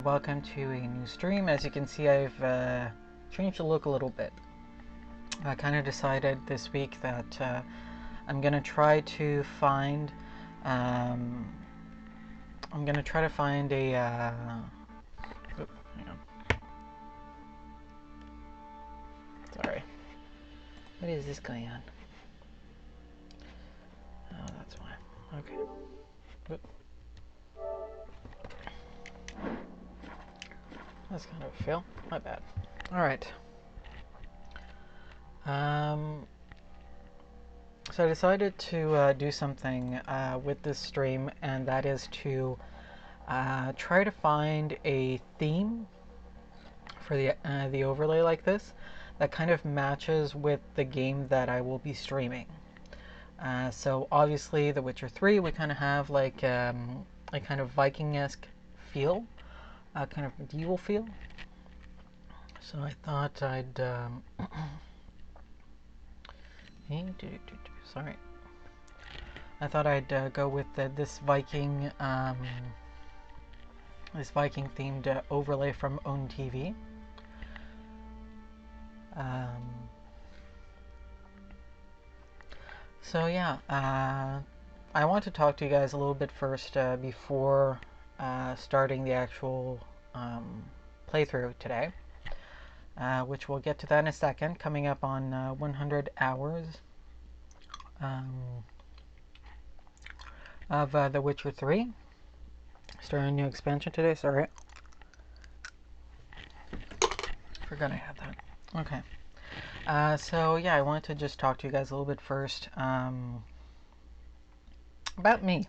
welcome to a new stream. As you can see, I've changed the look a little bit. I kind of decided this week that I'm gonna try to find a oop, hang on. Sorry, what is this going on? Oh, that's why. Okay. Oop. That's kind of a fail. My bad. Alright. So I decided to do something with this stream, and that is to try to find a theme for the overlay like this that kind of matches with the game that I will be streaming. So obviously The Witcher 3, we kind of have like a kind of Viking-esque feel. Kind of medieval feel. So I thought I'd sorry. I thought I'd go with this Viking themed overlay from Own TV. So yeah, I want to talk to you guys a little bit first before starting the actual playthrough today, which we'll get to that in a second, coming up on 100 hours of The Witcher 3. Starting a new expansion today, sorry. Forgot I had that. Okay. So yeah, I wanted to just talk to you guys a little bit first about me.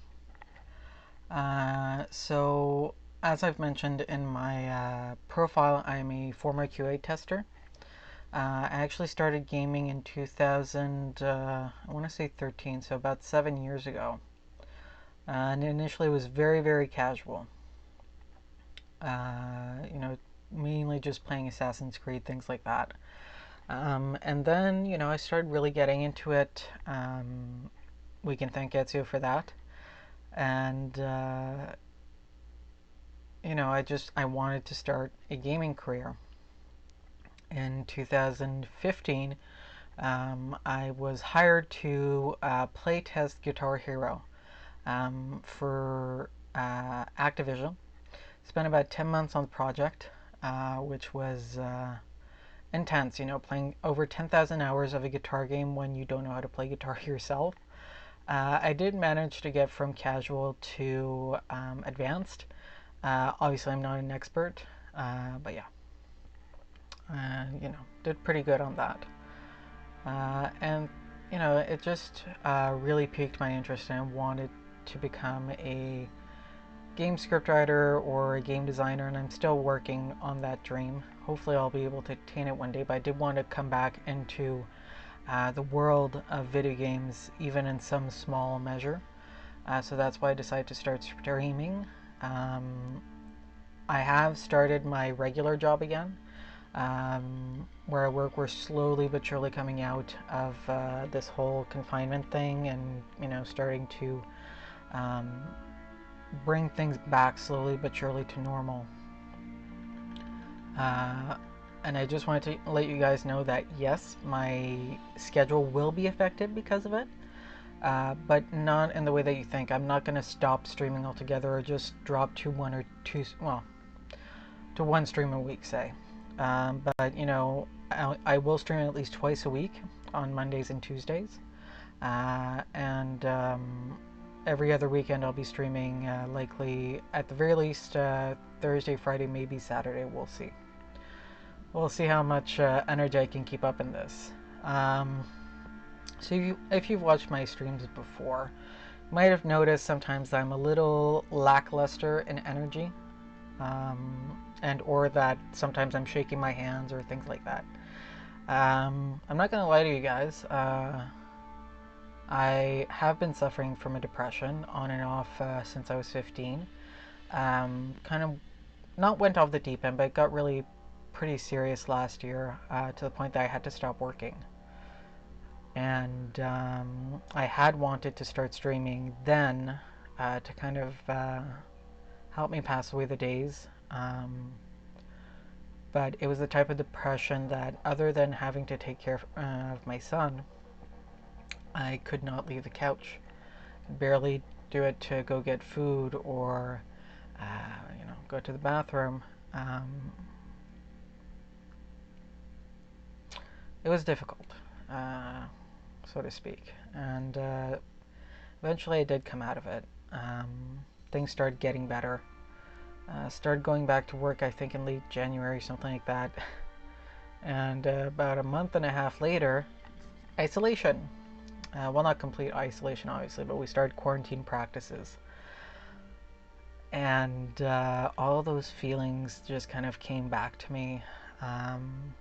So as I've mentioned in my profile, I'm a former QA tester. I actually started gaming in 2000, I want to say 13, so about 7 years ago. And initially it was very, very casual. You know, mainly just playing Assassin's Creed, things like that. And then, you know, I started really getting into it. We can thank Ezio for that. And, you know, I wanted to start a gaming career. In 2015, I was hired to play test Guitar Hero for Activision. Spent about 10 months on the project, which was intense, you know, playing over 10,000 hours of a guitar game when you don't know how to play guitar yourself. I did manage to get from casual to advanced. Obviously, I'm not an expert, but yeah. You know, did pretty good on that. And, you know, it just really piqued my interest, and I wanted to become a game scriptwriter or a game designer, and I'm still working on that dream. Hopefully I'll be able to attain it one day, but I did want to come back into the world of video games, even in some small measure. So that's why I decided to start streaming. I have started my regular job again, where I work. We're slowly but surely coming out of this whole confinement thing, and, you know, starting to bring things back slowly but surely to normal. And I just wanted to let you guys know that yes, my schedule will be affected because of it, but not in the way that you think. I'm not going to stop streaming altogether or just drop to one stream a week, say. But, you know, I will stream at least twice a week on Mondays and Tuesdays, and every other weekend I'll be streaming, likely at the very least Thursday, Friday, maybe Saturday. We'll see. We'll see how much energy I can keep up in this. So if you've watched my streams before, you might have noticed sometimes that I'm a little lackluster in energy, and or that sometimes I'm shaking my hands or things like that. I'm not going to lie to you guys. I have been suffering from a depression on and off since I was 15. Kind of not went off the deep end, but it got really pretty serious last year, to the point that I had to stop working. And I had wanted to start streaming then to kind of help me pass away the days But it was the type of depression that, other than having to take care of my son, I could not leave the couch. Barely do it to go get food or, go to the bathroom. It was difficult, so to speak. And eventually I did come out of it. Things started getting better. Started going back to work, I think, in late January, something like that. And about a month and a half later, isolation. Well, not complete isolation, obviously, but we started quarantine practices. And all those feelings just kind of came back to me. And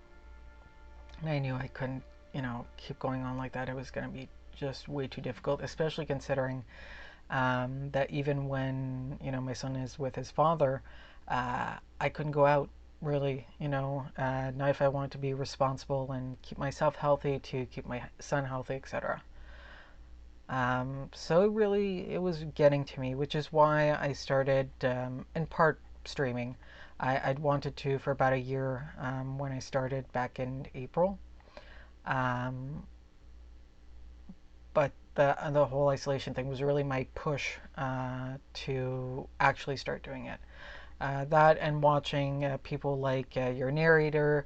I knew I couldn't, keep going on like that. It was going to be just way too difficult, especially considering that even when, my son is with his father, I couldn't go out really, not if I wanted to be responsible and keep myself healthy to keep my son healthy, etc. So really, it was getting to me, which is why I started, in part, streaming. I'd wanted to for about a year when I started back in April. Um, but the whole isolation thing was really my push to actually start doing it. That and watching people like your narrator,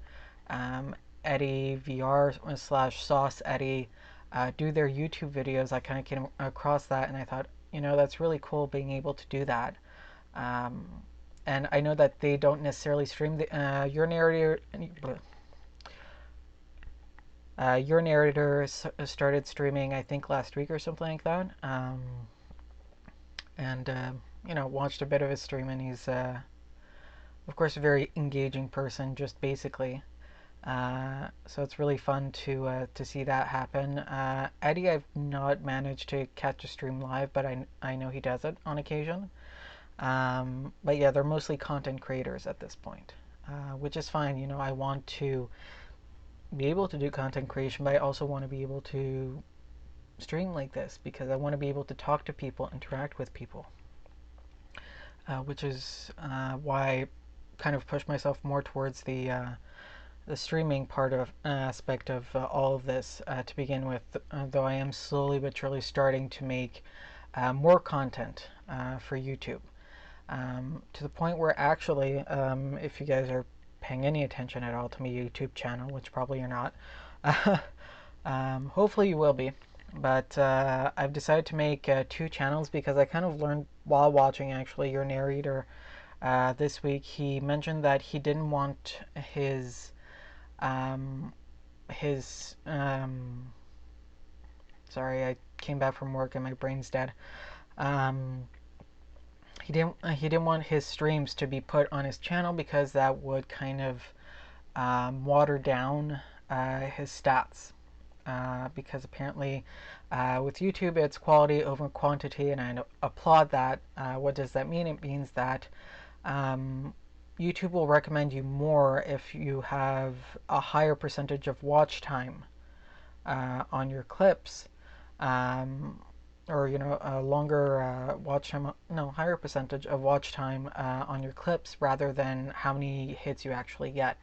Eddie VR slash Sauce Eddie, do their YouTube videos. I kind of came across that and I thought, that's really cool being able to do that. Um, and I know that they don't necessarily stream your narrator. Your narrator started streaming, I think, last week or something like that. And watched a bit of his stream, and he's, of course, a very engaging person, just basically. So it's really fun to see that happen. Eddie, I've not managed to catch a stream live, but I know he does it on occasion. But yeah, they're mostly content creators at this point, which is fine. I want to be able to do content creation, but I also want to be able to stream like this because I want to be able to talk to people, interact with people, which is why I kind of push myself more towards the streaming part of aspect of all of this to begin with. Though I am slowly but surely starting to make more content for YouTube, to the point where actually, if you guys are paying any attention at all to my YouTube channel, which probably you're not, hopefully you will be. But I've decided to make 2 channels because I kind of learned while watching actually your narrator this week. He mentioned that he didn't want um, his sorry, I came back from work and my brain's dead. Um, he didn't want his streams to be put on his channel because that would kind of water down his stats. Because apparently with YouTube it's quality over quantity, and I applaud that. What does that mean? It means that YouTube will recommend you more if you have a higher percentage of watch time on your clips, or a longer watch time, no, higher percentage of watch time on your clips rather than how many hits you actually get.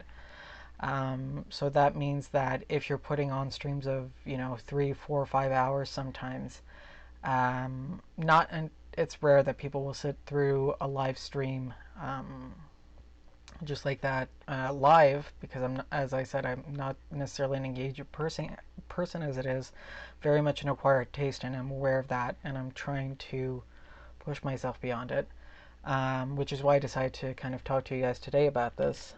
So that means that if you're putting on streams of 3, 4, 5 hours sometimes, not and it's rare that people will sit through a live stream just like that live, because as I said, I'm not necessarily an engaged person as it is very much an acquired taste, and I'm aware of that, and I'm trying to push myself beyond it, which is why I decided to kind of talk to you guys today about this.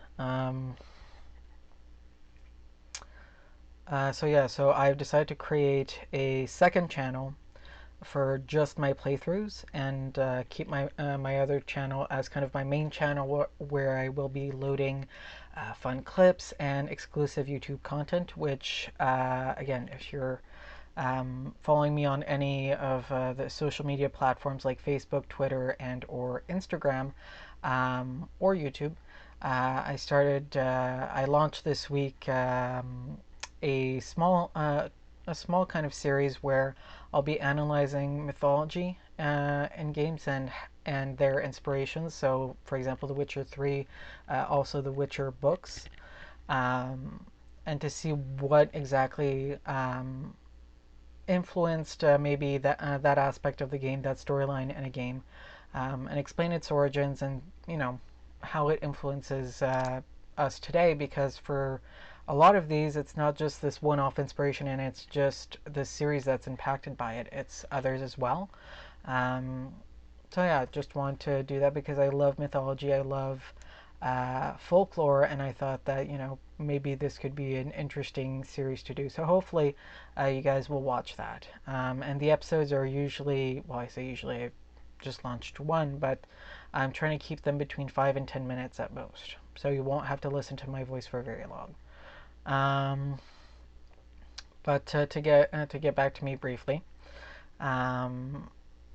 So I've decided to create a second channel for just my playthroughs, and keep my other channel as kind of my main channel where I will be loading fun clips and exclusive YouTube content, which again, if you're following me on any of the social media platforms like Facebook, Twitter, and or Instagram, or YouTube, I launched this week a small kind of series where I'll be analyzing mythology in games and and their inspirations. So, for example, The Witcher 3, also the Witcher books, um, and to see what exactly influenced maybe that aspect of the game, that storyline in a game, and explain its origins and how it influences us today. Because for a lot of these, it's not just this one-off inspiration, and it's just the series that's impacted by it. It's others as well. Um, so yeah, just want to do that because I love mythology. I love folklore, and I thought that maybe this could be an interesting series to do. So hopefully, you guys will watch that. And the episodes are usually, well, I say usually, I've just launched one, but I'm trying to keep them between 5 and 10 minutes at most. So you won't have to listen to my voice for very long. Um, but to get back to me briefly, um,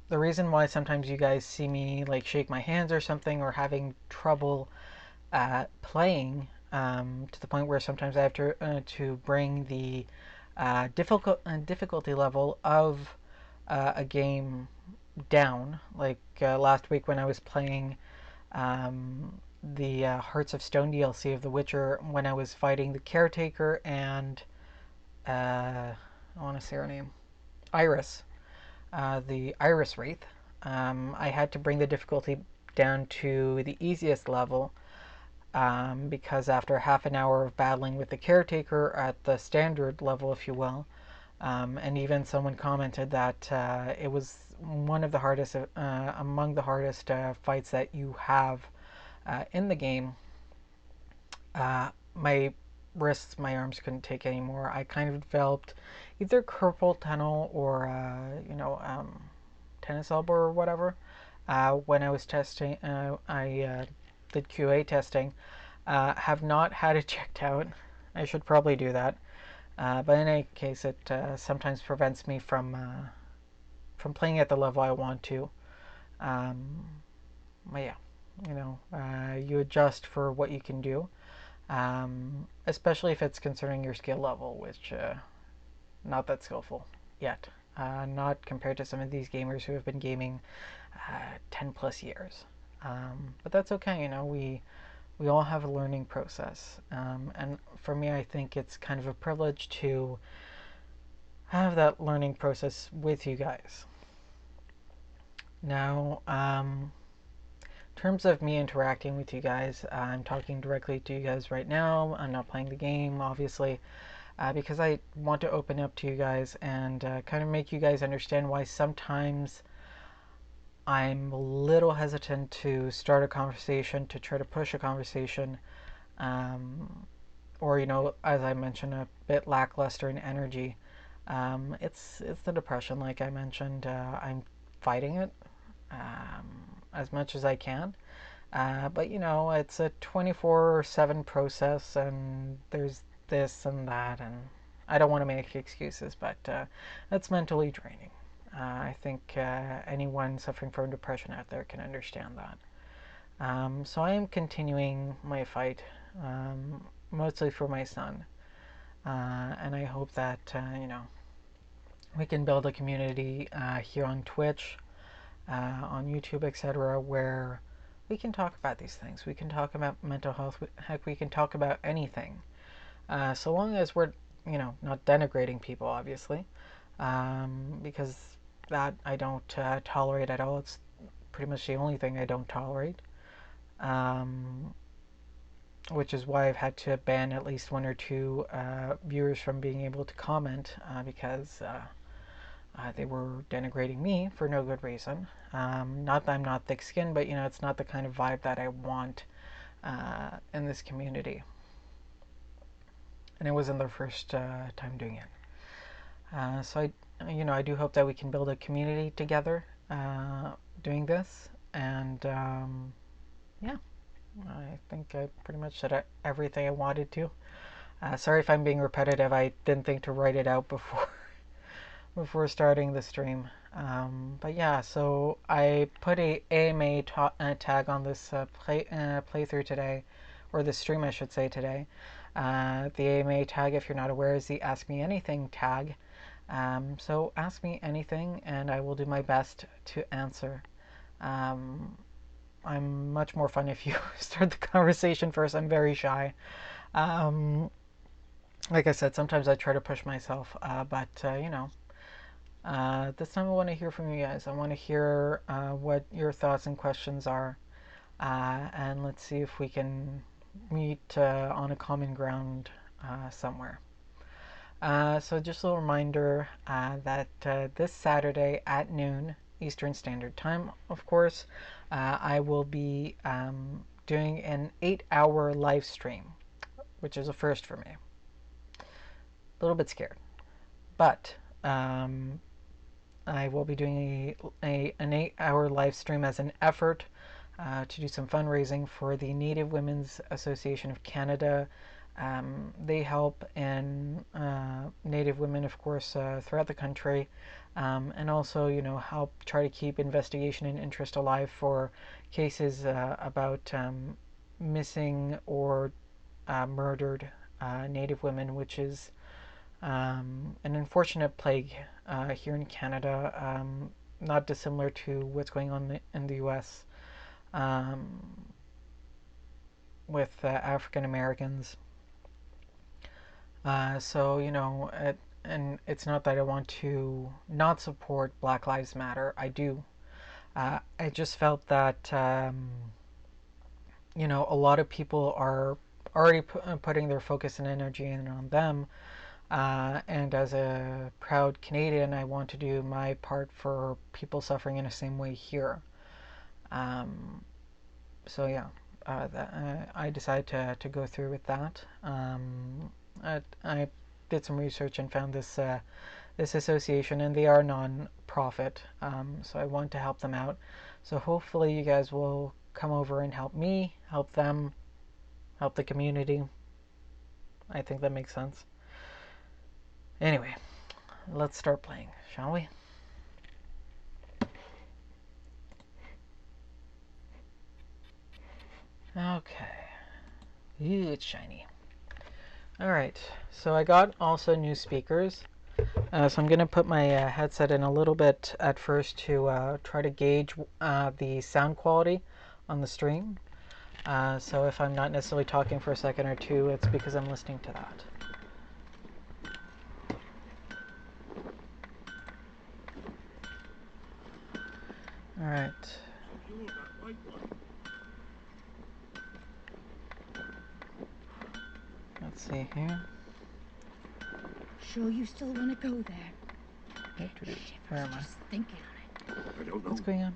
the reason why sometimes you guys see me like shake my hands or something or having trouble playing to the point where sometimes I have to bring the difficulty level of a game down. Like last week when I was playing the Hearts of Stone DLC of The Witcher, when I was fighting the Caretaker and I want to say her name, Iris, the Iris Wraith. I had to bring the difficulty down to the easiest level because after half an hour of battling with the Caretaker at the standard level, if you will, and even someone commented that it was one of the hardest, among the hardest fights that you have in the game. My wrists, my arms couldn't take anymore. I kind of developed either carpal tunnel or, tennis elbow or whatever. When I was testing, I did QA testing. Have not had it checked out. I should probably do that. But in any case, it sometimes prevents me from playing at the level I want to. Um, but yeah, you adjust for what you can do, especially if it's concerning your skill level, which not that skillful yet. Not compared to some of these gamers who have been gaming 10 plus years. But that's okay, we all have a learning process. And for me, I think it's kind of a privilege to have that learning process with you guys. Now, in terms of me interacting with you guys, I'm talking directly to you guys right now. I'm not playing the game, obviously, because I want to open up to you guys and kind of make you guys understand why sometimes I'm a little hesitant to start a conversation, to try to push a conversation, or as I mentioned, a bit lackluster in energy. It's the depression, like I mentioned. I'm fighting it as much as I can. But it's a 24/7 process, and there's this and that, and I don't want to make excuses, but it's mentally draining. I think anyone suffering from depression out there can understand that. So I am continuing my fight, mostly for my son, and I hope that we can build a community here on Twitch, on YouTube, etc., where we can talk about these things. We can talk about mental health. Heck, we can talk about anything, so long as we're not denigrating people, obviously, because that I don't tolerate at all. It's pretty much the only thing I don't tolerate, which is why I've had to ban at least one or two viewers from being able to comment because they were denigrating me for no good reason. Not that I'm not thick-skinned, but it's not the kind of vibe that I want in this community. And it wasn't their first time doing it. So I do hope that we can build a community together doing this. And yeah, I think I pretty much said everything I wanted to. Sorry if I'm being repetitive. I didn't think to write it out before starting the stream. But yeah, so I put a AMA tag on this playthrough today, or the stream I should say today. The AMA tag, if you're not aware, is the Ask Me Anything tag. So ask me anything and I will do my best to answer. I'm much more fun if you start the conversation first. I'm very shy. Um, like I said, sometimes I try to push myself, but this time I want to hear from you guys. I want to hear what your thoughts and questions are, and let's see if we can meet on a common ground somewhere. So just a little reminder that this Saturday at noon Eastern Standard Time, of course, I will be doing an 8-hour live stream, which is a first for me. A little bit scared, but I will be doing an 8-hour live stream as an effort to do some fundraising for the Native Women's Association of Canada. They help in Native women, of course, throughout the country, and also, help try to keep investigation and interest alive for cases about missing or murdered Native women, which is an unfortunate plague here in Canada, not dissimilar to what's going on in the U.S. With African Americans. So, and it's not that I want to not support Black Lives Matter. I do. I just felt that, a lot of people are already putting their focus and energy in on them. And as a proud Canadian, I want to do my part for people suffering in the same way here. So yeah, I decided to go through with that. I did some research and found this association, and they are non-profit, so I want to help them out. So hopefully you guys will come over and help me, help them, help the community. I think that makes sense. Anyway, let's start playing, shall we? Okay. Ooh, it's shiny. Alright, so I got also new speakers. So I'm going to put my headset in a little bit at first to try to gauge the sound quality on the stream. So if I'm not necessarily talking for a second or two, it's because I'm listening to that. Alright. Let's see here. Sure you still want to go there? Where am I? Just thinking on it. I don't know. What's going on?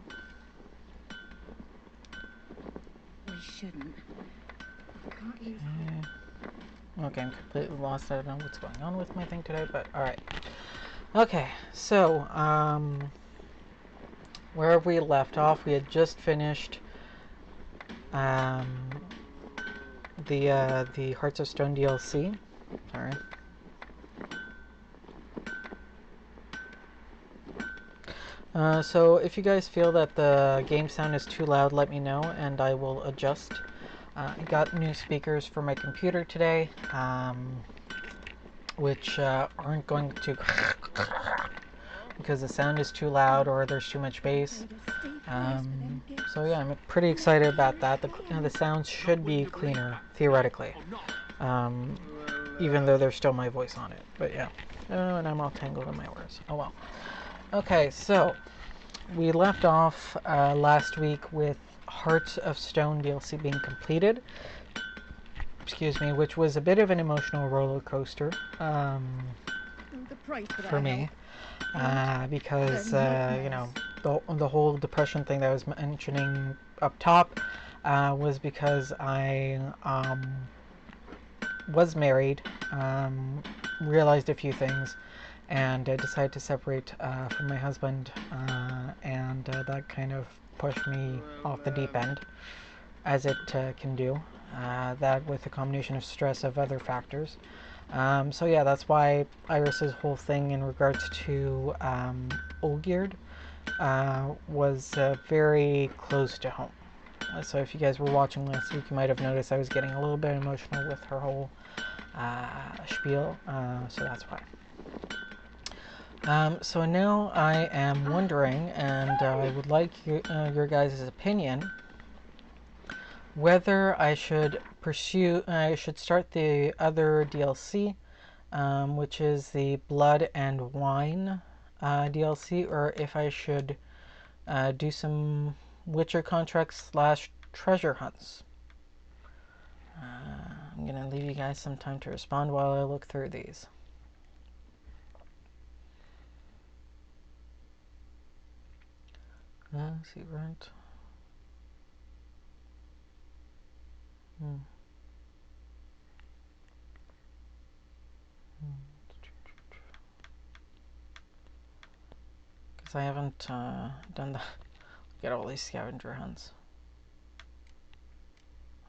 We shouldn't. Can't lose Okay, I'm completely lost. I don't know what's going on with my thing today, but alright. Okay, so, where have we left off? We had just finished the Hearts of Stone DLC. Sorry. So if you guys feel that the game sound is too loud, let me know and I will adjust. I got new speakers for my computer today, which aren't going to because the sound is too loud or there's too much bass. So yeah, I'm pretty excited about that. The sound should be cleaner, theoretically, even though there's still my voice on it. But yeah, and I'm all tangled in my words. Oh well. Okay, so we left off last week with Hearts of Stone DLC being completed. Excuse me, which was a bit of an emotional roller coaster for me, because the whole depression thing that I was mentioning up top was because I was married, realized a few things, and decided to separate from my husband, and that kind of pushed me off the deep end, as it can do. That with a combination of stress of other factors. So yeah, that's why Iris's whole thing in regards to Olgierd was very close to home. So if you guys were watching last week, you might have noticed I was getting a little bit emotional with her whole spiel, so that's why. So now I am wondering, and I would like your guys' opinion, whether I should start the other DLC, which is the Blood and Wine DLC, or if I should do some Witcher contracts / treasure hunts. I'm gonna leave you guys some time to respond while I look through these. See, right. Because I haven't done the get all these scavenger hunts.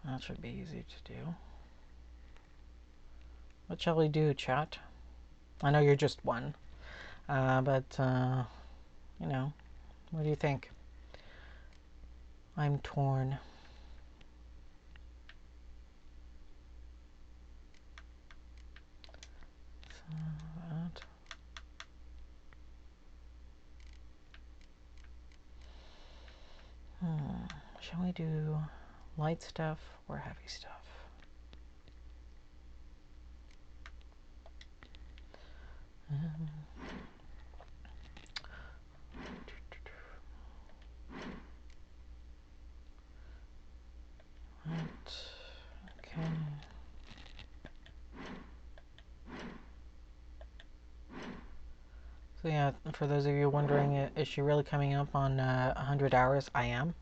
That should be easy to do. What shall we do, chat? I know you're just one, but you know, what do you think? I'm torn. So that. Shall we do light stuff or heavy stuff? Right. Okay. So yeah, for those of you wondering, is she really coming up on 100 hours? I am.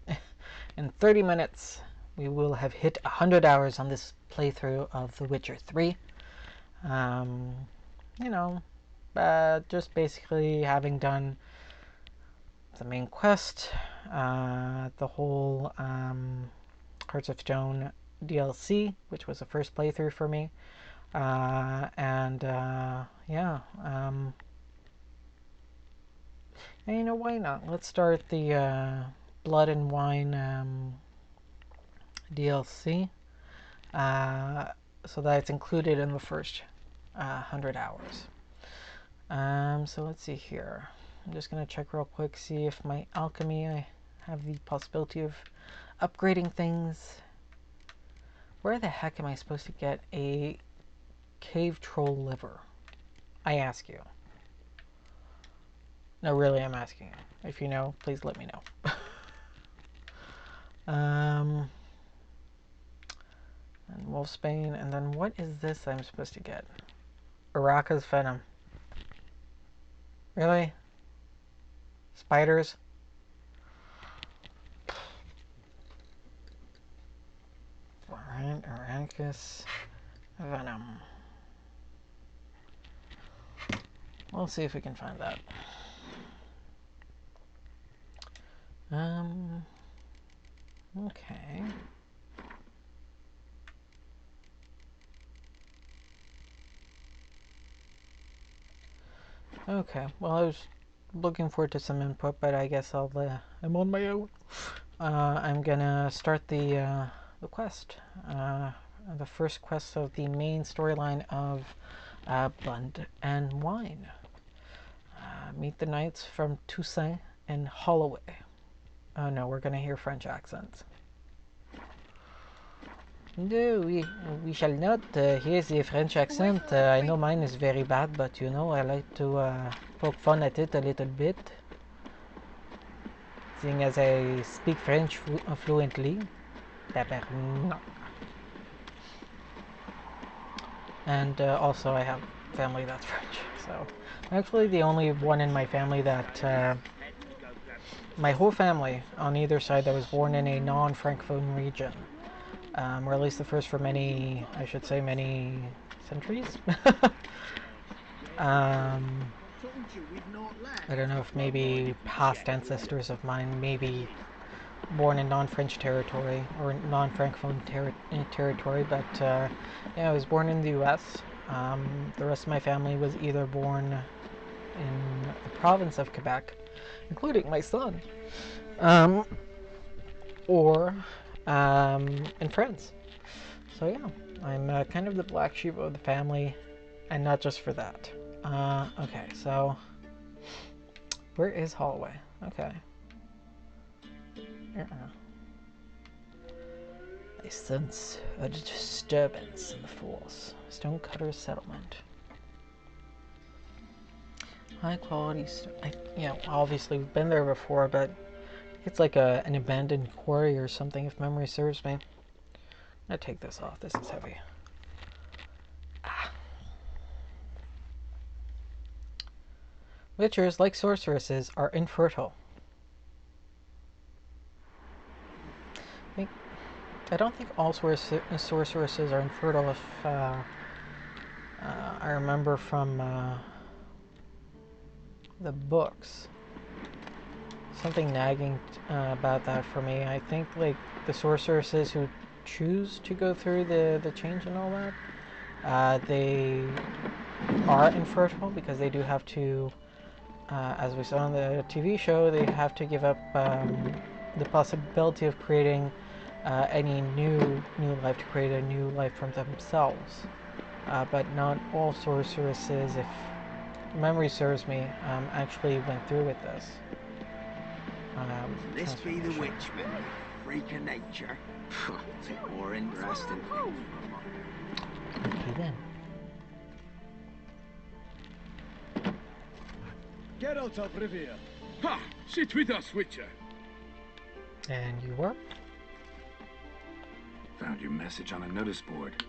In 30 minutes, we will have hit 100 hours on this playthrough of The Witcher 3. You know, just basically having done the main quest, the whole Hearts of Stone DLC, which was the first playthrough for me, and yeah, and you know, why not? Let's start the Blood and Wine DLC, so that it's included in the first 100 hours. So let's see here. I'm just gonna check real quick, see if my alchemy, I have the possibility of upgrading things. Where the heck am I supposed to get a cave troll liver? I ask you. No, really, I'm asking you. If you know, please let me know. And Wolfsbane, and then what is this I'm supposed to get? Araka's venom. Really? Spiders? Alright, Arrakis venom. We'll see if we can find that. Okay. Okay, well, I was looking forward to some input, but I guess I'm on my own. I'm gonna start the quest. The first quest of the main storyline of Blood and Wine. Meet the knights from Toussaint and Holloway. Oh no, we're gonna hear French accents. No, we shall not hear the French accent. I know mine is very bad, but you know, I like to poke fun at it a little bit. Seeing as I speak French fluently. No. And also I have family that's French, so I'm actually the only one in my family that my whole family on either side that was born in a non-Francophone region, or at least the first for many, I should say, many centuries. I don't know if maybe past ancestors of mine maybe born in non-French territory or non-Francophone territory, but yeah, I was born in the U.S. The rest of my family was either born in the province of Quebec, including my son, or in France. So yeah, I'm kind of the black sheep of the family, and not just for that. Okay, so Where is hallway? Okay. I sense a disturbance in the force. Stonecutter settlement. High quality. Obviously we've been there before, but it's like an abandoned quarry or something, if memory serves me. I'm gonna take this off. This is heavy. Witchers, like sorceresses, are infertile. I don't think all sorceresses are infertile. If I remember from the books, something nagging about that for me. I think like the sorceresses who choose to go through the change and all that, they are infertile because they do have to, as we saw on the TV show, they have to give up the possibility of creating any new life, to create a new life from themselves. But not all sorceresses, if memory serves me, actually went through with this. This be the witchman, freak of nature. More interesting things. Okay then. Get out of Rivia. Ha! Sit with us, Witcher. And you were? Found your message on a notice board.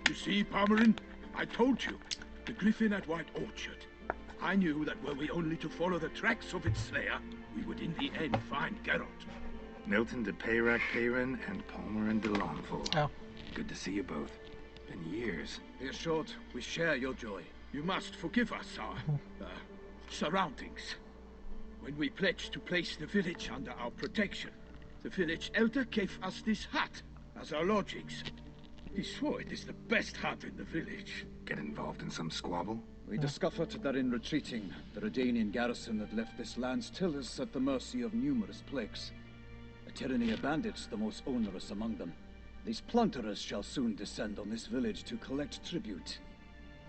You see, Palmerin? I told you. The griffin at White Orchard. I knew that were we only to follow the tracks of its slayer, we would in the end find Geralt. Milton de Peyrac Peyrin and Palmerin de Lawnful. Oh. Good to see you both. Been years. Dear Short, we share your joy. You must forgive us our surroundings. When we pledged to place the village under our protection, the village elder gave us this hut as our lodgings. He swore it is the best hut in the village. Get involved in some squabble? We discovered that in retreating, the Redanian garrison that left this land still is at the mercy of numerous plagues. A tyranny of bandits, the most onerous among them. These plunderers shall soon descend on this village to collect tribute.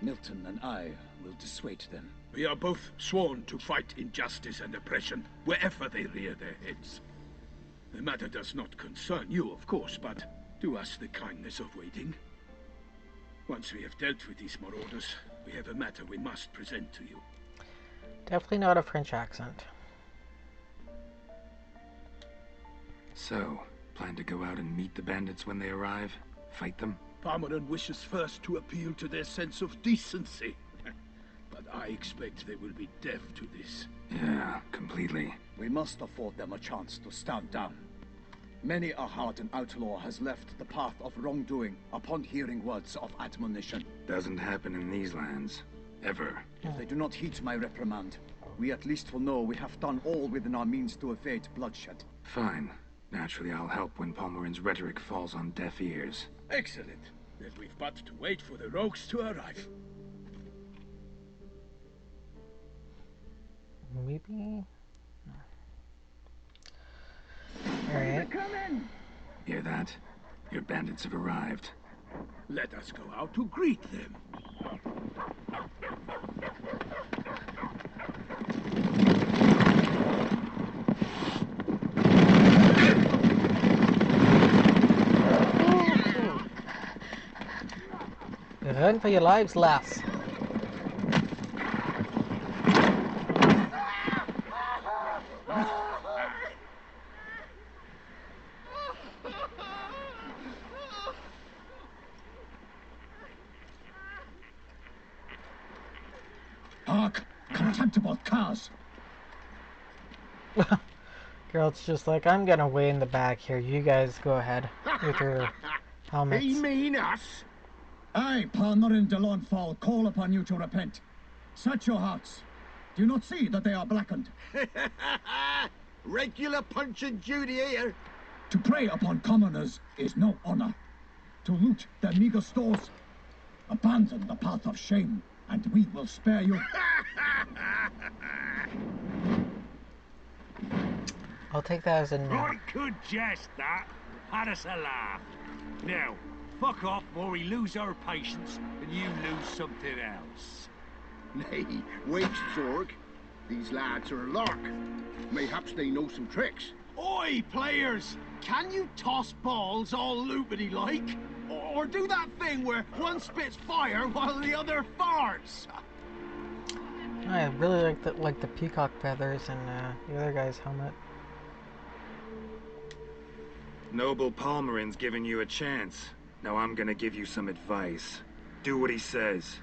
Milton and I will dissuade them. We are both sworn to fight injustice and oppression wherever they rear their heads. The matter does not concern you, of course, but do us the kindness of waiting. Once we have dealt with these marauders, we have a matter we must present to you. Definitely not a French accent. So, plan to go out and meet the bandits when they arrive? Fight them? Palmerin wishes first to appeal to their sense of decency. But I expect they will be deaf to this. Yeah, completely. We must afford them a chance to stand down. Many a hardened outlaw has left the path of wrongdoing upon hearing words of admonition. Doesn't happen in these lands. Ever. If they do not heed my reprimand, we at least will know we have done all within our means to evade bloodshed. Fine. Naturally, I'll help when Palmerin's rhetoric falls on deaf ears. Excellent. Then we've but to wait for the rogues to arrive. Maybe? Alright. Hear that? Your bandits have arrived. Let us go out to greet them. Run for your lives, lass. Hark! Contemptible curs! Girl's just like, I'm gonna wait in the back here. You guys go ahead with your helmets. He mean us? I, Palmerin de Lawnfall, call upon you to repent. Search your hearts. Do you not see that they are blackened? Regular Punch and Judy here. To prey upon commoners is no honor. To loot their meager stores, abandon the path of shame, and we will spare you. I'll take that as a no. Right, good jest, that. Had us a laugh. Now, fuck off or we lose our patience and you lose something else. Nay, wait, Zorg. These lads are a lark. Mayhaps they know some tricks. Oi, players! Can you toss balls all loopity-like? Or do that thing where one spits fire while the other farts? I really like the peacock feathers and the other guy's helmet. Noble Palmerin's giving you a chance. Now I'm gonna give you some advice. Do what he says.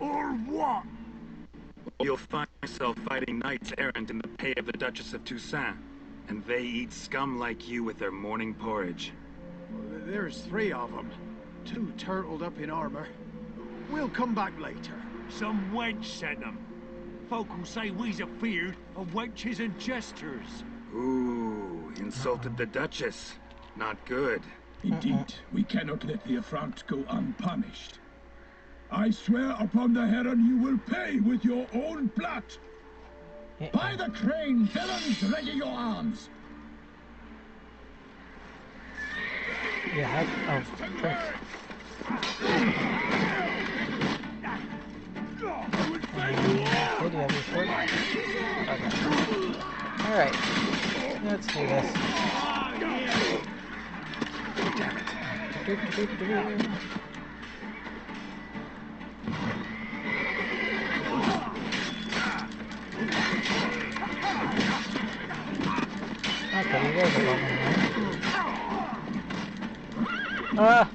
Or what? You'll find yourself fighting knights errant in the pay of the Duchess of Toussaint. And they eat scum like you with their morning porridge. There's 3 of them. 2 turtled up in armor. We'll come back later. Some wench sent them. Folk will say we's afeard of wenches and jesters. Ooh, insulted the Duchess. Not good. Indeed, we cannot let the affront go unpunished. I swear upon the heron you will pay with your own blood. By the crane, villains, ready your arms. Yeah, thanks. Hey, do you have your sword? Okay. Alright. Let's do this. Damn it. Okay, you guys are welcome here. Ah!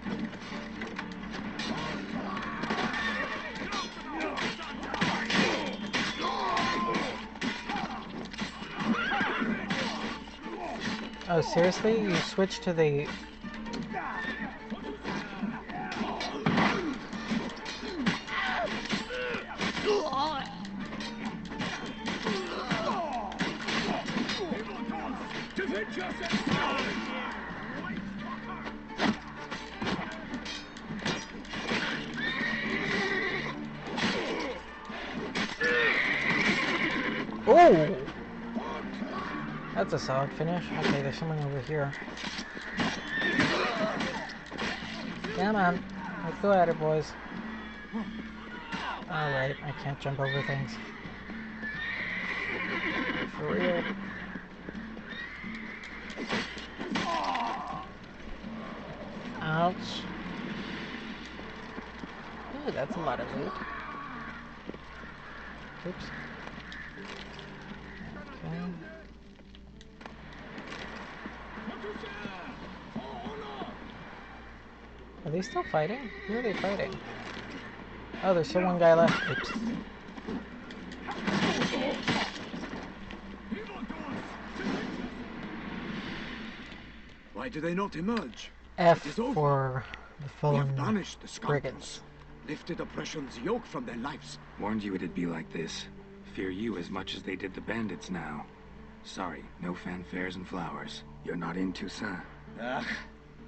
Oh, seriously? You switched to the... Oh! That's a solid finish. Okay, there's someone over here. Come on. Let's go at it, boys. Alright, I can't jump over things. For real. Ouch. Ooh, that's a lot of loot. Oops. Okay. Are they still fighting? Who are they fighting? Oh, there's still one guy left. Oops. Why do they not emerge? F It is over. for the We have fallen banished the brigands. scoundrels, lifted oppression's yoke from their lives. Warned you it'd be like this. Fear you as much as they did the bandits now. Sorry, no fanfares and flowers. You're not in Toussaint. Ah,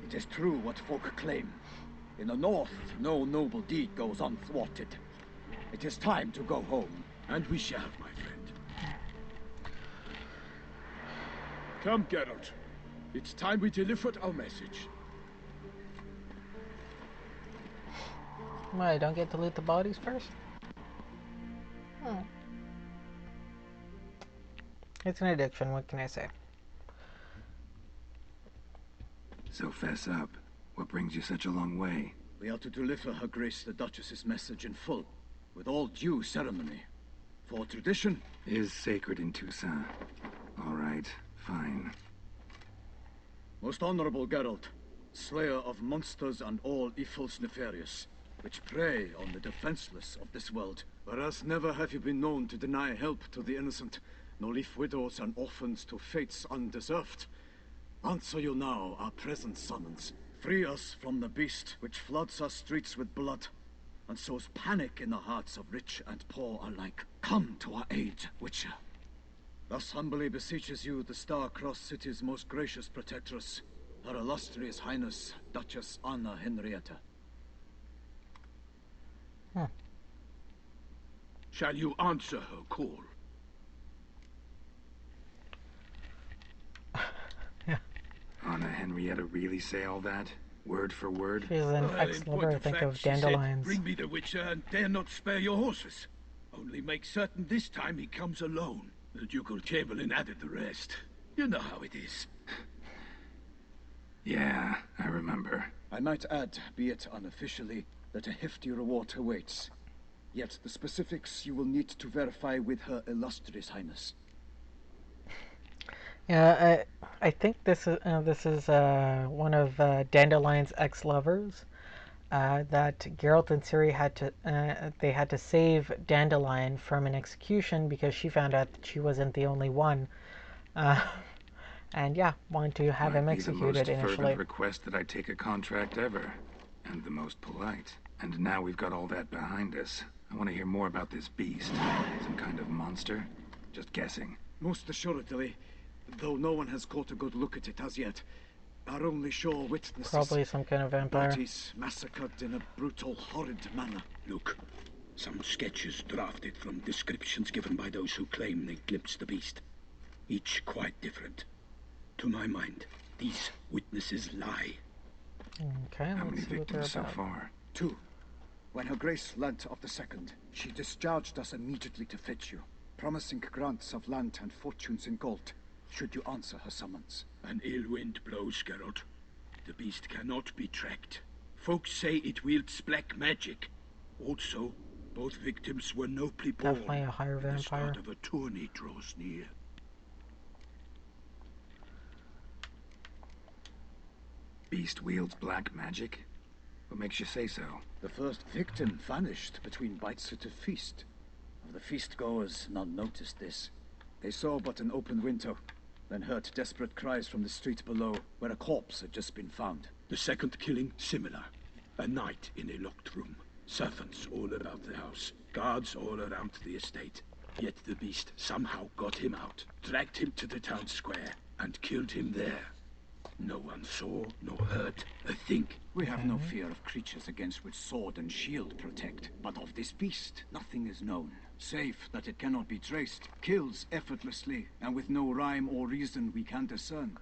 it is true what folk claim. In the north, no noble deed goes unthwarted. It is time to go home. And we shall, my friend. Come, Geralt. It's time we delivered our message. Why, don't get to loot the bodies first? It's an addiction, what can I say? So fess up. What brings you such a long way? We are to deliver Her Grace the Duchess's message in full, with all due ceremony. For tradition Is sacred in Toussaint. All right, fine. Most honorable Geralt, slayer of monsters and all evils nefarious, which prey on the defenseless of this world. Whereas never have you been known to deny help to the innocent, nor leave widows and orphans to fates undeserved. Answer you now our present summons. Free us from the beast which floods our streets with blood, and sows panic in the hearts of rich and poor alike. Come to our aid, Witcher. Thus humbly beseeches you the Star-Crossed City's most gracious protectress, Her Illustrious Highness, Duchess Anna Henrietta. Shall you answer her call? Anna Henrietta really say all that? Word for word? If he's an Well, in ex-lover, point I of think fact, of she said, dandelions. bring me the Witcher and dare not spare your horses. Only make certain this time he comes alone. The Ducal Chamberlain added the rest. You know how it is. Yeah, I remember. I might add, be it unofficially, that a hefty reward awaits. Yet the specifics you will need to verify with Her Illustrious Highness. Yeah, I think this is one of Dandelion's ex-lovers. That Geralt and Ciri had to save Dandelion from an execution because she found out that she wasn't the only one, and yeah, wanted to have him Might be the most executed initially. fervent request that I take a contract ever, and the most polite. And now we've got all that behind us. I want to hear more about this beast. Some kind of monster? Just guessing. Most assuredly, though no one has caught a good look at it as yet. Our only sure witnesses. Probably some kind of vampire. Bodies massacred in a brutal, horrid manner. Look, some sketches drafted from descriptions given by those who claim they glimpsed the beast. Each quite different. To my mind, these witnesses lie. Okay, How many let's see what they're victims so about. far? 2. When Her Grace learnt of the second, she discharged us immediately to fetch you, promising grants of land and fortunes in gold, should you answer her summons. An ill wind blows, Geralt. The beast cannot be tracked. Folks say it wields black magic. Also, both victims were nobly born. Definitely a higher and the start vampire. of a tourney draws near. Beast wields black magic? What makes you say so? The first victim vanished between bites at a feast. Of the feast-goers, none noticed this. They saw but an open window, then heard desperate cries from the street below, where a corpse had just been found. The second killing, similar. A night in a locked room. Servants all about the house. Guards all around the estate. Yet the beast somehow got him out, dragged him to the town square, and killed him there. No one saw, nor heard a thing. We have no fear of creatures against which sword and shield protect, but of this beast, nothing is known. Save that it cannot be traced, kills effortlessly, and with no rhyme or reason we can discern.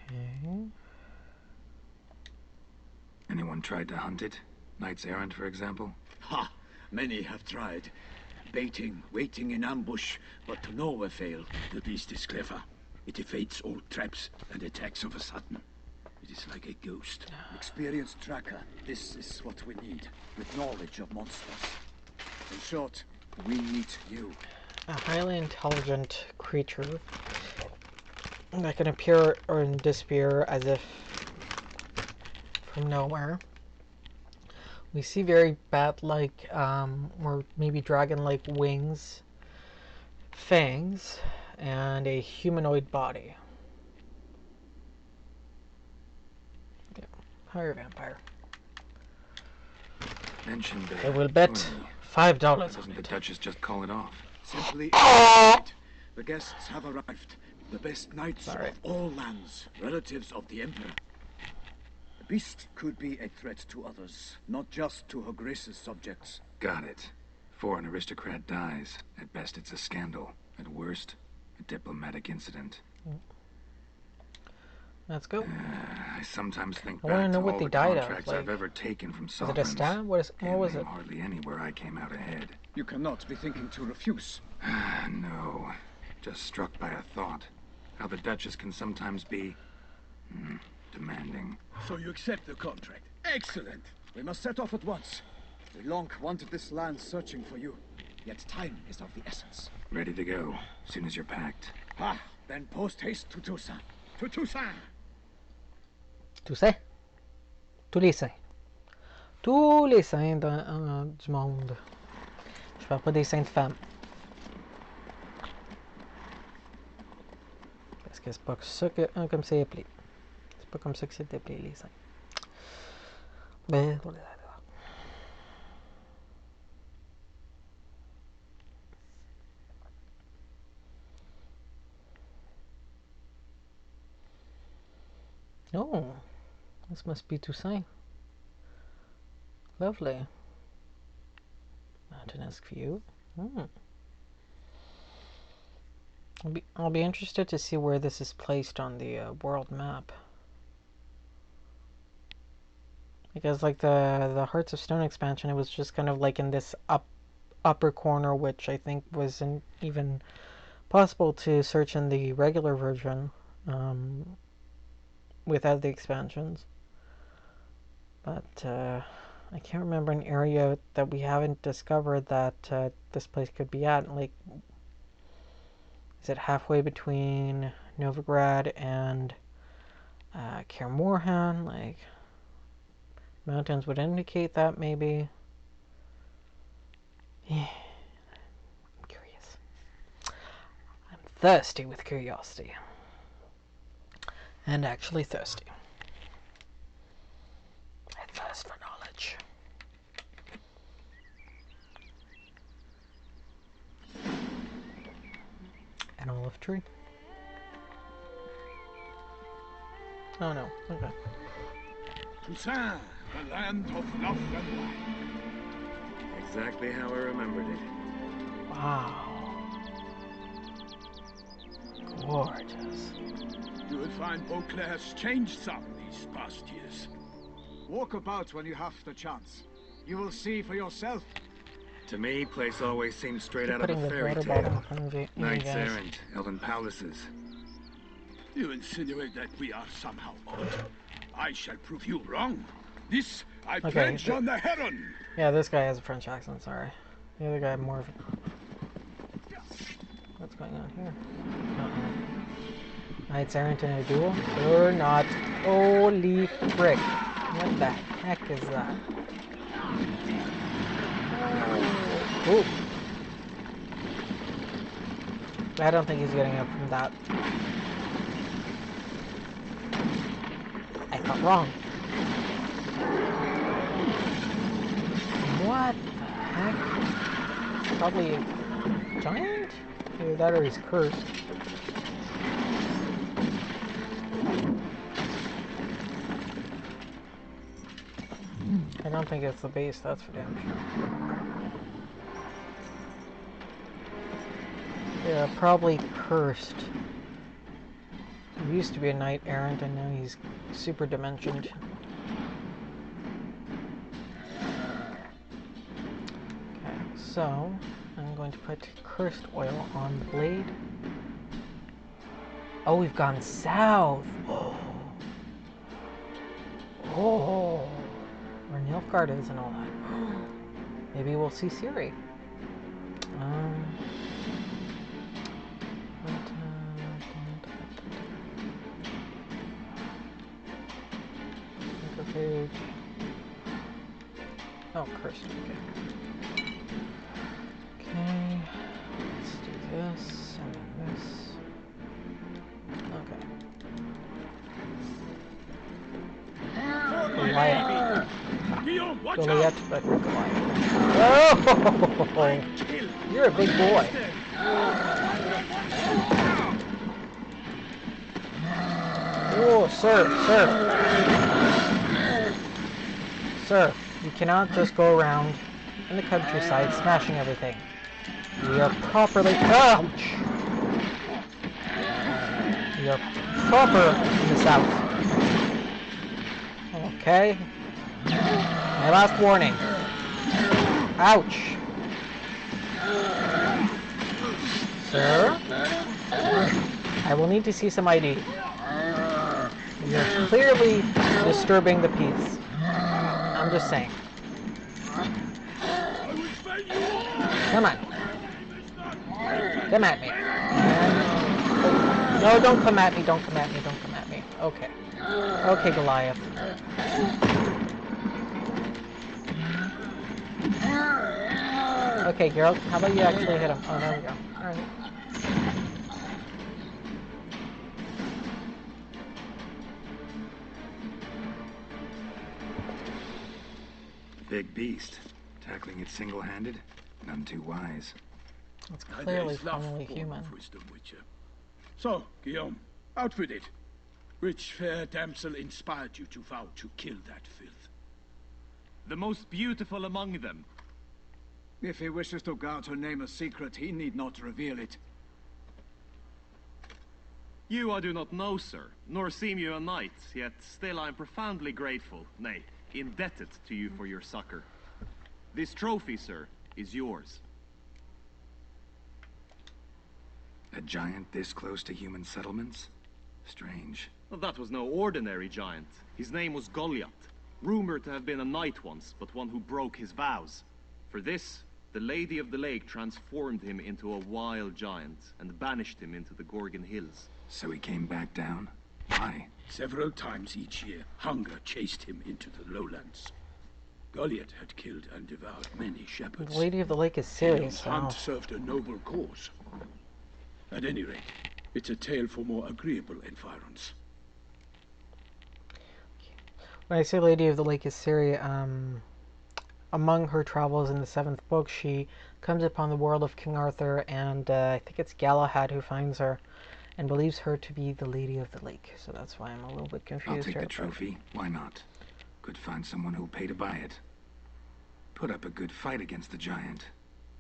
Okay. Anyone tried to hunt it? Knights errant, for example? Ha! Many have tried. Baiting, waiting in ambush, but to no avail. The beast is clever. It evades all traps and attacks of a sudden. It is like a ghost. Experienced tracker, this is what we need, with knowledge of monsters. In short, we need you. A highly intelligent creature that can appear or disappear as if from nowhere. We see very bat-like, or maybe dragon-like wings, fangs, and a humanoid body. Yeah, higher vampire. Mentioned I will bet $5 Why on doesn't the it. Duchess just call it off? Simply the guests have arrived. The best knights Sorry. of all lands, relatives of the Emperor. The beast could be a threat to others, not just to Her Grace's subjects. Got it. Before an aristocrat dies, at best it's a scandal. At worst, a diplomatic incident. Let's go. I sometimes think I wanna back know to what all they the died of, contracts like, I've ever taken from Was it sovereigns. a stab? What Can't was name it? hardly anywhere I came out ahead. You cannot be thinking to refuse. No, just struck by a thought. How the Duchess can sometimes be demanding. So you accept the contract. Excellent. We must set off at once. We long wanted this land searching for you, yet time is of the essence. Ready to go, soon as you're packed. Ah, then post haste to Toussaint. To Toussaint. Tu sais? Tous les saints. Tous les saints du monde. Je parle pas des saintes femmes. Parce que c'est pas ça que comme c'est appelé. C'est pas comme ça que c'est appelé les saints. Ben, voilà. Oh, this must be Toussaint. Lovely. Mountainous view. I'll be interested to see where this is placed on the world map. Because like the Hearts of Stone expansion, it was just kind of like in this upper corner, which I think wasn't even possible to search in the regular version without the expansions. But I can't remember an area that we haven't discovered that this place could be at. Like, is it halfway between Novigrad and Kaer Morhen? Like, mountains would indicate that maybe. Yeah, I'm curious. I'm thirsty with curiosity. And actually thirsty. I thirst for knowledge. An olive tree? Oh no, okay. Toussaint, the land of love and wine. Exactly how I remembered it. Wow. Gorgeous. You will find Beauclair's changed some these past years. Walk about when you have the chance. You will see for yourself. To me, place always seemed straight Keep out of putting a the fairy water bottle in tale. front of you Knights guys. errant, elven palaces. You insinuate that we are somehow odd. I shall prove you wrong. This I pledge on the Heron. Yeah, this guy has a French accent, sorry. The other guy more of a... What's going on here? Knights errant in a duel? Or not. Holy frick. What the heck is that? Ooh. I don't think he's getting up from that. I thought wrong. What the heck? Probably a giant? Either that or he's cursed. I don't think it's the base, that's for damn sure. Yeah, probably cursed. He used to be a knight errant and now he's super dimensioned. Okay, so I'm going to put cursed oil on the blade. Oh, we've gone south! Oh! Where Nilfgaard is and all that. Maybe we'll see Ciri. Page. Oh, cursed. Okay. Okay. Let's do this and then this. Okay. Goliath. Guillaume, watch Goliath, out! but Goliath. Oh! You're a big boy. Oh, sir. Sir, you cannot just go around in the countryside smashing everything. We are properly... Ouch! We are proper in the south. Okay. My last warning. Ouch! Sir? I will need to see some ID. You're clearly disturbing the peace. I'm just saying. Come on. Come at me. No, don't come at me, don't come at me, don't come at me. Okay. Okay, Goliath. Okay, Geralt, how about you actually hit him? Oh, there we go. Alright. Big beast. Tackling it single-handed? None too wise. It's clearly finally human. Wisdom, Witcher. So, Guillaume, out with it. Which fair damsel inspired you to vow to kill that filth? The most beautiful among them. If he wishes to guard her name a secret, he need not reveal it. You I do not know, sir, nor seem you a knight, yet still I am profoundly grateful, nay, indebted to you for your succor. This trophy, sir, is yours. A giant this close to human settlements? Strange. Well, that was no ordinary giant. His name was Goliath, rumored to have been a knight once, but one who broke his vows. For this, the Lady of the Lake transformed him into a wild giant and banished him into the Gorgon Hills. So he came back down? Why? Several times each year, hunger chased him into the lowlands. Goliath had killed and devoured many shepherds. The Lady of the Lake is Guillaume's serious. hunt Wow. served a noble cause. At any rate, it's a tale for more agreeable environs. When I say Lady of the Lake is serious, among her travels in the 7th book, she comes upon the world of King Arthur, and I think it's Galahad who finds her and believes her to be the Lady of the Lake. So that's why I'm a little bit confused I'll take here. the trophy. Why not? Could find someone who'll pay to buy it. Put up a good fight against the giant.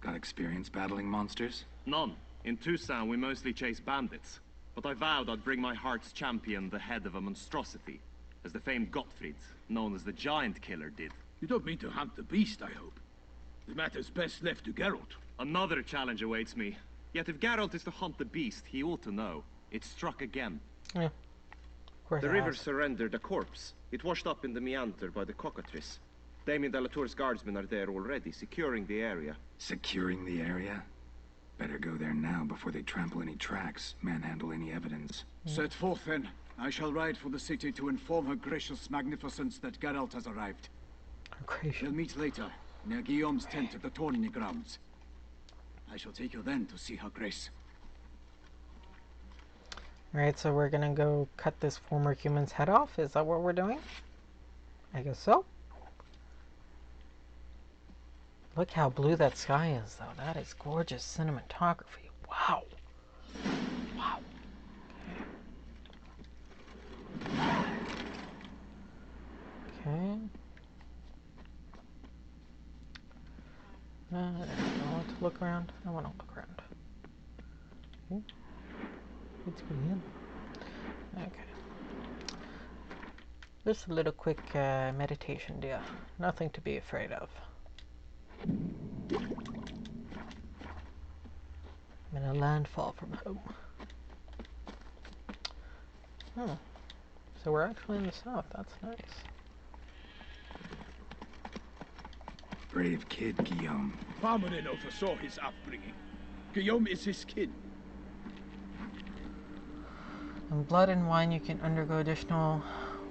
Got experience battling monsters? None. In Toussaint, we mostly chase bandits. But I vowed I'd bring my heart's champion the head of a monstrosity, as the famed Gottfried, known as the Giant Killer, did. You don't mean to hunt the beast, I hope. The matter's best left to Geralt. Another challenge awaits me. Yet if Geralt is to hunt the beast, he ought to know. It struck again. Yeah. Of course The it river has. surrendered a corpse. It washed up in the meander by the cockatrice. Damien de la Tour's guardsmen are there already, securing the area. Securing the area? Better go there now before they trample any tracks, manhandle any evidence. Set forth then. I shall ride for the city to inform her gracious magnificence that Geralt has arrived. Gracious. We'll meet later, near Guillaume's tent at the Tourney grounds. I shall take you then to see her grace. Alright, so we're gonna go cut this former human's head off? Is that what we're doing? I guess so. Look how blue that sky is, though. That is gorgeous cinematography. Wow. Wow. Okay. I don't want to look around. I want to look around. Okay. It's green. Okay. Just a little quick meditation, dear. Nothing to be afraid of. I'm in a landfall from home. So we're actually in the south. That's nice. Brave kid, Guillaume. Farmerin oversaw his upbringing. Guillaume is his kin. In Blood and Wine, you can undergo additional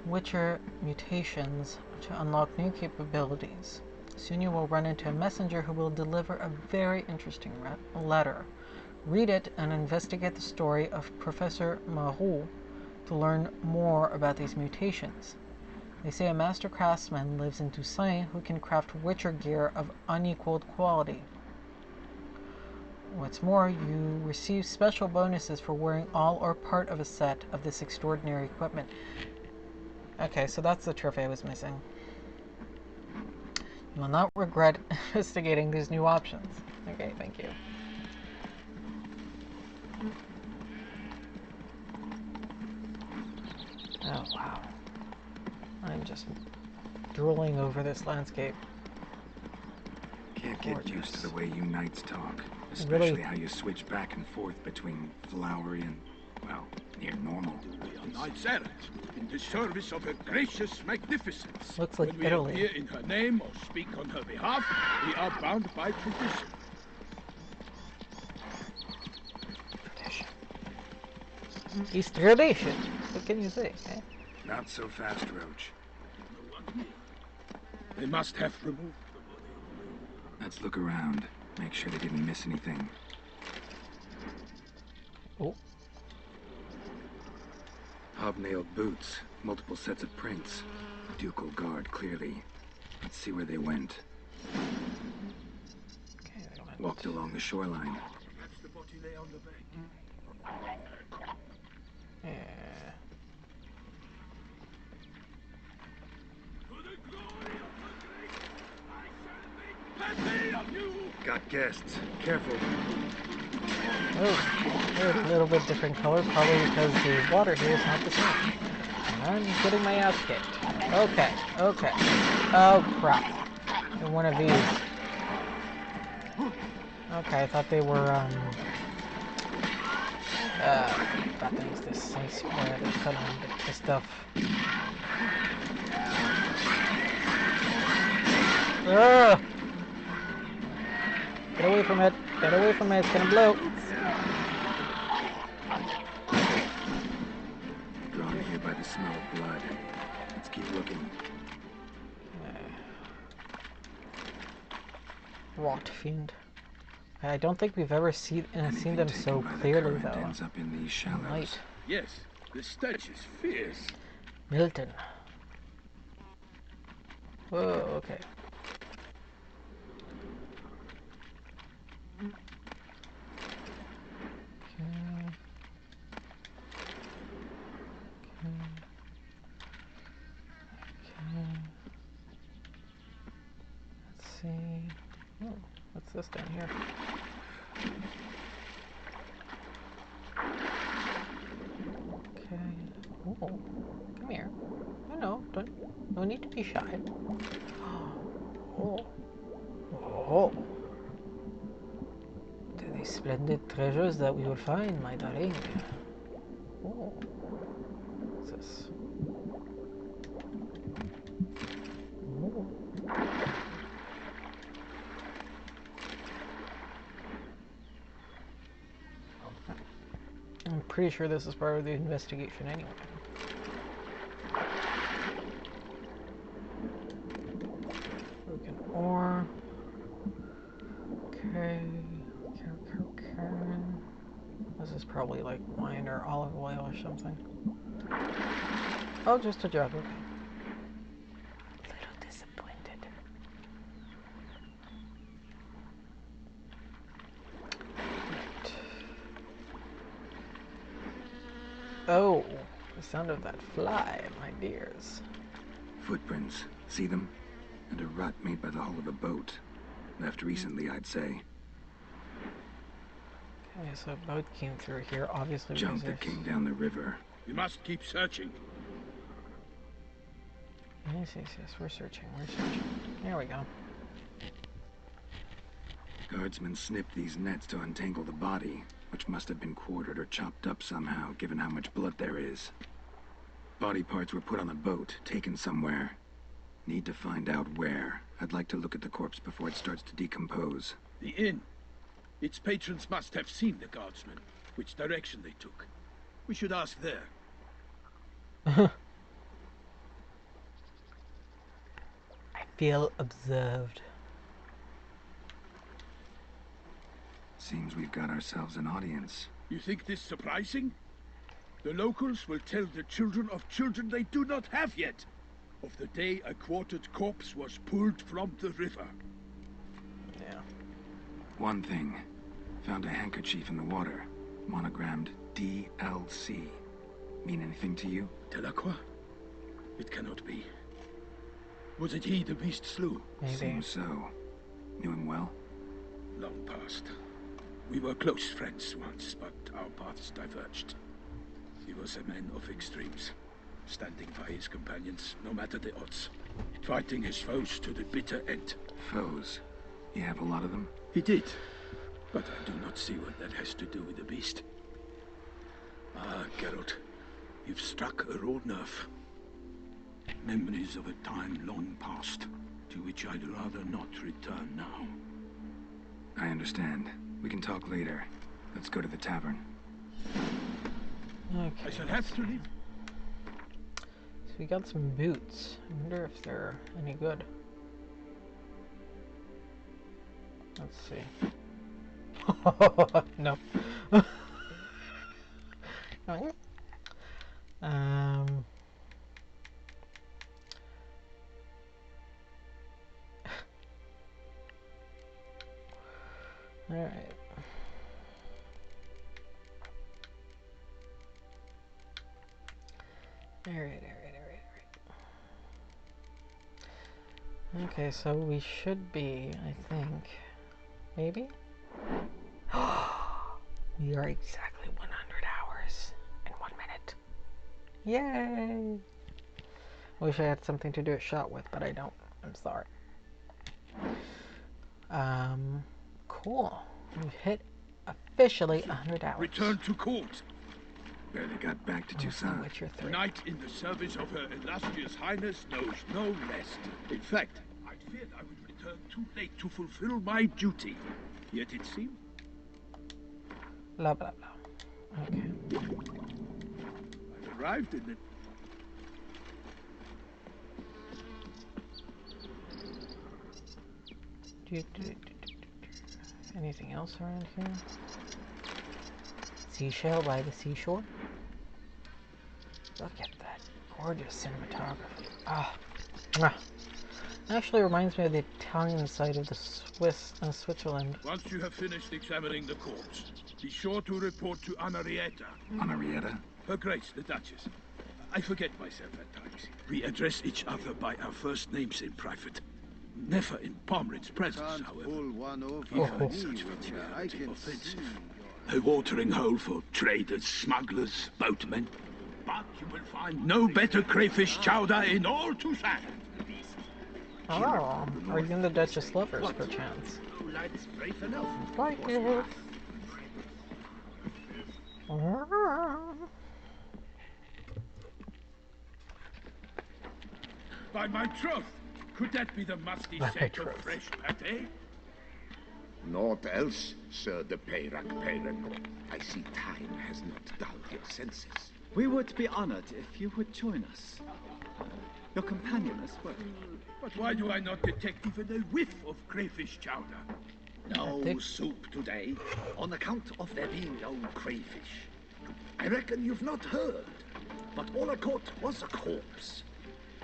Witcher mutations to unlock new capabilities. Soon you will run into a messenger who will deliver a very interesting letter. Read it and investigate the story of Professor Mahou to learn more about these mutations. They say a master craftsman lives in Toussaint who can craft Witcher gear of unequaled quality. What's more, you receive special bonuses for wearing all or part of a set of this extraordinary equipment. Okay, so that's the trophy I was missing. You will not regret investigating these new options. Okay, thank you. Oh, wow. I'm just drooling over this landscape. Can't get used to the way you knights talk. Really? Especially how you switch back and forth between flowery and, well, near normal. We are knights errant, in the service of her gracious magnificence. Looks like when we Italy. appear in her name or speak on her behalf, we are bound by tradition. Tradition. It's tradition. What can you say? Eh? Not so fast, Roach. No one here. They must have removed the body. Let's look around. Make sure they didn't miss anything. Oh. Hobnailed boots, multiple sets of prints. Ducal guard, clearly. Let's see where they went. Okay, they went. Walked along the shoreline. Perhaps the body lay on the bank. Yeah. To the glory of the great, I shall make plenty of you! Got guests. Careful. Oh, they're a little bit different color, probably because the water here is not the same. I'm getting my ass kicked. Okay, okay. Oh, crap. They're one of these. Okay, I thought they were, bad things, the snakes, the stuff. Ugh! Get away from it. Get away from it. It's gonna blow. Drawn here by the smell of blood. Let's keep looking. Rot fiend. I don't think we've ever seen them so Taken by the clearly, current though. ends up in these shallows. Light. Yes, the stench is fierce. Milton. Whoa, okay. Let's see. Oh, what's this down here? Okay. Oh, come here. No, no need to be shy. Oh. Oh. The splendid treasures that we will find, my darling. Oh. What's this? Oh. I'm pretty sure this is part of the investigation anyway. Broken ore. Okay. This is probably like wine or olive oil or something. Oh, just a jug, okay. A little disappointed. Right. Oh, the sound of that fly, my dears. Footprints. See them? And a rut made by the hull of a boat. Left recently, I'd say. Okay, so a boat came through here, obviously. Junk that came down the river. We must keep searching. Yes, we're searching. There we go. Guardsmen snipped these nets to untangle the body, which must have been quartered or chopped up somehow, given how much blood there is. Body parts were put on a boat, taken somewhere. Need to find out where. I'd like to look at the corpse before it starts to decompose. The inn. Its patrons must have seen the guardsmen, which direction they took. We should ask there. I feel observed. Seems we've got ourselves an audience. You think this surprising? The locals will tell the children of children they do not have yet of the day a quartered corpse was pulled from the river. Yeah. One thing. Found a handkerchief in the water. Monogrammed DLC. Mean anything to you? Delacroix? It cannot be. Was it he the beast slew? Maybe. Seems so. Knew him well? Long past. We were close friends once, but our paths diverged. He was a man of extremes, standing by his companions, no matter the odds. Fighting his foes to the bitter end. Foes? You have a lot of them? He did, but I do not see what that has to do with the beast. Ah, Geralt, you've struck a raw nerve. Memories of a time long past, to which I'd rather not return now. I understand. We can talk later. Let's go to the tavern. Okay. I shall have to leave. So we got some boots. I wonder if they're any good. Let's see. No. All right. All right. Okay, so we should be, I think, maybe? We are exactly 100 hours and 1 minute. Yay! Wish I had something to do a shot with, but I don't. I'm sorry. Cool. We've hit officially 100 hours. Return to court. Barely got back to Tucson. Witcher A 3. knight in the service of Her Illustrious Highness knows no rest. In fact, I feared I would return too late to fulfill my duty. Yet it seems... Blah, blah, blah. Okay. I've arrived in the... Anything else around here? Seashell by the seashore? Look at that gorgeous cinematography. Ah. Mwah. Actually reminds me of the Italian side of the Switzerland. Once you have finished examining the corpse, be sure to report to Anarietta. Anarietta? Her Grace, the Duchess. I forget myself at times. We address each other by our first names in private. Never in Pomrin's presence, however. He finds such familiarity offensive. A watering hole for traders, smugglers, boatmen. But you will find no better crayfish chowder in all Tucson. Oh, are you and the Duchess lovers, perchance? Like it. By my troth, could that be the musty scent of fresh pate? Naught else, Sir de Peyrac Peyran. I see time has not dulled your senses. We would be honored if you would join us. Your companion as well. But why do I not detect even a whiff of crayfish chowder? No soup today, on account of there being no crayfish. I reckon you've not heard, but all I caught was a corpse.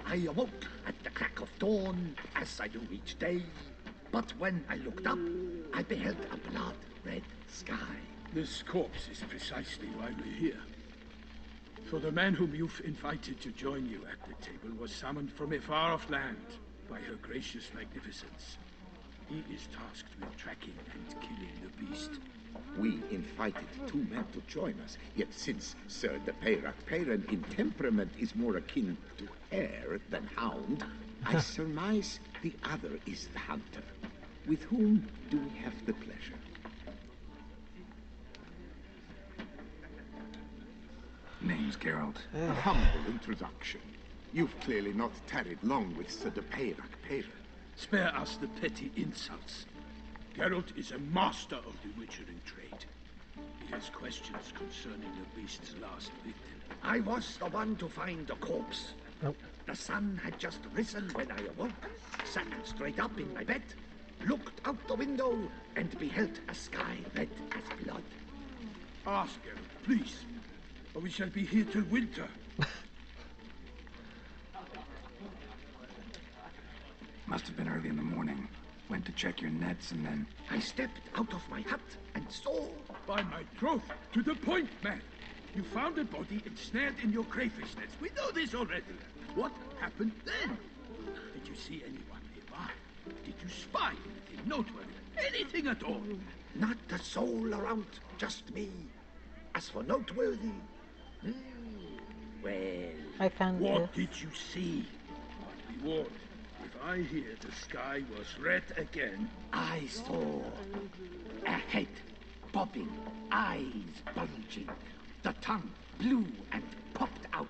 I awoke at the crack of dawn, as I do each day. But when I looked up, I beheld a blood-red sky. This corpse is precisely why we're here. For the man whom you've invited to join you at the table was summoned from a far-off land by her gracious magnificence. He is tasked with tracking and killing the beast. We invited two men to join us, yet since Sir de Peyrac Peyran in temperament is more akin to hare than hound, I surmise the other is the hunter. With whom do we have the pleasure? Name's Geralt. A humble introduction. You've clearly not tarried long with Sir de Peyrac Peyran. Spare us the petty insults. Geralt is a master of the witchering trade. He has questions concerning the beast's last victim. I was the one to find the corpse. Nope. The sun had just risen when I awoke, sat straight up in my bed, looked out the window, and beheld a sky red as blood. Ask Geralt, please, or we shall be here till winter. Must have been early in the morning. Went to check your nets and then... I stepped out of my hut and saw... By my troth, to the point, man. You found a body ensnared in your crayfish nets. We know this already. What happened then? Did you see anyone nearby? Did you spy anything noteworthy? Anything at all? Not a soul around, just me. As for noteworthy... well... I found What this. did you see? But be warned, if I hear the sky was red again... I saw a head bobbing, eyes bulging, the tongue blue and popped out.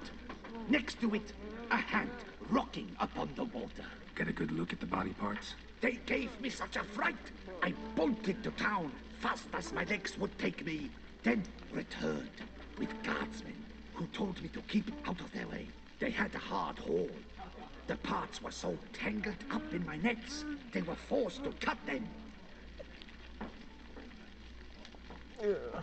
Next to it, a hand rocking upon the water. Get a good look at the body parts? They gave me such a fright. I bolted to town fast as my legs would take me, then returned with guardsmen who told me to keep out of their way. They had a hard haul. The parts were so tangled up in my nets, they were forced to cut them.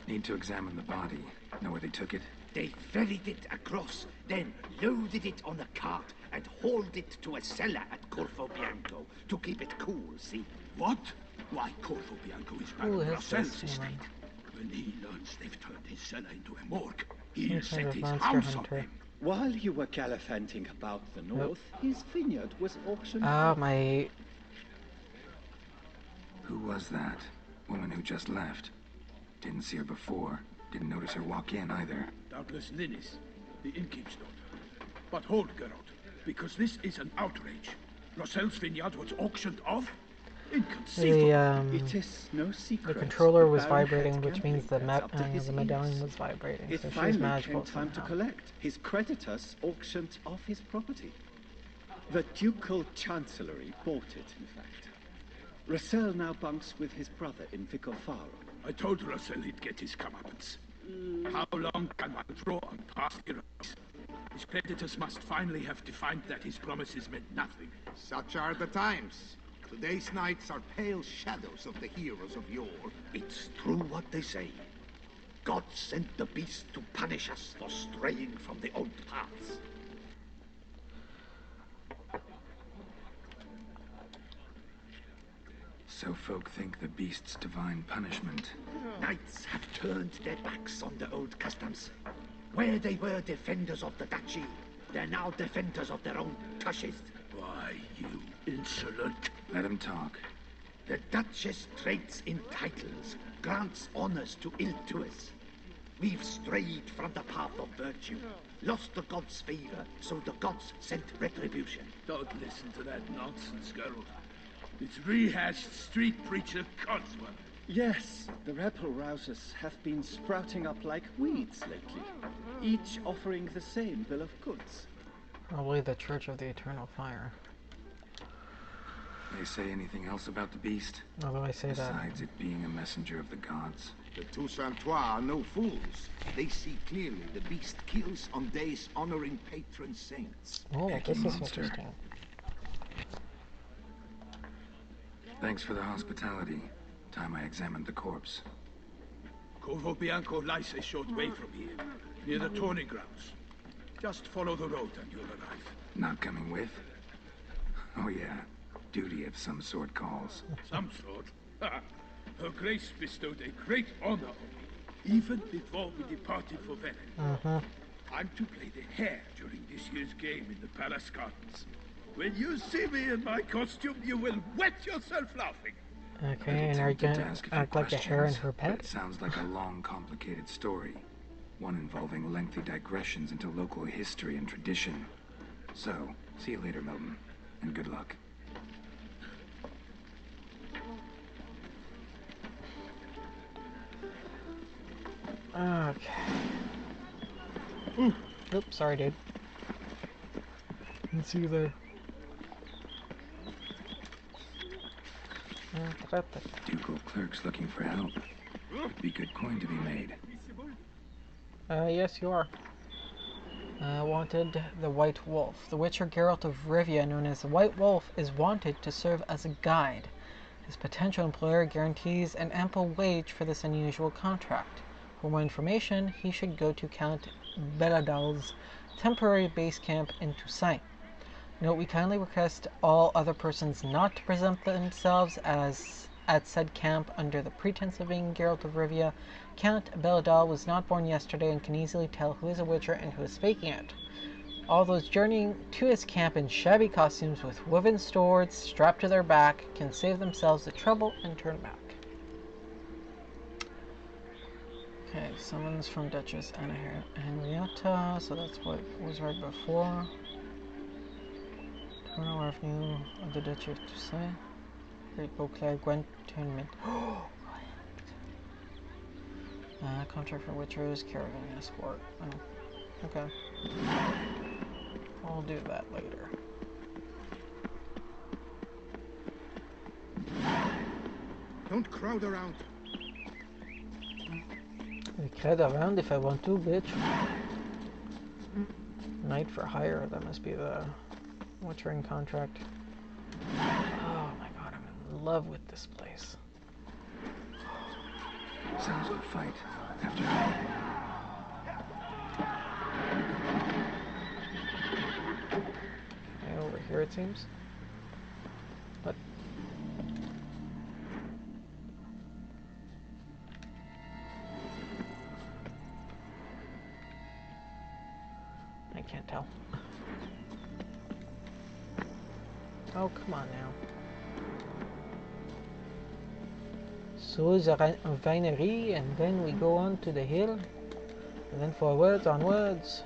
Need to examine the body. Know where they took it? They ferried it across, then loaded it on a cart and hauled it to a cellar at Corvo Bianco to keep it cool, see? What? Why, Corvo Bianco is Who Baron is Brassel's this estate. woman? When he learns they've turned his cellar into a morgue, he'll Some kind set of his monster house on hunter. him. While you were gallivanting about the north, his vineyard was auctioned Oh, my... Who was that? Woman who just left. Didn't see her before. Didn't notice her walk in either. Doubtless Linnis, the innkeep's daughter. But hold, Geralt. because this is an outrage. Rossel's vineyard was auctioned off? It is no secret. The controller was Baron vibrating, had which means the gambling debts up to his medallion ears. was vibrating. It So she's finally magical came time to somehow. collect. His creditors auctioned off his property. The ducal chancellery bought it, in fact. Rossel now bunks with his brother in Vicofaro. I told Rossel he'd get his comeuppance. How long can one draw on past heroes? His creditors must finally have defined that his promises meant nothing. Such are the times. Today's knights are pale shadows of the heroes of yore. It's true what they say. God sent the beast to punish us for straying from the old paths. So folk think the beast's divine punishment. Knights have turned their backs on the old customs. Where they were defenders of the duchy, they're now defenders of their own tushes. Why, you insolent... Let him talk. The Duchess trades in titles, grants honors to ill-doers. We've strayed from the path of virtue, lost the gods' favor, so the gods sent retribution. Don't listen to that nonsense, girl. It's rehashed street preacher codswell. Yes, the rebel rousers have been sprouting up like weeds lately, each offering the same bill of goods. Probably the Church of the Eternal Fire. They say anything else about the beast? Although I say Besides it being a messenger of the gods. The Toussaintois are no fools. They see clearly the beast kills on days honoring patron saints. Oh, Icky this is monster. interesting. Thanks for the hospitality. Time I examined the corpse. Corvo Bianco lies a short way from here, near the tourney grounds. Just follow the road and you'll arrive. Not coming with? Oh yeah, duty of some sort calls. Some sort? Ha! Her Grace bestowed a great honor on me, even before we departed for Venice. I'm to play the hare during this year's game in the palace gardens. When you see me in my costume, you will wet yourself laughing. Okay, and are you Tempted to gonna ask a few act like a hare and questions, her but pet? it sounds like a long, complicated story. One involving lengthy digressions into local history and tradition. So, see you later, Milton, and good luck. Okay. Oops, sorry, dude. Let's see you there. Ducal clerk's looking for help. Be good coin to be made. Yes, you are. Wanted the White Wolf. The Witcher Geralt of Rivia, known as the White Wolf, is wanted to serve as a guide. His potential employer guarantees an ample wage for this unusual contract. For more information, he should go to Count Belladal's temporary base camp in Toussaint. Note, we kindly request all other persons not to present themselves as at said camp under the pretense of being Geralt of Rivia. Count Belladal was not born yesterday and can easily tell who is a Witcher and who is faking it. All those journeying to his camp in shabby costumes with woven swords strapped to their back can save themselves the trouble and turn back. Okay, summons from Duchess Anna Henrietta, so that's what was right before. Colonel Revenue of the Duchy of Toussaint. Great Beauclair Gwent Tournament. Contract for Witchers, Caravan Escort. Oh, okay. I'll do that later. Don't crowd around. I crowd around if I want to, bitch. Knight for hire, that must be the Witchering contract. Oh my god, I'm in love with this place. Sounds like a fight. After Okay, over here it seems. What? I can't tell. Oh, come on now. So the winery, and then we go on to the hill, and then forwards, onwards.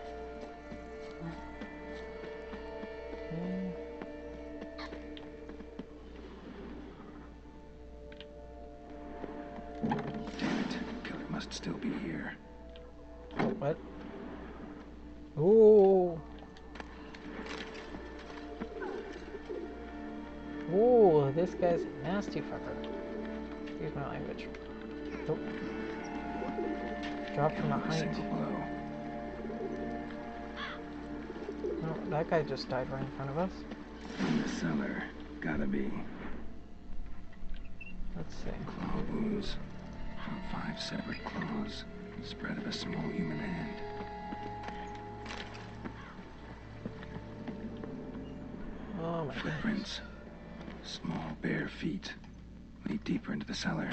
still be here. What? Ooh. Ooh, this guy's a nasty fucker. Excuse my language. Nope. Drop from a height. Single blow. Oh, that guy just died right in front of us. In the cellar. Gotta be. Let's see. Claw wounds. From 5 separate claws. Spread of a small human hand. Oh my goodness. Footprints. Small bare feet. Lead deeper into the cellar.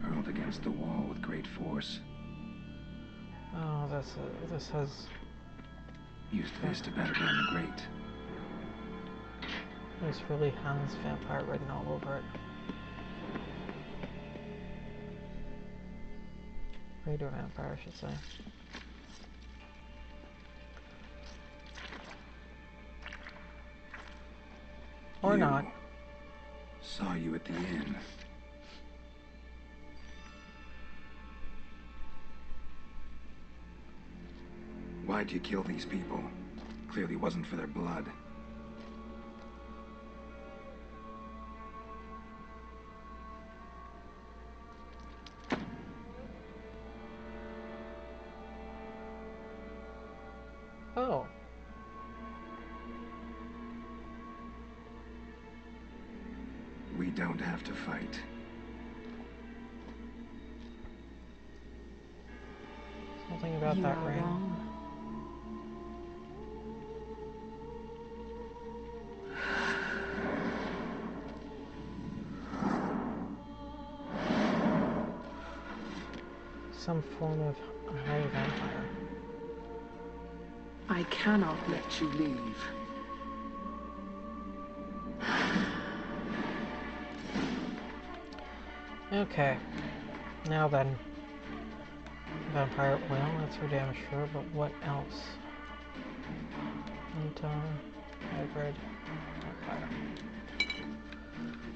Hurled against the wall with great force. Oh, this has... Used this to batter down the grate. This really has vampire written all over it. Radio vampire, I should say. Or not. Saw you at the inn. Why'd you kill these people? Clearly wasn't for their blood. Oh. We don't have to fight. Something about that ring. Wrong. Some form of higher vampire. I cannot let you leave. Okay. Now then. Vampire, well, that's for damn sure, but what else? Hybrid, vampire.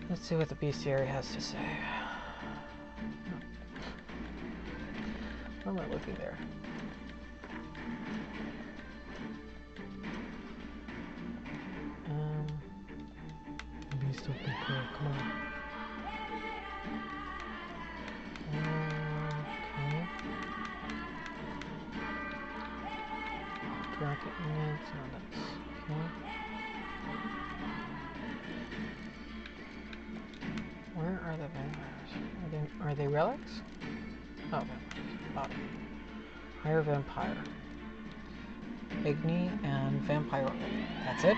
Let's see what the bestiary has to say. Where am I looking there? Beast of the Prey, come on. Okay. Bracket units, no, that's okay. Where are the vampires? Are they relics? Oh, vampires. Bottom. Higher vampire. Igni and vampire. That's it?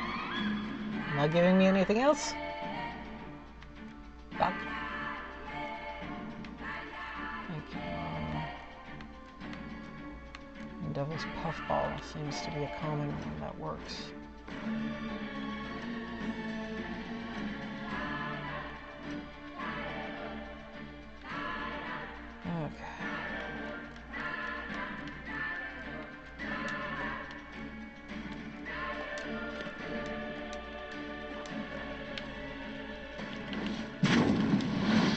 Not giving me anything else? Fuck. Okay. Devil's Puffball seems to be a common one that works. Okay.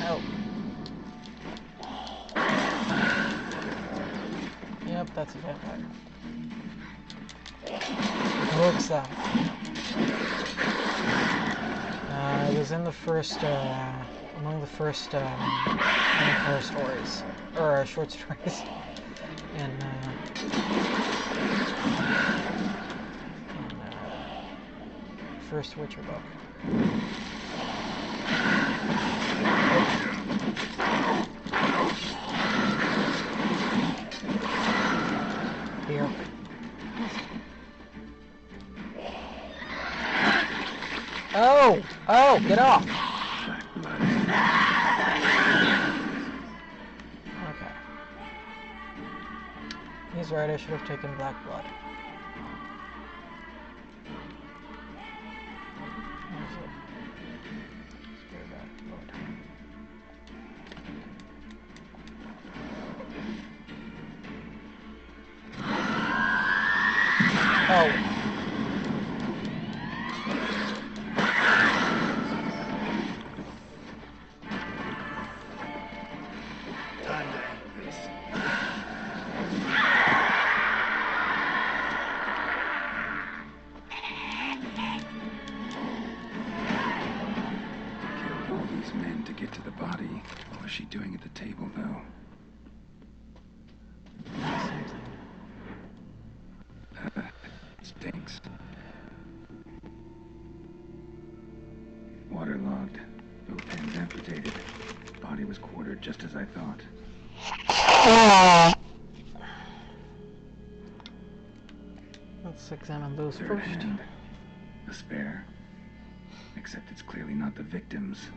Oh. Yep, that's a vampire. Looks that. It was in the first, among the first vampire stories, or short stories, in first Witcher book. Here. Oh! Oh! Get off! Okay. He's right, I should have taken black blood. Where is it? Spare black blood. Oh. get to the body. What was she doing at the table, though? It stinks. Waterlogged. Both hands amputated. Body was quartered just as I thought. Let's examine those Third first. hand. A spare. Except it's clearly not the victim's.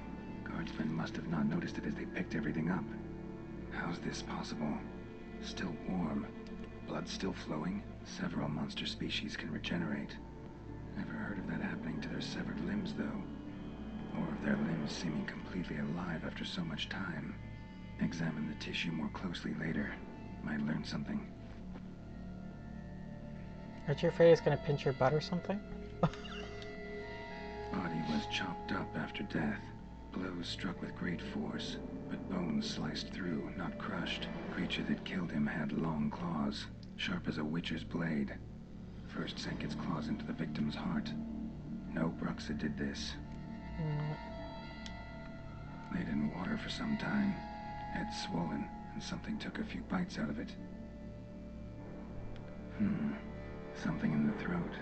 Guardsmen must have not noticed it as they picked everything up. How's this possible? Still warm. Blood still flowing. Several monster species can regenerate. Never heard of that happening to their severed limbs, though. Or of their limbs seeming completely alive after so much time. Examine the tissue more closely later. Might learn something. Aren't you afraid it's gonna pinch your butt or something? Body was chopped up after death. Blows struck with great force, but bones sliced through, not crushed. Creature that killed him had long claws, sharp as a witcher's blade. First sank its claws into the victim's heart. No Bruxa did this. Laid in water for some time. Head swollen, and something took a few bites out of it. Something in the throat.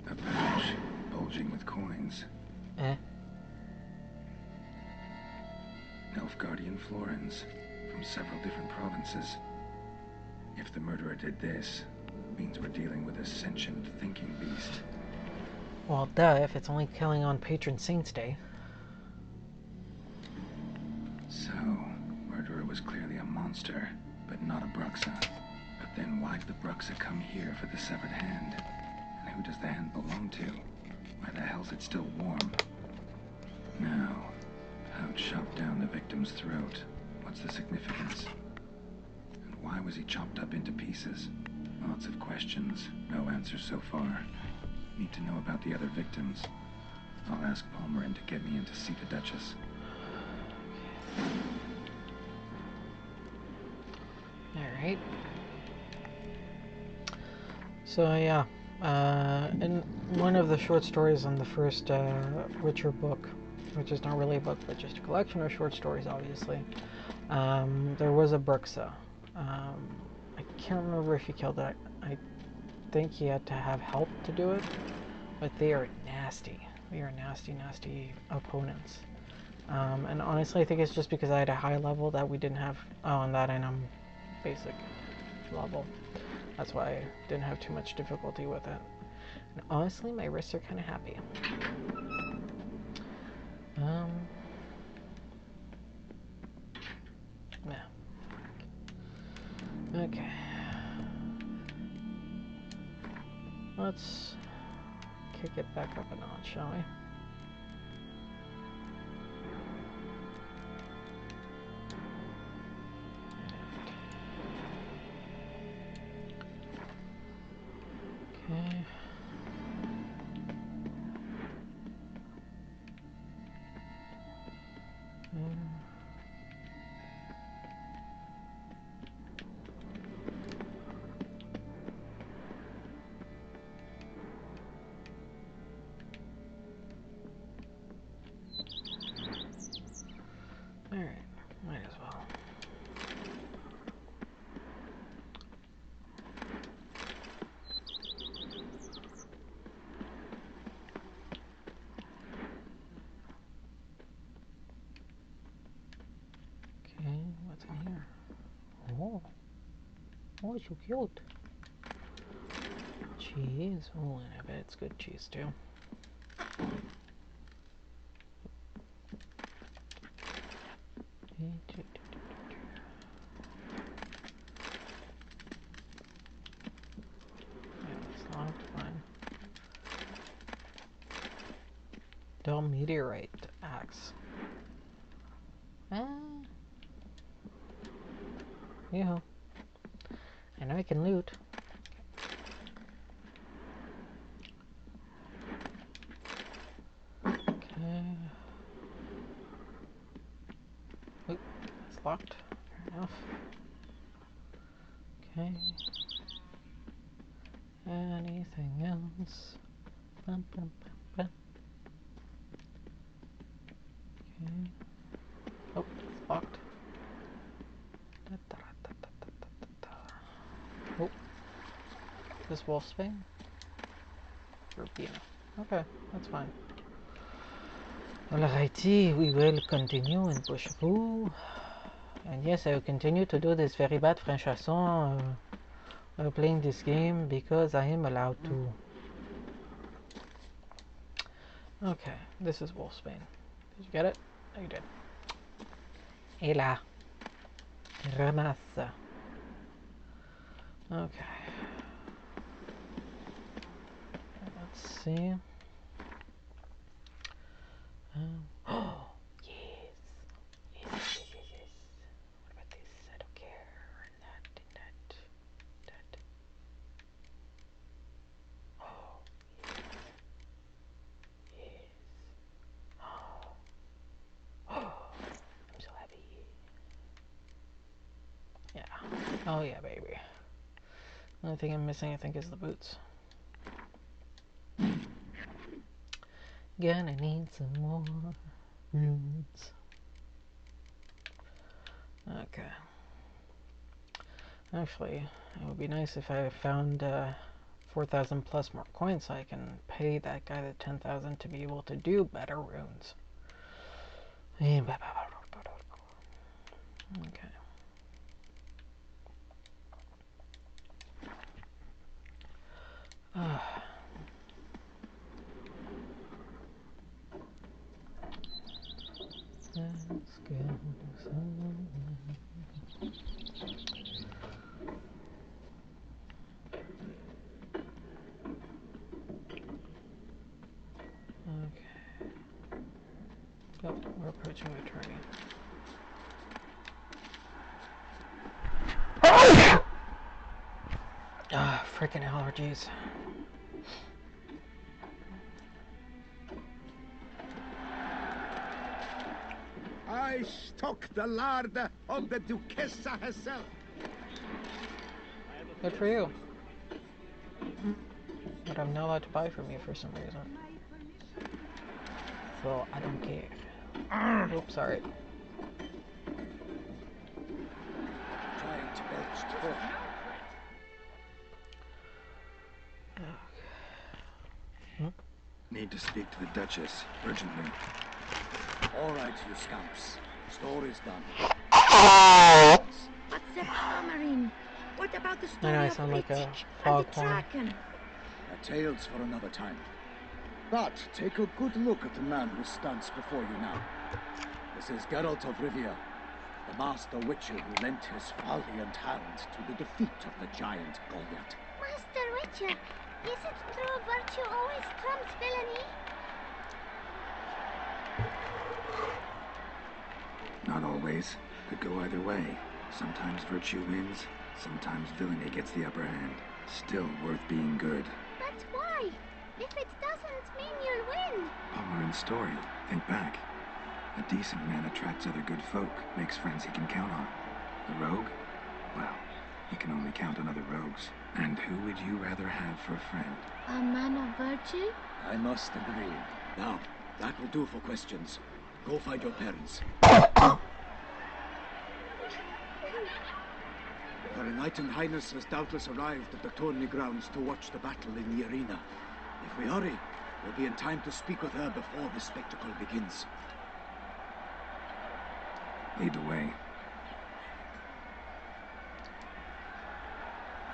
A pouch, bulging with coins. Nilfgaardian florins, from several different provinces. If the murderer did this, means we're dealing with a sentient thinking beast. Well, duh, if it's only killing on Patron Saint's Day. So, murderer was clearly a monster, but not a Bruxa. But then why'd the Bruxa come here for the severed hand? And who does the hand belong to? Why the hell's it still warm? Now, pouch shoved down the victim's throat. What's the significance? And why was he chopped up into pieces? Lots of questions, no answers so far. Need to know about the other victims. I'll ask Palmerin to get me in to see the Duchess. Alright. So yeah, in one of the short stories on the first Witcher book, which is not really a book but just a collection of short stories obviously, there was a Bruxa. I can't remember if he killed it. I think he had to have help to do it, but they are nasty. They are nasty, nasty opponents. And honestly I think it's just because I had a high level that we didn't have on that, and I'm basic level. That's why I didn't have too much difficulty with it. And honestly, my wrists are kind of happy. Yeah. Okay. Let's kick it back up a notch, shall we? Okay. Alright, might as well. Okay, what's in here? Oh, oh, it's so cute. Cheese. Oh, and I bet it's good cheese too. Yeah, it's not fine. Dull meteorite axe. Yeah. I know I can loot. Okay. Oop, it's locked. Fair enough. Okay. Anything else? Bum, bum, bum, bum. Oh, it's locked. Oh, this wolfsbane? Okay, that's fine. Alrighty, we will continue and push through. And yes, I will continue to do this very bad French accent while playing this game because I am allowed to. Okay, this is wolfsbane. Did you get it? Oh, you did. Et là. Ramasse. Okay. Let's see. Oh, yes. Yes, yes, yes, yes. What about this? I don't care. That. Oh, yes. Oh, I'm so happy. Yeah. Oh, yeah, baby. The only thing I'm missing, I think, is the boots. Gonna need some more boots. Okay. Actually, it would be nice if I found 4,000 plus more coins so I can pay that guy the 10,000 to be able to do better runes. Okay. Let's go. Okay. Oh, we're approaching attorney. Ah, freaking allergies. I stock the lard of the Duchessa herself. Good for you. But I'm not allowed to buy from you for some reason. So I don't care. Oops, sorry. Giant belched forth. Need to speak to the Duchess, urgently. All right, you scamps. Story's done. But the hammering. What about the I story know I of sound like a Ritik and the foghorn. dragon? Tales for another time. But take a good look at the man who stands before you now. This is Geralt of Rivia, the master witcher who lent his valiant hand to the defeat of the giant Goliath. Master Witcher, is it true virtue always trumps villainy? Not always. Could go either way. Sometimes virtue wins, sometimes villainy gets the upper hand. Still worth being good. But why? If it doesn't mean you'll win. Palmer and Story, think back. A decent man attracts other good folk, makes friends he can count on. The rogue? Well, he can only count on other rogues. And who would you rather have for a friend? A man of virtue? I must agree. Now, that will do for questions. Go find your parents. Her Enlightened Highness has doubtless arrived at the tourney grounds to watch the battle in the arena. If we hurry, we'll be in time to speak with her before the spectacle begins. Lead the way.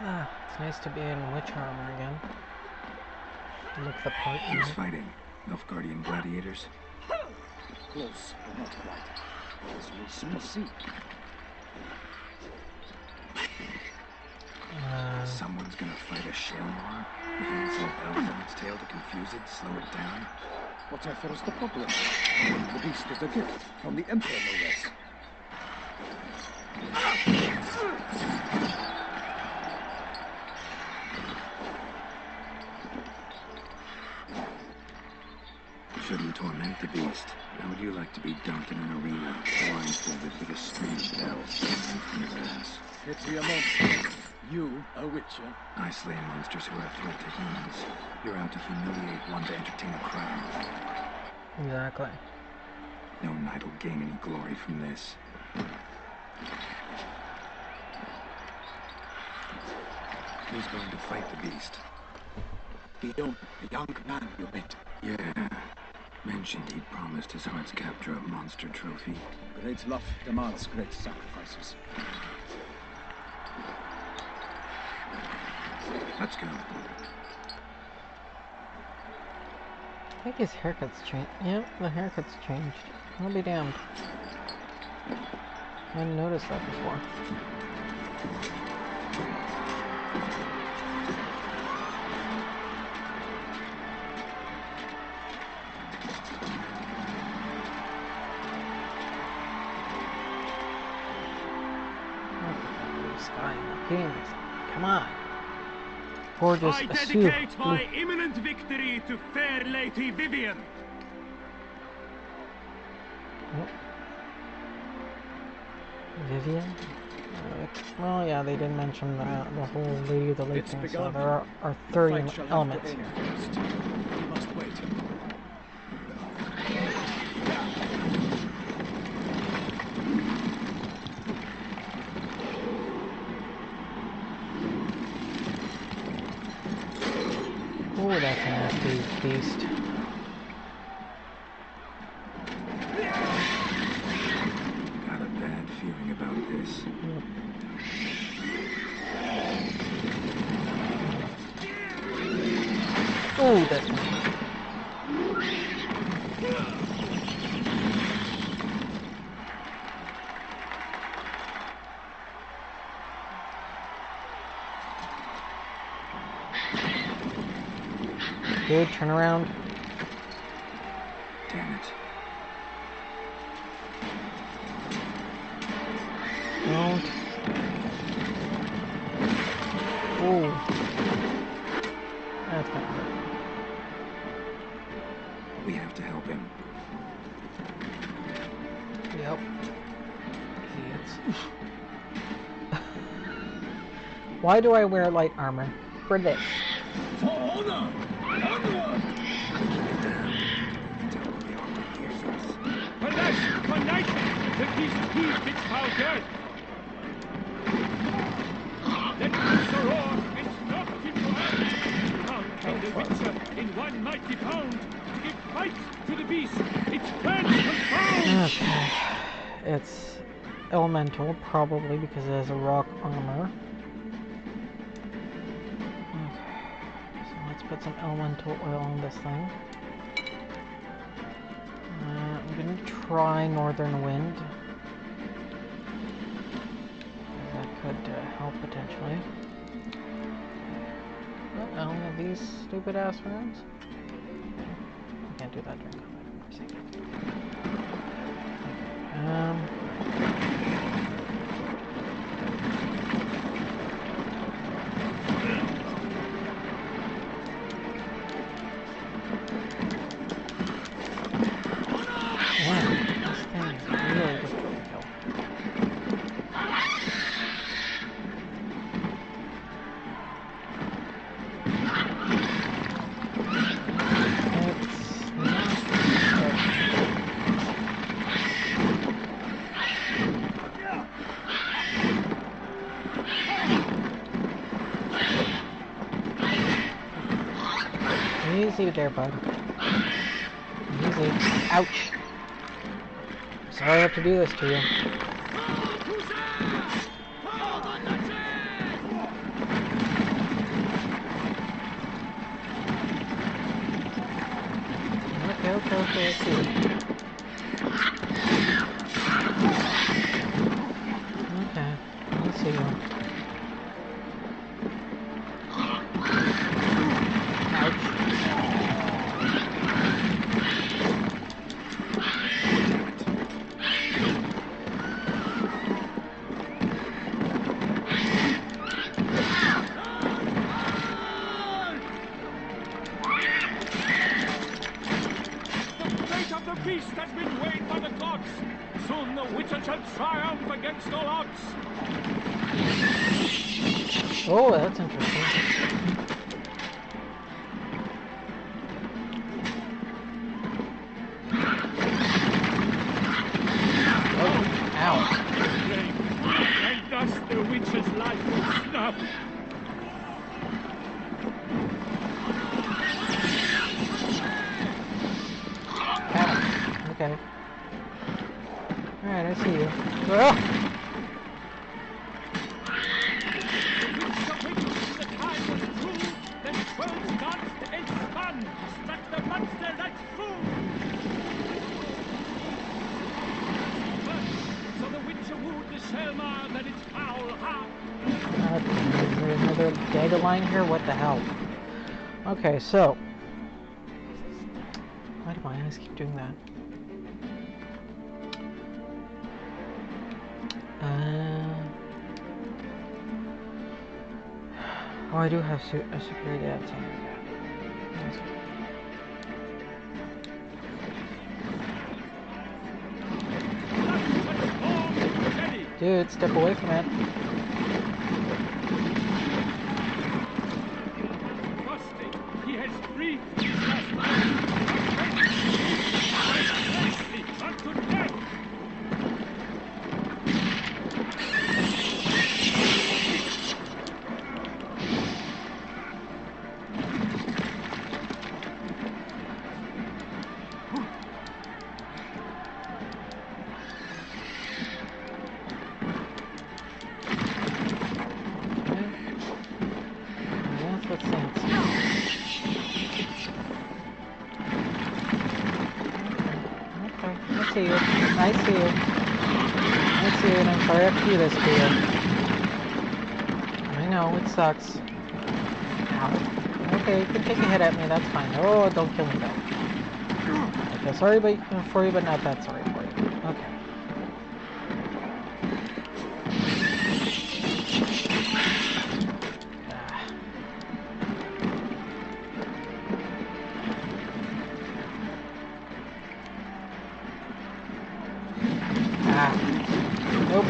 Ah, it's nice to be in witch armor again. Look the part. Who's fighting? Nilfgaardian gladiators? Close, but not quite. As we'll soon see. Someone's gonna fight a Shalmar with an insult elf on its tail to confuse it, slow it down. Whatever is the problem? The beast is a gift from the Emperor, no less. Shouldn't torment the beast. How would you like to be dunked in an arena, blindfolded with a strange bell sticking from your ass? Pity a monster. You, a witcher. I slay monsters who are a threat to humans. You're out to humiliate one to entertain a crowd. Exactly. No knight will gain any glory from this. Who's going to fight the beast? The young man you met. Yeah. Mentioned he'd promised his heart's capture a monster trophy. Great love demands great sacrifices. Let's go. I think his haircut's changed. Yeah, the haircut's changed. I'll be damned. I hadn't noticed that before. Come on. Gorgeous. I dedicate my imminent victory to fair Lady Vivian. Oh. Vivian? Well, yeah, they didn't mention the whole Lady of the Lake thing, so there are 30 elements here. We must wait. Oh, that's a nasty beast. Got a bad feeling about this. Yep. Oh, that's nasty. Good, turn around. Damn it. Don't. Oh. That's gonna hurt. We have to help him. Yep. Idiots. Why do I wear light armor? For this. For honor! Onward! Alas, for night, the beast heaved its foul girth. Let loose the roar and stop him to earth. Down came the Witcher in one mighty pound to give fight to the beast. Its plans confound. Okay. It's elemental, probably because it has a rock armor. Put some elemental oil on this thing. I'm gonna try Northern Wind. That could help potentially. Oh, only these stupid ass runes. I can't do that during combat. Easy there, bud. Easy. Ouch. Sorry I have to do this to you. Okay, I see. Okay, I see you. Beast has been weighed by the gods. Soon the Witcher shall triumph against all odds. Oh, that's interesting. up. Ah, okay. Alright, I see you. Ah! Is there another data line here? What the hell? Okay, so why do my eyes keep doing that? Oh, I do have a security ad somewhere. Dude, step away from it. He has breathed his last breath. Unto death. I see you. I see you. I see you, and I'm sorry I have to do this to you. I know, it sucks. Ow. Okay, you can take a hit at me, that's fine. Oh, don't kill me though. Okay, sorry for you, but not that sorry for you. Okay. Nope,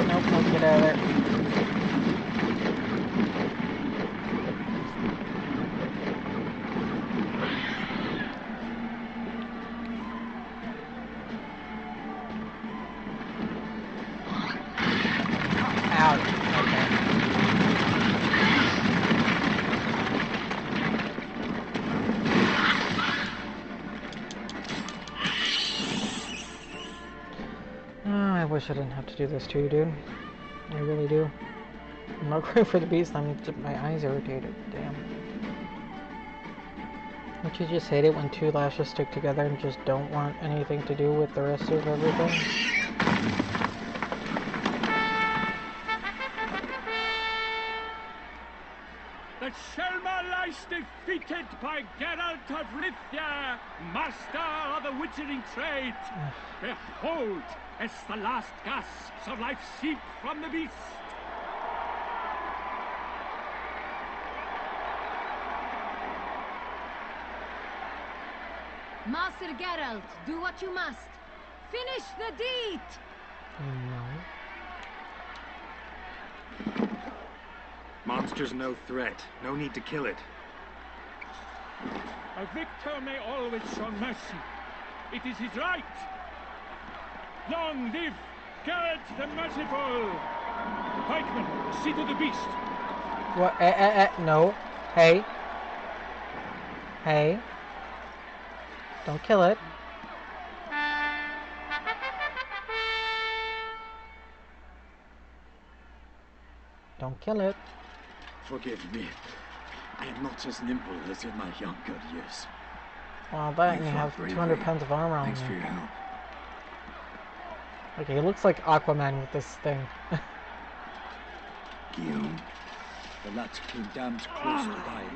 get out of there. Ow. Oh, I wish I didn't have to do this to you, dude. I really do. I'm not great for the beast, my eyes irritated. Damn. Don't you just hate it when two lashes stick together and just don't want anything to do with the rest of everything? The Selma lies defeated by Geralt of Rivia, master of the witchering trade. Behold, as the last gasps of life seep from the beast. Master Geralt, do what you must. Finish the deed! No. Monster's no threat. No need to kill it. A victor may always show mercy. It is his right. Long live Geralt the Merciful! Pikeman, see to the beast. What? No. Hey. Hey. Don't kill it. Don't kill it. Forgive me. I am not as nimble as in my younger years. Well, but you have 200 pounds of armor on you. Thanks for your help. Okay, he looks like Aquaman with this thing. Guillaume. The lads came damned close to dying.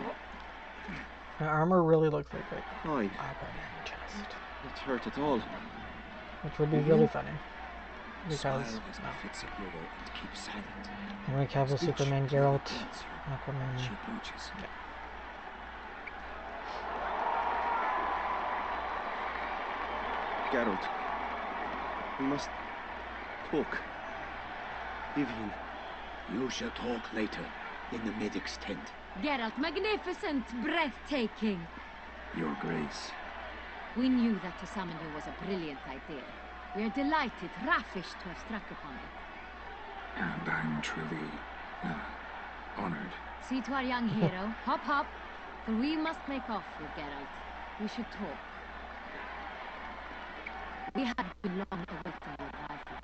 The armor really looks like Aye. Aquaman chest. Not hurt at all. Which would be really funny. Because Smile as befits a hero and keep silent. Henry Cavill, Superman, Geralt, Aquaman. She approaches. Yeah. Geralt, we must talk. Vivian. You shall talk later, in the medic's tent. Geralt, magnificent, breathtaking. Your Grace. We knew that to summon you was a brilliant idea. We are delighted, ravished to have struck upon it. And I'm truly Honored. See to our young hero. Hop, hop. For we must make off with Geralt. We should talk. We had been long awaiting your arrival,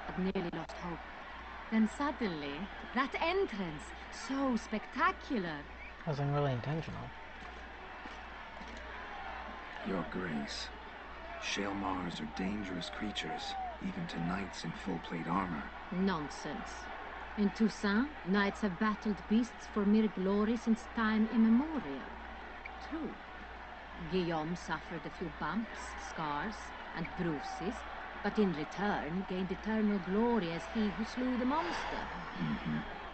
but nearly lost hope. Then suddenly, that entrance, so spectacular. Wasn't really intentional. Your Grace. Shale Mars are dangerous creatures, even to knights in full plate armor. Nonsense. In Toussaint, knights have battled beasts for mere glory since time immemorial. True. Guillaume suffered a few bumps, scars, and bruises, but in return gained eternal glory as he who slew the monster.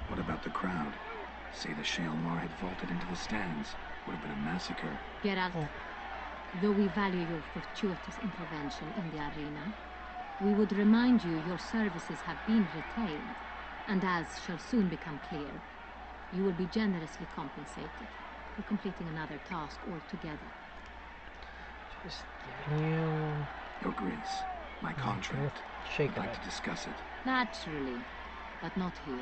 What about the crowd? Say the Shale Mar had vaulted into the stands. Would have been a massacre. Geralt, though we value your fortuitous intervention in the arena, we would remind you your services have been retained, and as shall soon become clear, you will be generously compensated for completing another task altogether. Just giving you... Your Grace, my contract. Shake I'd like it. to discuss it. Naturally, but not here.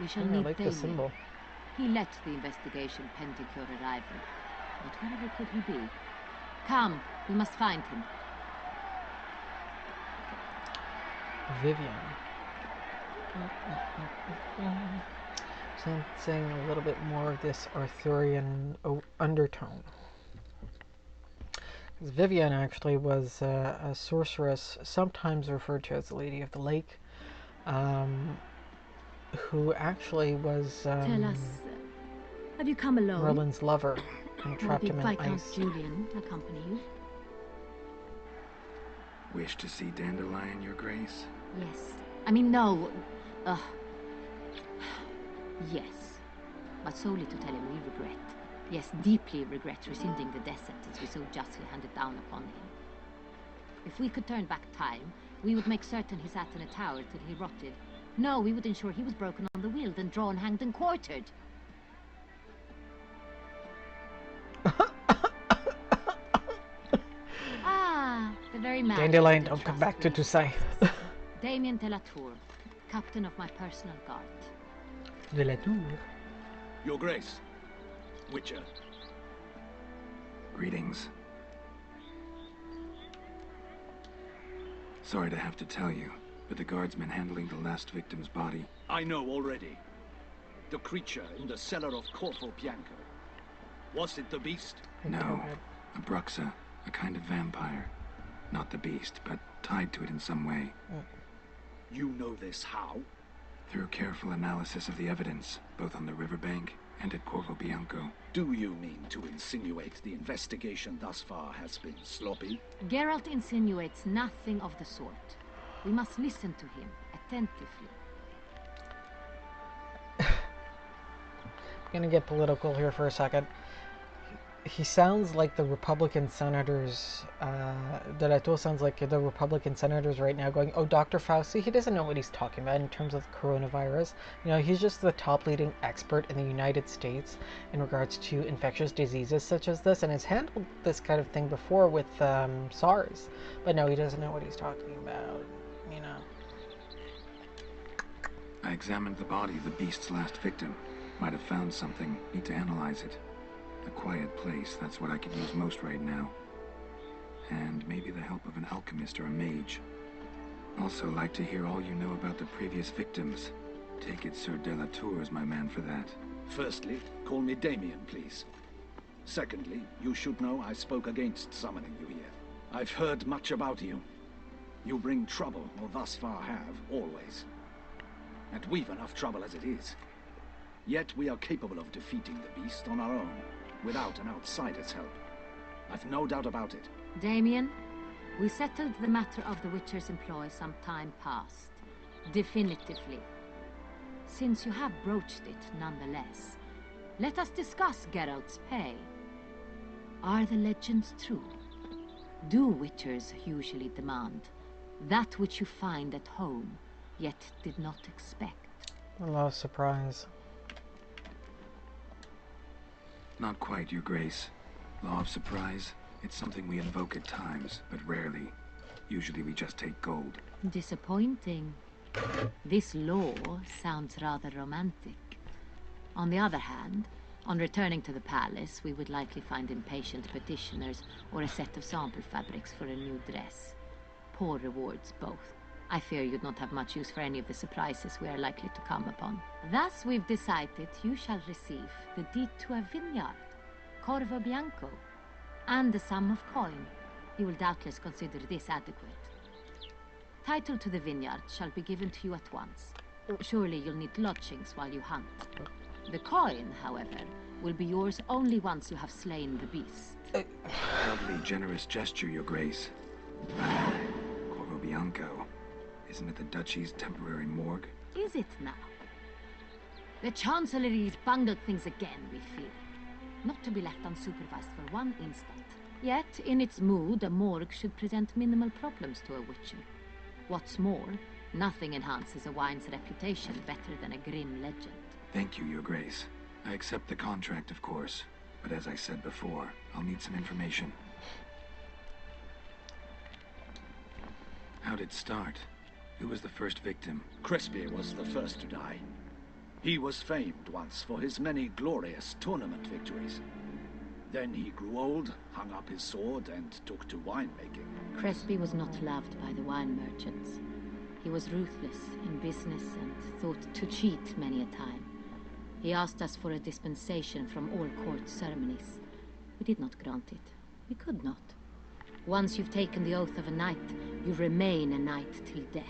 We shall I need like the Damien. symbol. He led the investigation pending your arrival. But wherever could he be? Come, we must find him. Vivian. Sensing a little bit more of this Arthurian undertone. Because Vivian actually was a sorceress, sometimes referred to as the Lady of the Lake, who actually was Tell us, have you come alone? Merlin's lover and Or trapped did him in Viscount ice. Julian accompany you? Wish to see Dandelion, Your Grace? Yes. I mean, no. Yes. But solely to tell him we regret. Yes, deeply regret rescinding the death sentence we so justly handed down upon him. If we could turn back time, we would make certain he sat in a tower till he rotted. No, we would ensure he was broken on the wheel, then drawn, hanged, and quartered. The very man. Dandelion, don't come back to Toussaint. Damien de la Tour, captain of my personal guard. De la Tour. Your Grace. Witcher. Greetings. Sorry to have to tell you, but the guardsman handling the last victim's body... I know already. The creature in the cellar of Corvo Bianco. Was it the beast? No, a Bruxa, a kind of vampire. Not the beast, but tied to it in some way. You know this how? Through careful analysis of the evidence, both on the riverbank and at Corvo Bianco. Do you mean to insinuate the investigation thus far has been sloppy? Geralt insinuates nothing of the sort. We must listen to him attentively. I'm gonna get political here for a second. He sounds like the Republican senators, De la Tour sounds like the Republican senators right now going, oh, Dr. Fauci, he doesn't know what he's talking about in terms of coronavirus. You know, he's just the top leading expert in the United States in regards to infectious diseases such as this, and has handled this kind of thing before with SARS. But no, he doesn't know what he's talking about, you know. I examined the body of the beast's last victim. Might have found something. Need to analyze it. A quiet place, that's what I could use most right now. And maybe the help of an alchemist or a mage. Also like to hear all you know about the previous victims. Take it Sir de la Tour is my man for that. Firstly, call me Damien, please. Secondly, you should know I spoke against summoning you here. I've heard much about you. You bring trouble, or thus far have, always. And we've enough trouble as it is. Yet we are capable of defeating the beast on our own, without an outsider's help. I've no doubt about it. Damien, we settled the matter of the Witcher's employ some time past. Definitively. Since you have broached it nonetheless, let us discuss Geralt's pay. Are the legends true? Do Witchers usually demand that which you find at home, yet did not expect? A lot of surprise. Not quite, Your Grace. Law of surprise, it's something we invoke at times, but rarely. Usually we just take gold. Disappointing. This law sounds rather romantic. On the other hand, on returning to the palace, we would likely find impatient petitioners or a set of sample fabrics for a new dress. Poor rewards, both. I fear you'd not have much use for any of the surprises we are likely to come upon. Thus, we've decided you shall receive the deed to a vineyard, Corvo Bianco, and the sum of coin. You will doubtless consider this adequate. Title to the vineyard shall be given to you at once. Surely you'll need lodgings while you hunt. The coin, however, will be yours only once you have slain the beast. Lovely, generous gesture, Your Grace. Corvo Bianco. Isn't it the Duchy's temporary morgue? Is it now? The Chancellery's bungled things again, we fear. Not to be left unsupervised for one instant. Yet, in its mood, a morgue should present minimal problems to a witcher. What's more, nothing enhances a wine's reputation better than a grim legend. Thank you, Your Grace. I accept the contract, of course. But as I said before, I'll need some information. How'd it start? Who was the first victim? Crespi was the first to die. He was famed once for his many glorious tournament victories. Then he grew old, hung up his sword, and took to winemaking. Crespi was not loved by the wine merchants. He was ruthless in business and thought to cheat many a time. He asked us for a dispensation from all court ceremonies. We did not grant it. We could not. Once you've taken the oath of a knight, you remain a knight till death.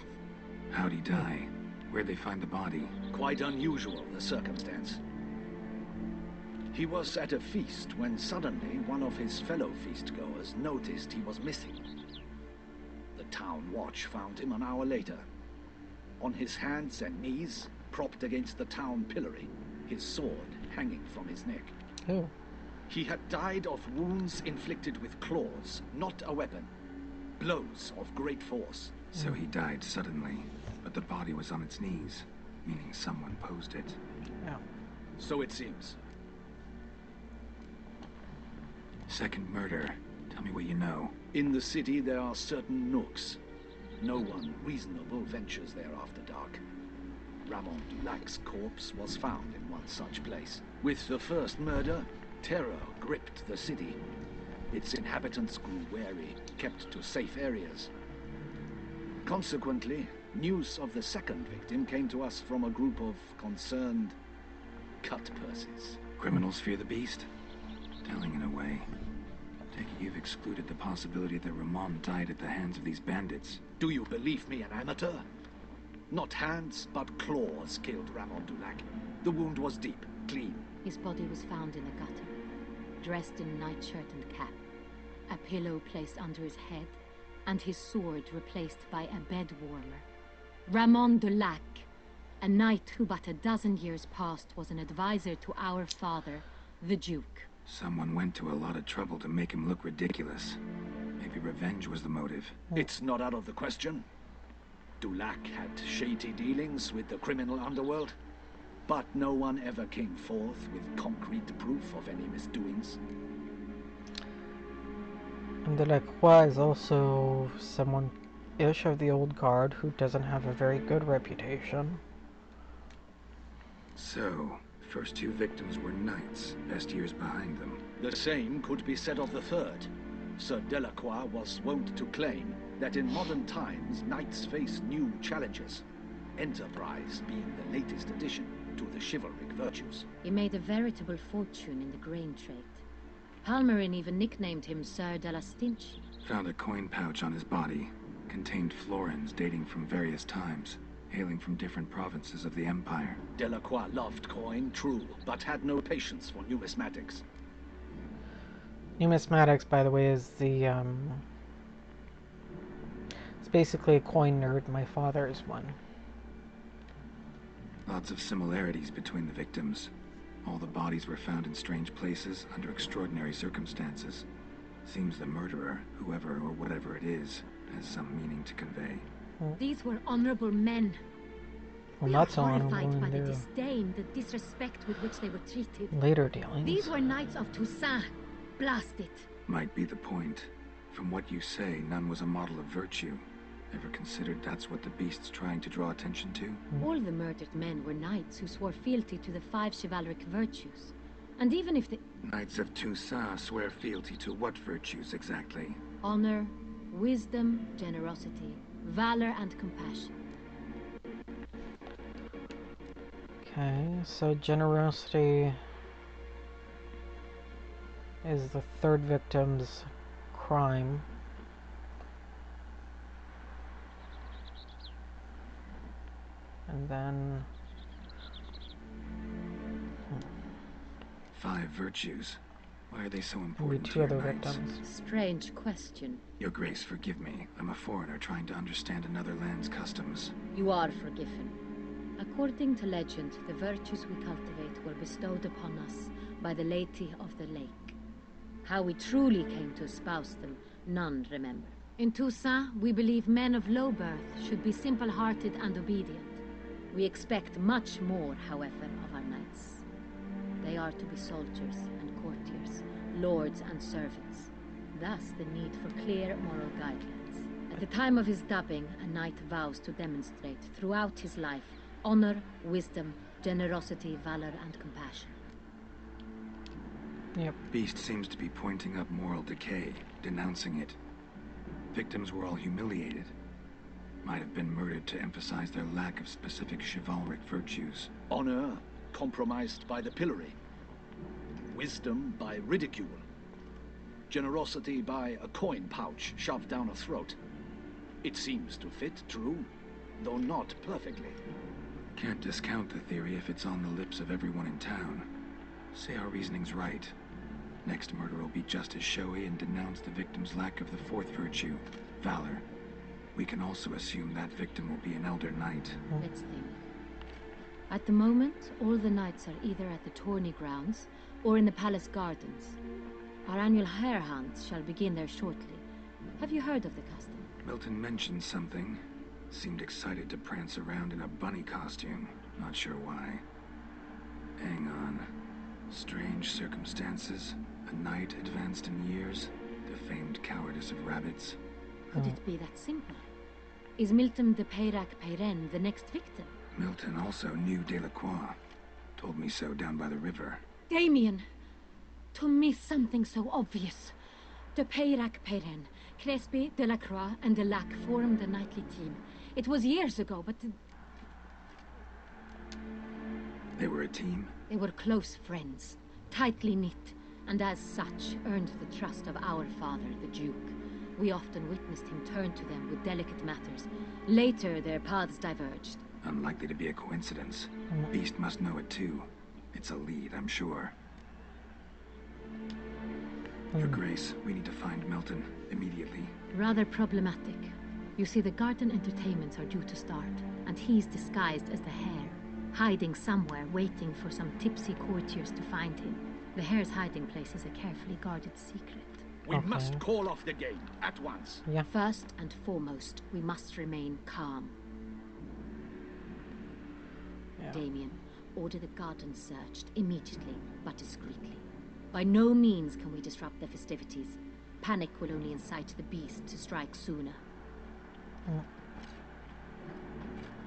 How'd he die? Where'd they find the body? Quite unusual, the circumstance. He was at a feast when suddenly one of his fellow feastgoers noticed he was missing. The town watch found him an hour later. On his hands and knees, propped against the town pillory, his sword hanging from his neck. Oh. He had died of wounds inflicted with claws, not a weapon. Blows of great force. So he died suddenly, but the body was on its knees, meaning someone posed it. Yeah. So it seems. Second murder. Tell me what you know. In the city there are certain nooks. No one reasonable ventures there after dark. Ramon Dulac's corpse was found in one such place. With the first murder, terror gripped the city. Its inhabitants grew wary, kept to safe areas. Consequently, news of the second victim came to us from a group of concerned cut-purses. Criminals fear the beast? Telling in a way. Take it you've excluded the possibility that Ramon died at the hands of these bandits. Do you believe me an amateur? Not hands, but claws killed Ramon Dulac. The wound was deep, clean. His body was found in a gutter, dressed in nightshirt and cap, a pillow placed under his head, and his sword replaced by a bed warmer. Ramon Dulac, a knight who but a dozen years past was an advisor to our father, the Duke. Someone went to a lot of trouble to make him look ridiculous. Maybe revenge was the motive. It's not out of the question. Dulac had shady dealings with the criminal underworld, but no one ever came forth with concrete proof of any misdoings. And Delacroix is also someone-ish of the old guard who doesn't have a very good reputation. So, first two victims were knights, best years behind them. The same could be said of the third. Sir Delacroix was wont to claim that in modern times knights face new challenges, enterprise being the latest addition to the chivalric virtues. He made a veritable fortune in the grain trade. Palmerin even nicknamed him Sir de la Stinch. Found a coin pouch on his body. Contained florins dating from various times, hailing from different provinces of the Empire. Delacroix loved coin, true, but had no patience for numismatics. Numismatics, by the way, is the, it's basically a coin nerd. My father is one. Lots of similarities between the victims. All the bodies were found in strange places under extraordinary circumstances. Seems the murderer, whoever or whatever it is, has some meaning to convey. These were honorable men. Well, We not are so horrified honorable by in the their disdain, the disrespect with which they were treated. later dealings. These were knights of Toussaint. Blast it. Might be the point. From what you say, none was a model of virtue. Ever considered that's what the beast's trying to draw attention to? All the murdered men were knights who swore fealty to the 5 chivalric virtues. And even if the... Knights of Toussaint swear fealty to what virtues exactly? honor, wisdom, generosity, valor, and compassion. Okay, so generosity is the 3rd victim's crime. And then... 5 virtues. Why are they so maybe important to 2 your other knights? victims. Strange question. Your Grace, forgive me. I'm a foreigner trying to understand another land's customs. You are forgiven. According to legend, the virtues we cultivate were bestowed upon us by the Lady of the Lake. How we truly came to espouse them, none remember. In Toussaint, we believe men of low birth should be simple-hearted and obedient. We expect much more, however, of our knights. They are to be soldiers and courtiers, lords and servants. Thus, the need for clear moral guidelines. At the time of his dubbing, a knight vows to demonstrate throughout his life honor, wisdom, generosity, valor, and compassion. Yep. Beast seems to be pointing up moral decay, denouncing it. Victims were all humiliated. Might have been murdered to emphasize their lack of specific chivalric virtues. Honor compromised by the pillory. Wisdom by ridicule. Generosity by a coin pouch shoved down a throat. It seems to fit, true, though not perfectly. Can't discount the theory if it's on the lips of everyone in town. Say our reasoning's right. Next murder will be just as showy and denounce the victim's lack of the 4th virtue, valor. We can also assume that victim will be an elder knight. Let's think. At the moment, all the knights are either at the tourney grounds or in the palace gardens. Our annual hare hunts shall begin there shortly. Have you heard of the custom? Milton mentioned something. Seemed excited to prance around in a bunny costume. Not sure why. Hang on. Strange circumstances. A knight advanced in years. The famed cowardice of rabbits. Could it be that simple? Is Milton de Peyrac-Peyren the next victim? Milton also knew Delacroix. Told me so down by the river. Damien! To miss something so obvious. De Peyrac-Peyren, Crespi, Delacroix, and Delac formed a knightly team. It was years ago, but... They were a team? They were close friends, tightly knit, and as such earned the trust of our father, the Duke. We often witnessed him turn to them with delicate matters. Later, their paths diverged. Unlikely to be a coincidence. Beast must know it too. It's a lead, I'm sure. Your Grace, we need to find Milton immediately. Rather problematic. You see, the garden entertainments are due to start, and he's disguised as the hare, hiding somewhere, waiting for some tipsy courtiers to find him. The hare's hiding place is a carefully guarded secret. We must call off the game at once. Yeah. First and foremost, we must remain calm. Yeah. Damien, order the garden searched immediately, but discreetly. By no means can we disrupt the festivities. Panic will only incite the beast to strike sooner.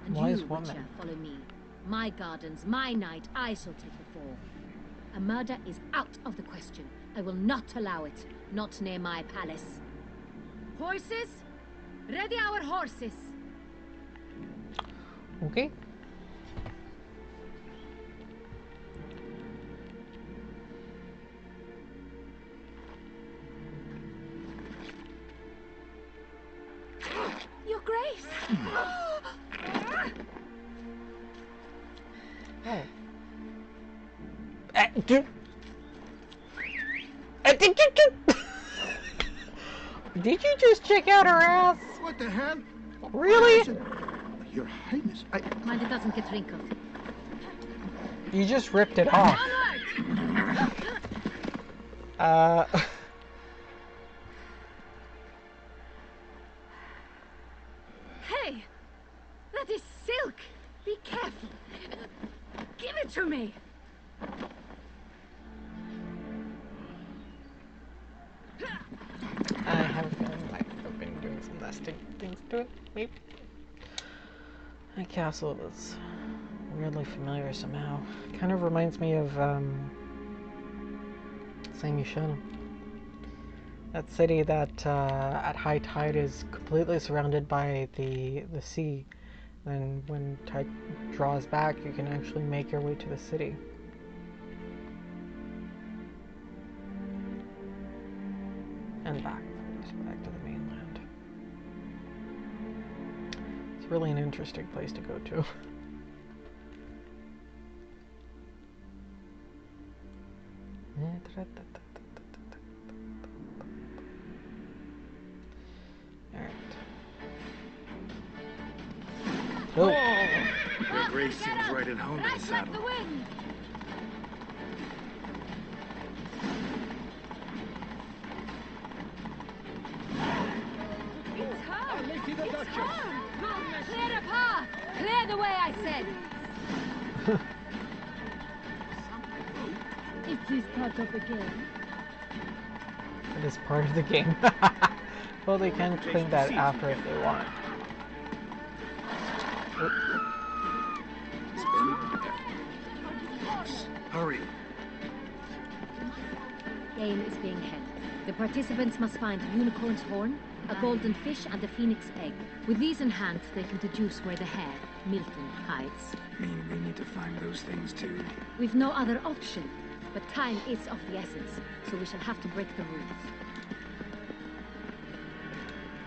And Wise you, woman. Witcher, follow me. My gardens, my night, I shall take the fall. A murder is out of the question. I will not allow it. Not near my palace. Horses? Ready our horses! Okay. Your Grace! Oh. Did you just check out her ass? What the hell? Really? Your Highness, Mind it doesn't get wrinkled. You just ripped it off. Hey! That is silk! Be careful! Give it to me! I have a feeling like I've been doing some nasty things to do it? Maybe. That castle is weirdly familiar somehow. Kind of reminds me of Saint-Michel. That city that at high tide is completely surrounded by the sea. And when tide draws back, you can actually make your way to the city. And back to the mainland. It's really an interesting place to go to. Oh. Your grace seems right at home in the saddle. The wind. It's her! It's her! Clear the path! Clear the way, I said! It is part of the game. It is part of the game. Well, they can claim that after if they want. Hurry. Game is being held. The participants must find a unicorn's horn, a golden fish, and a phoenix egg. With these in hand, they can deduce where the hare, Milton, hides. Mean we need to find those things too? We've no other option, but time is of the essence, so we shall have to break the rules.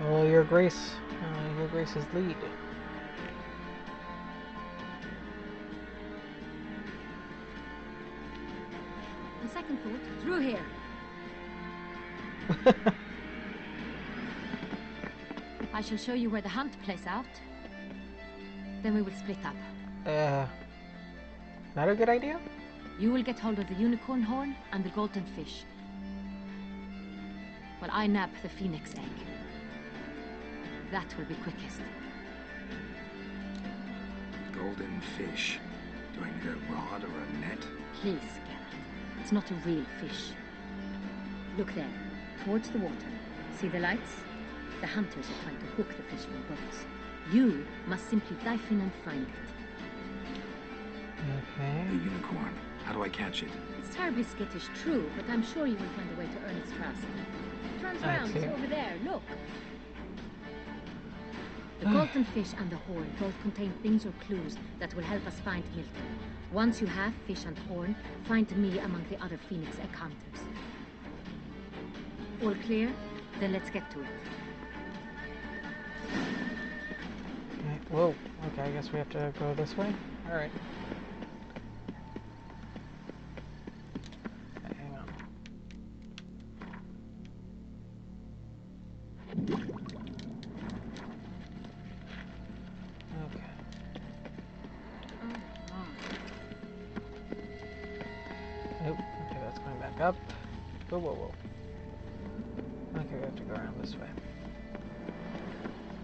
Oh, your grace's lead. On second thought, through here. I shall show you where the hunt plays out. Then we will split up. Not a good idea? You will get hold of the unicorn horn and the golden fish, while I nab the phoenix egg. That will be quickest. Golden fish. Do I need a rod or a net? Please, Geralt. It's not a real fish. Look there, towards the water. See the lights? The hunters are trying to hook the fish from boats. You must simply dive in and find it. Okay. The unicorn. How do I catch it? It's terribly skittish, true, but I'm sure you will find a way to earn its trust. It runs around, it's over there, look. The golden fish and the horn both contain things or clues that will help us find Milton. Once you have fish and horn, find me among the other phoenix egg hunters. All clear? Then let's get to it. Okay. Whoa. Okay, I guess we have to go this way. All right. Okay, hang on. Okay. Nope. Okay, that's going back up. Whoa, whoa, whoa. Okay, we have to go around this way.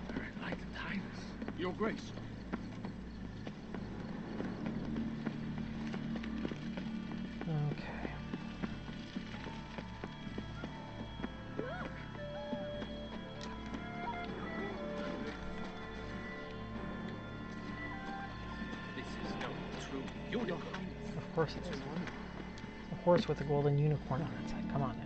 Very light and highness. Your grace. Okay. This is no true unicorn. Of course it is. A horse with a golden unicorn on its head. Come on now.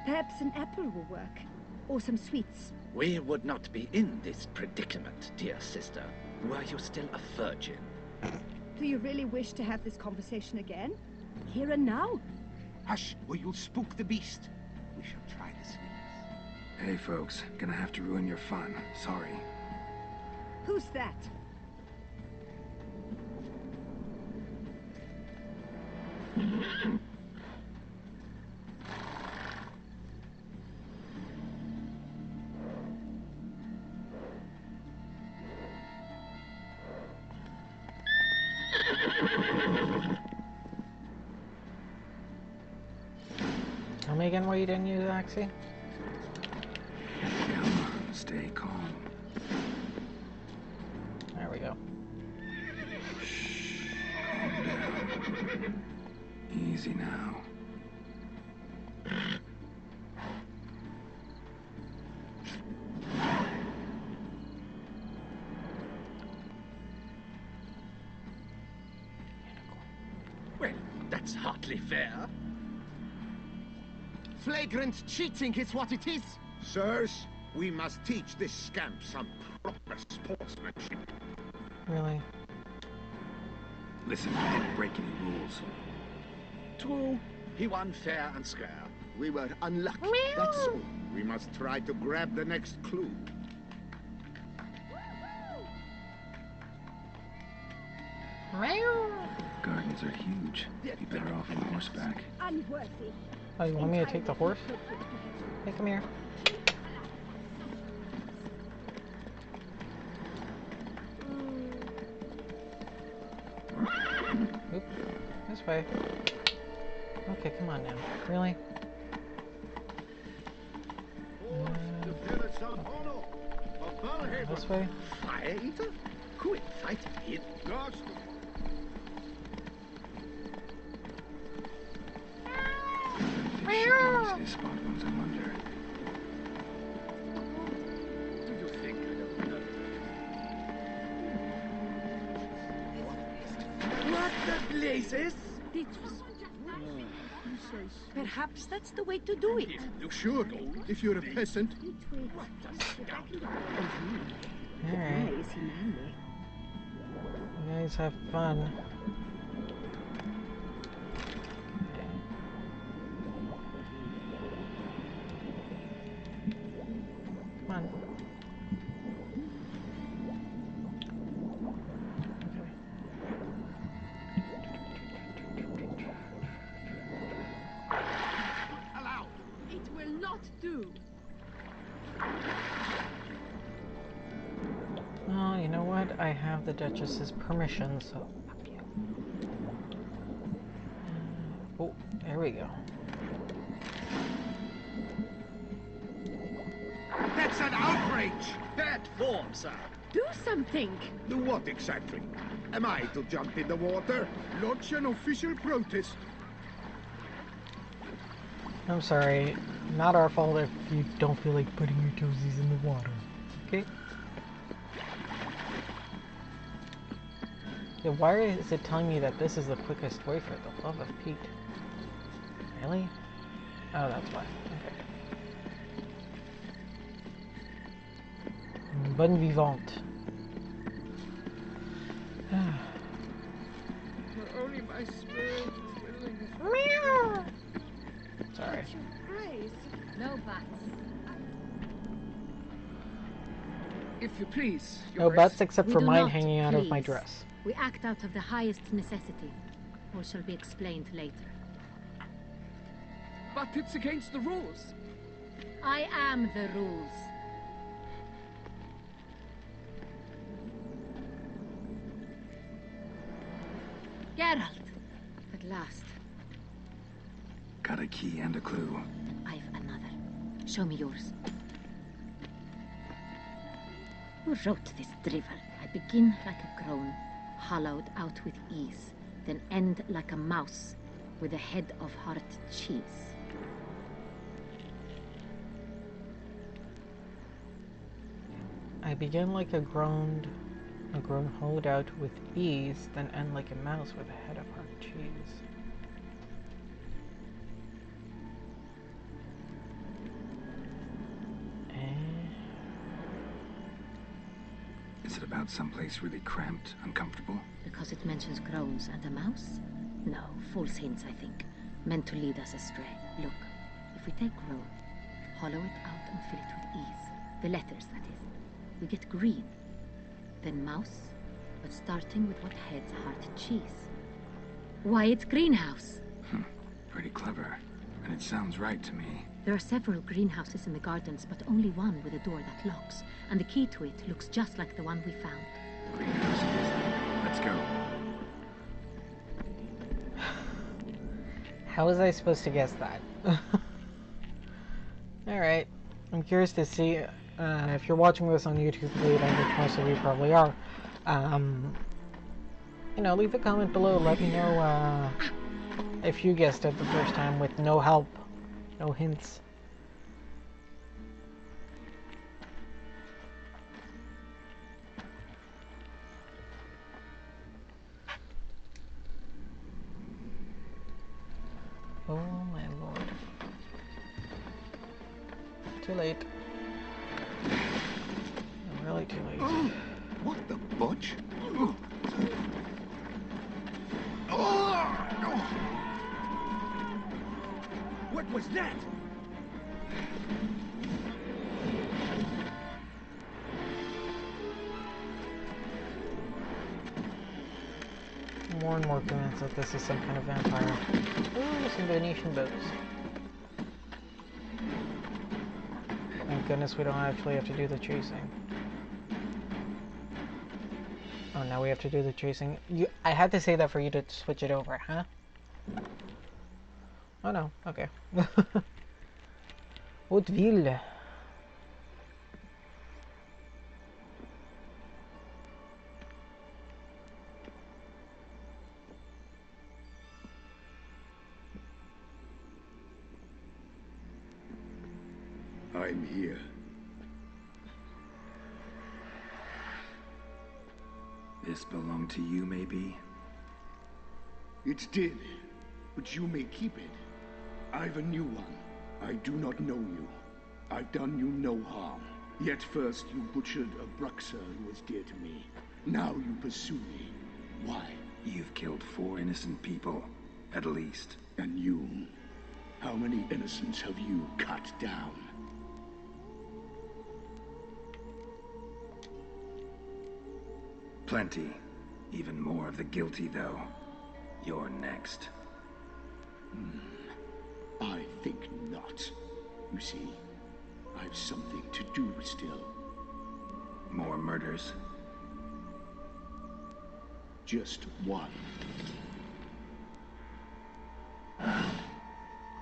Perhaps an apple will work. Or some sweets. We would not be in this predicament, dear sister, were you still a virgin. Do you really wish to have this conversation again? Here and now? Hush, or you'll spook the beast. We shall try the sweets. Hey folks, gonna have to ruin your fun. Sorry. Who's that? Tell me again why you didn't use Axie? Come on, stay calm. There we go. Shh. Calm down. Easy now. hardly fair. Flagrant cheating is what it is. Sirs, we must teach this scamp some proper sportsmanship. Really? Listen, he didn't break any rules. True, he won fair and square. We were unlucky, that's all. We must try to grab the next clue. Gardens are huge. Be better off on horseback. Unworthy. Oh, you want me to take the horse? Hey, come here. Oop. This way. Okay, come on now. Really? This way? Fire eater? Quit fighting him. Fish should be easy to spot once I'm under. Do you think I don't know? What the blazes? Perhaps that's the way to do it. You should, if you're a peasant. Alright. You guys have fun. Come on. It will not do. Oh, you know what? I have the Duchess's permission, so fuck you. Oh, there we go. That's an outrage! Bad form, sir. Do something. Do what exactly? Am I to jump in the water? Lodge an official protest. I'm sorry. Not our fault if you don't feel like putting your toesies in the water. Okay? Yeah, why is it telling me that this is the quickest way for the love of Pete? Really? Oh, that's why. Okay. Bonne vivante. Only my spirit is willing. Sorry. Grace. No buts. If you please, Your No Grace. butts except We for do mine not, hanging out of my please. dress. We act out of the highest necessity. All shall be explained later. But it's against the rules. I am the rules. Geralt! At last. Got a key and a clue. I've another. Show me yours. Who wrote this drivel? I begin like a groan, hollowed out with ease, then end like a mouse, with a head of hard cheese. I begin like a groan hollowed out with ease, then end like a mouse with a head of hard cheese. Is it about someplace really cramped, uncomfortable? Because it mentions groans and a mouse? No, false hints, I think. Meant to lead us astray. Look, if we take groan, hollow it out and fill it with ease. The letters, that is. We get green. Then mouse, but starting with what heads hard cheese. Why, it's greenhouse. Pretty clever. And it sounds right to me. There are several greenhouses in the gardens, but only one with a door that locks. And the key to it looks just like the one we found. Greenhouse it is then. Let's go. How was I supposed to guess that? Alright. I'm curious to see if you're watching this on YouTube, which most of you probably are. You know, leave a comment below. Let me know if you guessed it the first time with no help, no hints. Too late. I'm really too late. What the butch? What was that? More and more convinced that this is some kind of vampire. Ooh, some Venetian boats. Thank goodness we don't actually have to do the chasing. Oh, now we have to do the chasing. I had to say that for you to switch it over, huh? Oh no, okay. Hauteville. I'm here. This belonged to you, maybe? It did, but you may keep it. I've a new one. I do not know you. I've done you no harm. Yet first you butchered a Bruxer who was dear to me. Now you pursue me. Why? You've killed 4 innocent people, at least. And you? How many innocents have you cut down? Plenty. Even more of the guilty, though. You're next. I think not. You see, I've something to do still. More murders? Just one.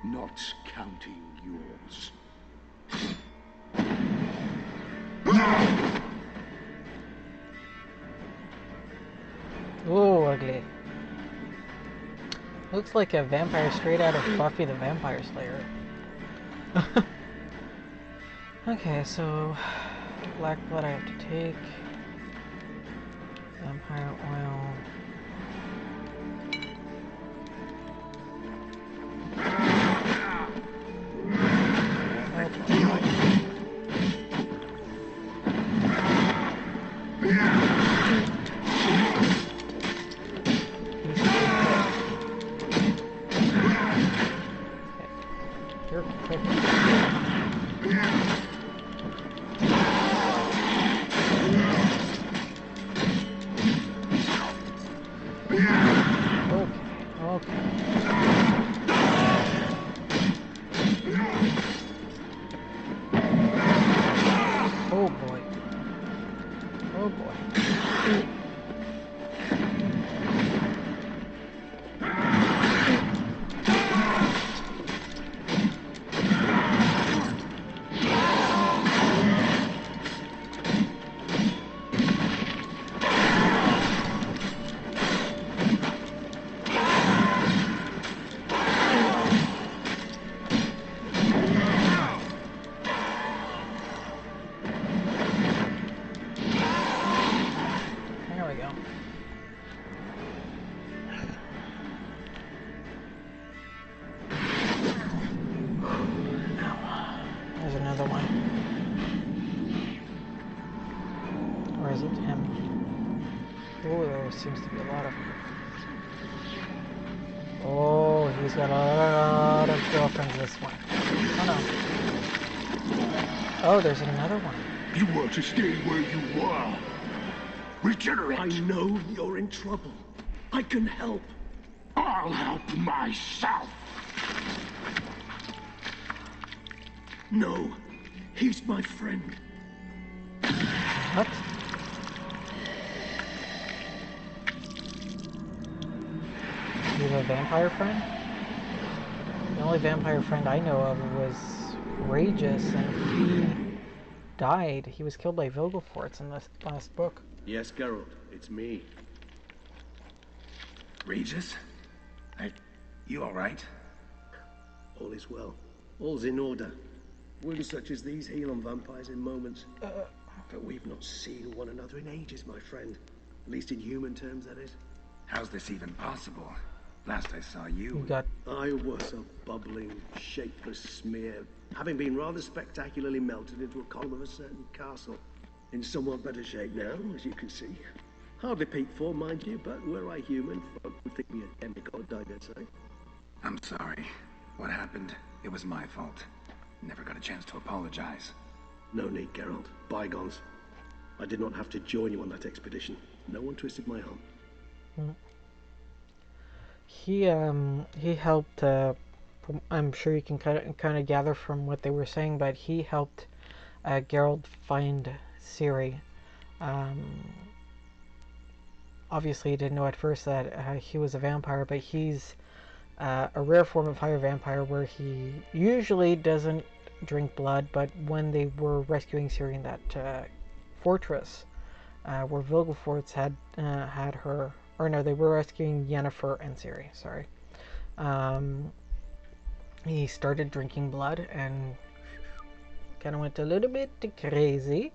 Not counting yours. Ooh, ugly. Looks like a vampire straight out of Buffy the Vampire Slayer. Okay, so black blood I have to take. Vampire oil. You're quick. Oh boy. Oh boy. There we go. There's another one. Or is it him? Oh, there seems to be a lot of them. Oh, he's got a lot of girlfriends, this one. Oh no. Oh, there's another one. You want to stay where you are. Regenerate. I know you're in trouble. I can help. I'll help myself. No, he's my friend. What? You have a vampire friend? The only vampire friend I know of was Regis, and he died. He was killed by Vogelforts in the last book. Yes, Geralt, it's me. Regis? You alright? All is well. All's in order. Wounds such as these heal on vampires in moments. But we've not seen one another in ages, my friend. At least in human terms, that is. How's this even possible? Last I saw you... You got... I was a bubbling, shapeless smear, having been rather spectacularly melted into a column of a certain castle. In somewhat better shape now, as you can see. Hardly peak form, mind you, but were I human, folk would think me a demigod, I dare say. I'm sorry. What happened? It was my fault. Never got a chance to apologize. No need, Geralt. Bygones. I did not have to join you on that expedition. No one twisted my arm. He helped. I'm sure you can kind of gather from what they were saying, but he helped Geralt find Ciri. Obviously, he didn't know at first that he was a vampire, but he's a rare form of higher vampire where he usually doesn't drink blood. But when they were rescuing Ciri in that fortress where Vilgefortz had her, or no, they were rescuing Yennefer and Ciri. Sorry. He started drinking blood and kind of went a little bit crazy.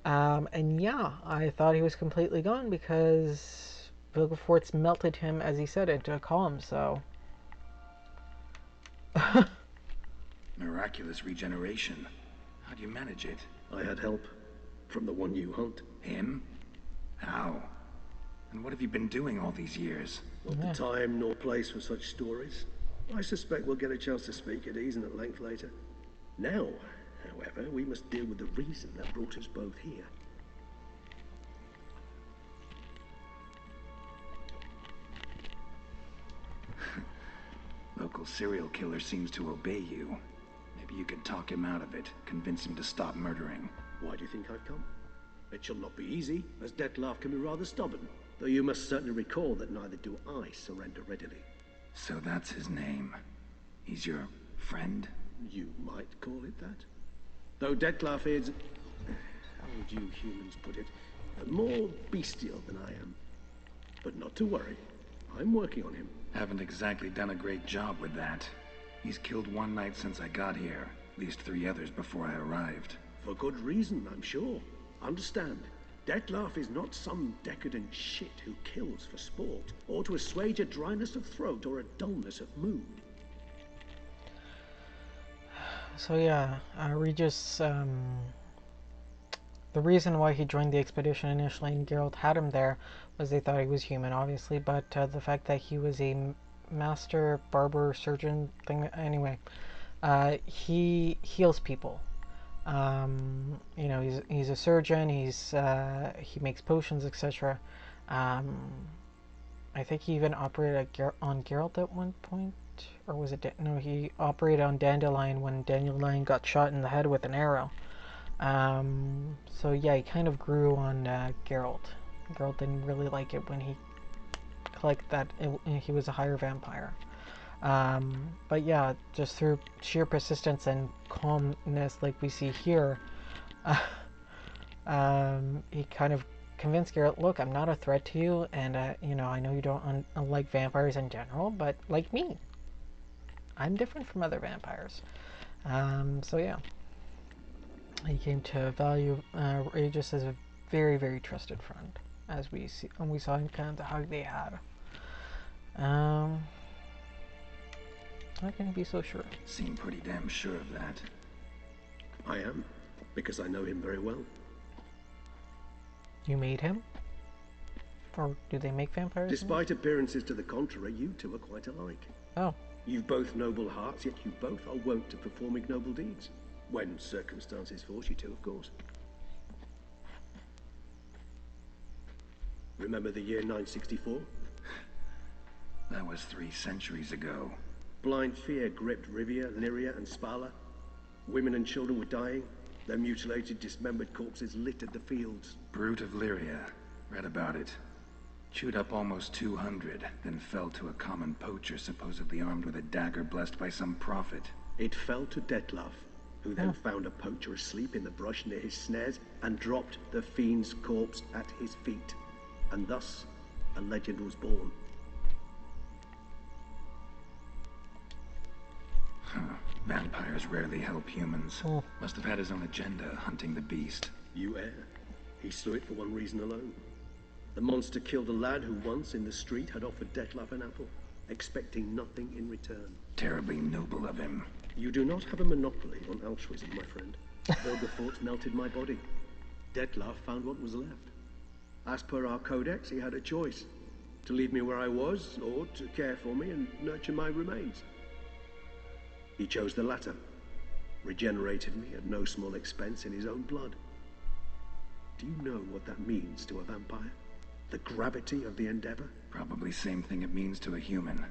And yeah, I thought he was completely gone because Vilgefortz melted him, as he said, into a column, so... Miraculous regeneration. How do you manage it? I had help. From the one you hunt. Him? How? And what have you been doing all these years? Not the time nor place for such stories. I suspect we'll get a chance to speak at ease and at length later. Now, however, we must deal with the reason that brought us both here. Local serial killer seems to obey you. Maybe you could talk him out of it, convince him to stop murdering. Why do you think I've come? It shall not be easy, as Dettlaff can be rather stubborn. Though you must certainly recall that neither do I surrender readily. So that's his name. He's your friend? You might call it that. Though Dettlaff is, how would you humans put it, more bestial than I am. But not to worry. I'm working on him. Haven't exactly done a great job with that. He's killed one knight since I got here. At least 3 others before I arrived. For good reason, I'm sure. Understand, Dettlaff is not some decadent shit who kills for sport, or to assuage a dryness of throat or a dullness of mood. So yeah, Regis, the reason why he joined the expedition initially and Geralt had him there was they thought he was human, obviously, but the fact that he was a master barber surgeon thing, anyway, he heals people. You know, he's a surgeon. He makes potions, etc. I think he even operated on Geralt at one point, or was it? No, he operated on Dandelion when Dandelion got shot in the head with an arrow. So yeah, he kind of grew on Geralt. Geralt didn't really like it when he clicked that he was a higher vampire. But yeah, just through sheer persistence and calmness like we see here, he kind of convinced Geralt, look, I'm not a threat to you, and you know, I know you don't like vampires in general, but like me, I'm different from other vampires. So yeah, he came to value Regis as a very, very trusted friend, as we see, and we saw in kind of the hug they had. How can you be so sure? Seem pretty damn sure of that. I am, because I know him very well. You made him? Or do they make vampires? Despite appearances to the contrary, you two are quite alike. Oh. You've both noble hearts, yet you both are wont to perform ignoble deeds. When circumstances force you to, of course. Remember the year 964? That was 3 centuries ago. Blind fear gripped Rivia, Lyria, and Spala. Women and children were dying. Their mutilated, dismembered corpses littered the fields. Brute of Lyria. Read about it. Chewed up almost 200, then fell to a common poacher supposedly armed with a dagger blessed by some prophet. It fell to Dettlaff, who then found a poacher asleep in the brush near his snares and dropped the fiend's corpse at his feet. And thus, a legend was born. Vampires rarely help humans. Must have had his own agenda, hunting the beast. You err. He slew it for one reason alone. The monster killed a lad who once, in the street, had offered Dettlaff an apple. expecting nothing in return. Terribly noble of him. You do not have a monopoly on altruism, my friend. Though the thought melted my body, Dettlaff found what was left. As per our codex, he had a choice: to leave me where I was, or to care for me and nurture my remains. He chose the latter, regenerated me at no small expense in his own blood. Do you know what that means to a vampire? The gravity of the endeavor? Probably same thing it means to a human.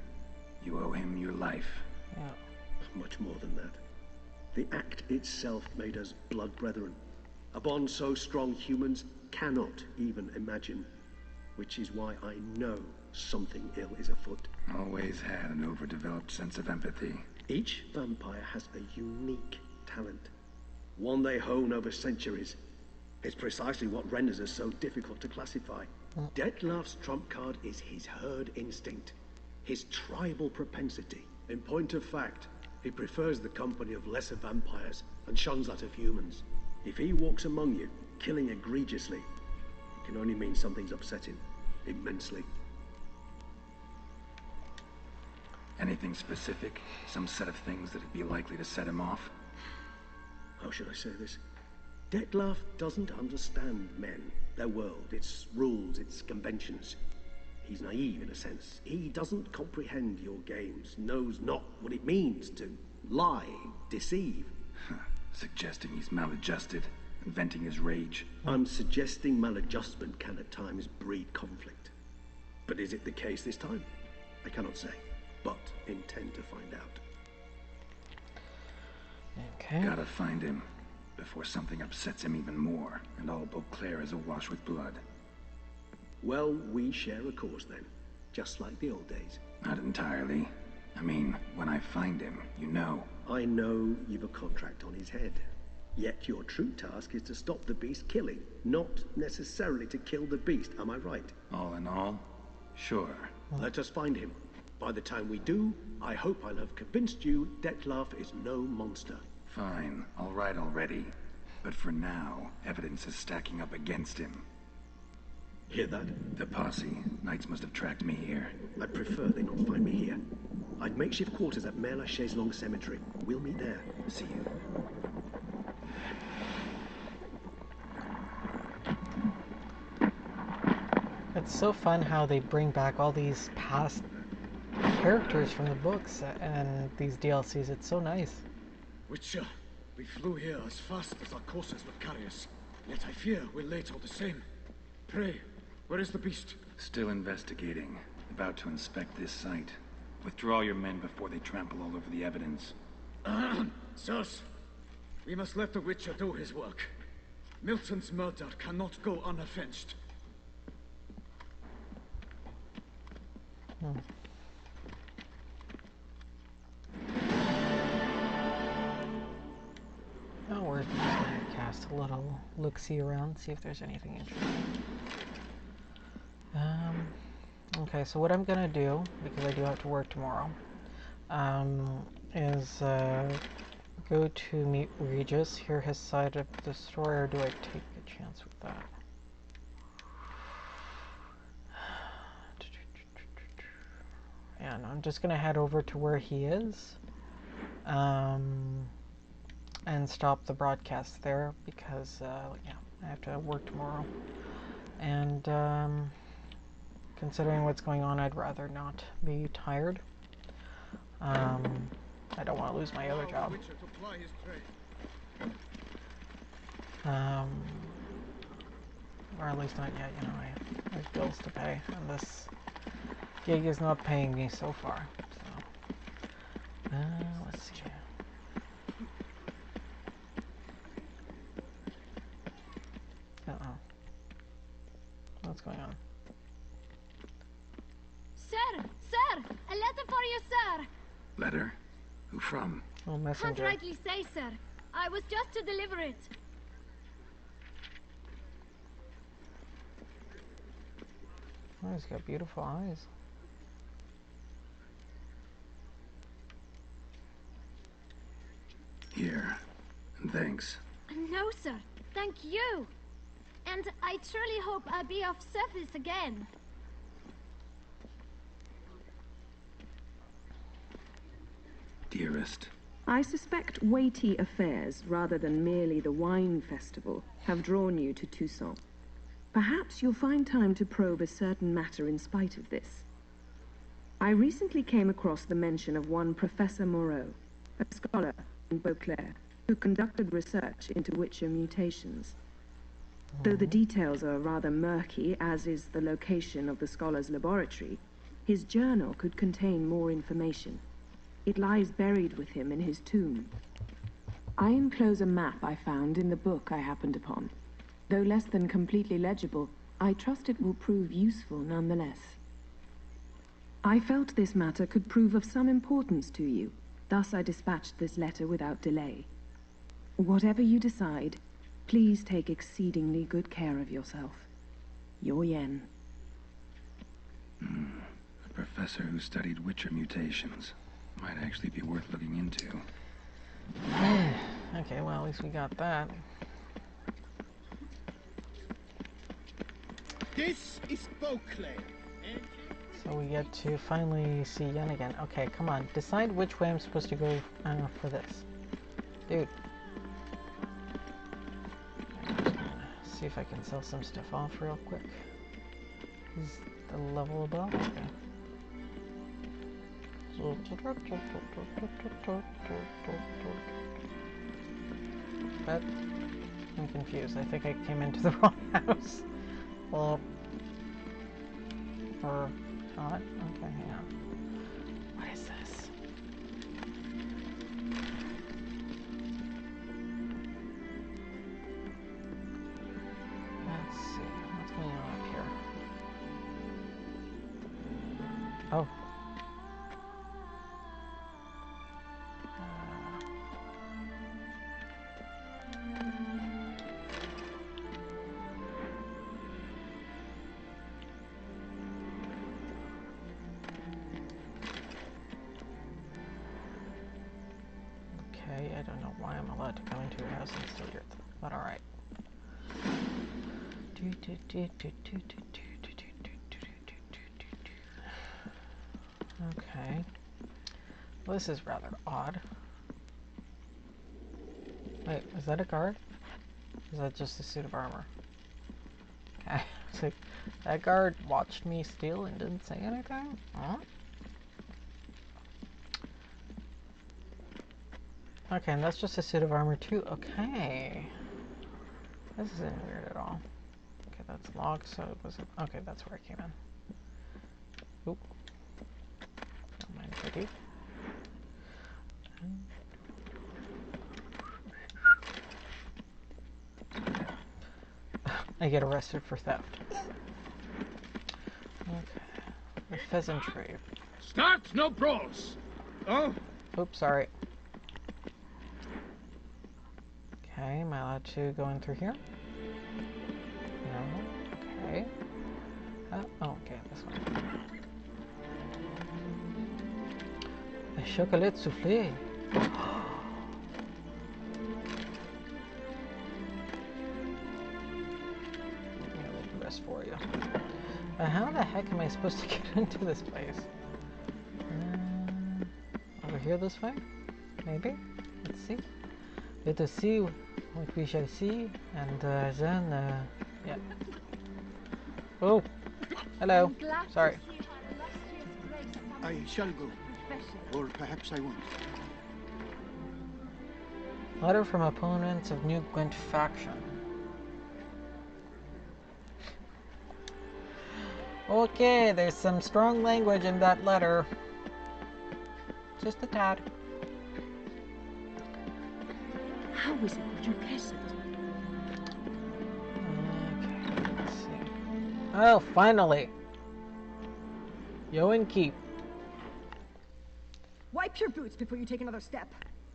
You owe him your life. Yeah. Much more than that. The act itself made us blood brethren. A bond so strong humans cannot even imagine. Which is why I know something ill is afoot. Always had an overdeveloped sense of empathy. Each vampire has a unique talent. One they hone over centuries. It's precisely what renders us so difficult to classify. Dettlaff's trump card is his herd instinct. His tribal propensity. In point of fact, he prefers the company of lesser vampires and shuns that of humans. If he walks among you, killing egregiously, it can only mean something's upsetting immensely. Anything specific? Some set of things that'd be likely to set him off? How should I say this? Dettlaff doesn't understand men, their world, its rules, its conventions. He's naive in a sense. He doesn't comprehend your games, knows not what it means to lie, deceive. Suggesting he's maladjusted, and venting his rage. I'm suggesting maladjustment can at times breed conflict. But is it the case this time? I cannot say, but intend to find out. Okay. Gotta find him before something upsets him even more, and all Beauclair is awash with blood. Well, we share a cause then, just like the old days. Not entirely. I mean, when I find him, you know. I know you've a contract on his head. Yet your true task is to stop the beast killing, not necessarily to kill the beast, am I right? All in all, sure. Let us find him. By the time we do, I hope I'll have convinced you Dettlaff is no monster. Fine, all right already. But for now, evidence is stacking up against him. Hear that? The posse. Knights must have tracked me here. I'd prefer they not find me here. I'd makeshift quarters at Mère Lachaise Long Cemetery. We'll meet there. See you. It's so fun how they bring back all these past characters from the books and these DLCs. It's so nice. Witcher, we flew here as fast as our courses would carry us. Yet I fear we're late all the same. Pray, where is the beast? Still investigating. About to inspect this site. Withdraw your men before they trample all over the evidence. Sirs, we must let the Witcher do his work. Milton's murder cannot go unavenged. Oh, we're just going to cast a little look-see around, see if there's anything interesting. Okay, so what I'm going to do, because I do have to work tomorrow, is go to meet Regis, hear his side of the story, or do I take a chance with that? Yeah, no, I'm just going to head over to where he is, and stop the broadcast there, because, yeah, I have to work tomorrow. And, considering what's going on, I'd rather not be tired. I don't want to lose my other job. Or at least not yet, you know, I have bills to pay, and this gig is not paying me so far. So, let's see. What's going on? Sir! Sir! A letter for you, sir! Letter? Who from? Oh, messenger. Can't rightly say, sir. I was just to deliver it. Oh, he's got beautiful eyes. Here. And thanks. No, sir. Thank you. And I truly hope I'll be of service again. dearest? I suspect weighty affairs, rather than merely the wine festival, have drawn you to Toussaint. Perhaps you'll find time to probe a certain matter in spite of this. I recently came across the mention of one Professor Moreau, a scholar in Beauclair, who conducted research into Witcher mutations. Though the details are rather murky, as is the location of the scholar's laboratory, his journal could contain more information. It lies buried with him in his tomb. I enclose a map I found in the book I happened upon. Though less than completely legible, I trust it will prove useful nonetheless. I felt this matter could prove of some importance to you, thus I dispatched this letter without delay. Whatever you decide, please take exceedingly good care of yourself. Your Yen. A professor who studied Witcher mutations. Might actually be worth looking into. Okay, well, at least we got that. This is Beauclair. So we get to finally see Yen again. Okay, come on. Decide which way I'm supposed to go for this. Dude. See if I can sell some stuff off real quick. Is the level above? Okay. But I'm confused. I think I came into the wrong house. Well, or not? Okay, hang on. What is this? Let's see. What's going on up here? Oh. I don't know why I'm allowed to come into your house and steal your but alright. Okay. Well, this is rather odd. Wait, is that a guard? Is that just a suit of armor? Okay. It's like, that guard watched me steal and didn't say anything? Huh? Okay, and that's just a suit of armor too. Okay. This isn't weird at all. Okay, that's locked, so it wasn't... Okay, that's where I came in. Oop. Don't mind if I do. I get arrested for theft. Okay. The pheasantry. Start no brawls! Oh? Oops, sorry. Okay, am I allowed to go in through here? No. Okay. Oh, okay, this one. A chocolat soufflé. Rest for you. But how the heck am I supposed to get into this place? Over here this way? Maybe? Let's see. Let us see what we shall see, and then, yeah. Oh! Hello. Sorry. I shall go. Or perhaps I won't. Letter from opponents of New Gwent faction. Okay, there's some strong language in that letter. Just a tad. How is it that you guessed? Okay, let's see. Oh, finally! Yoan Keep. Wipe your boots before you take another step.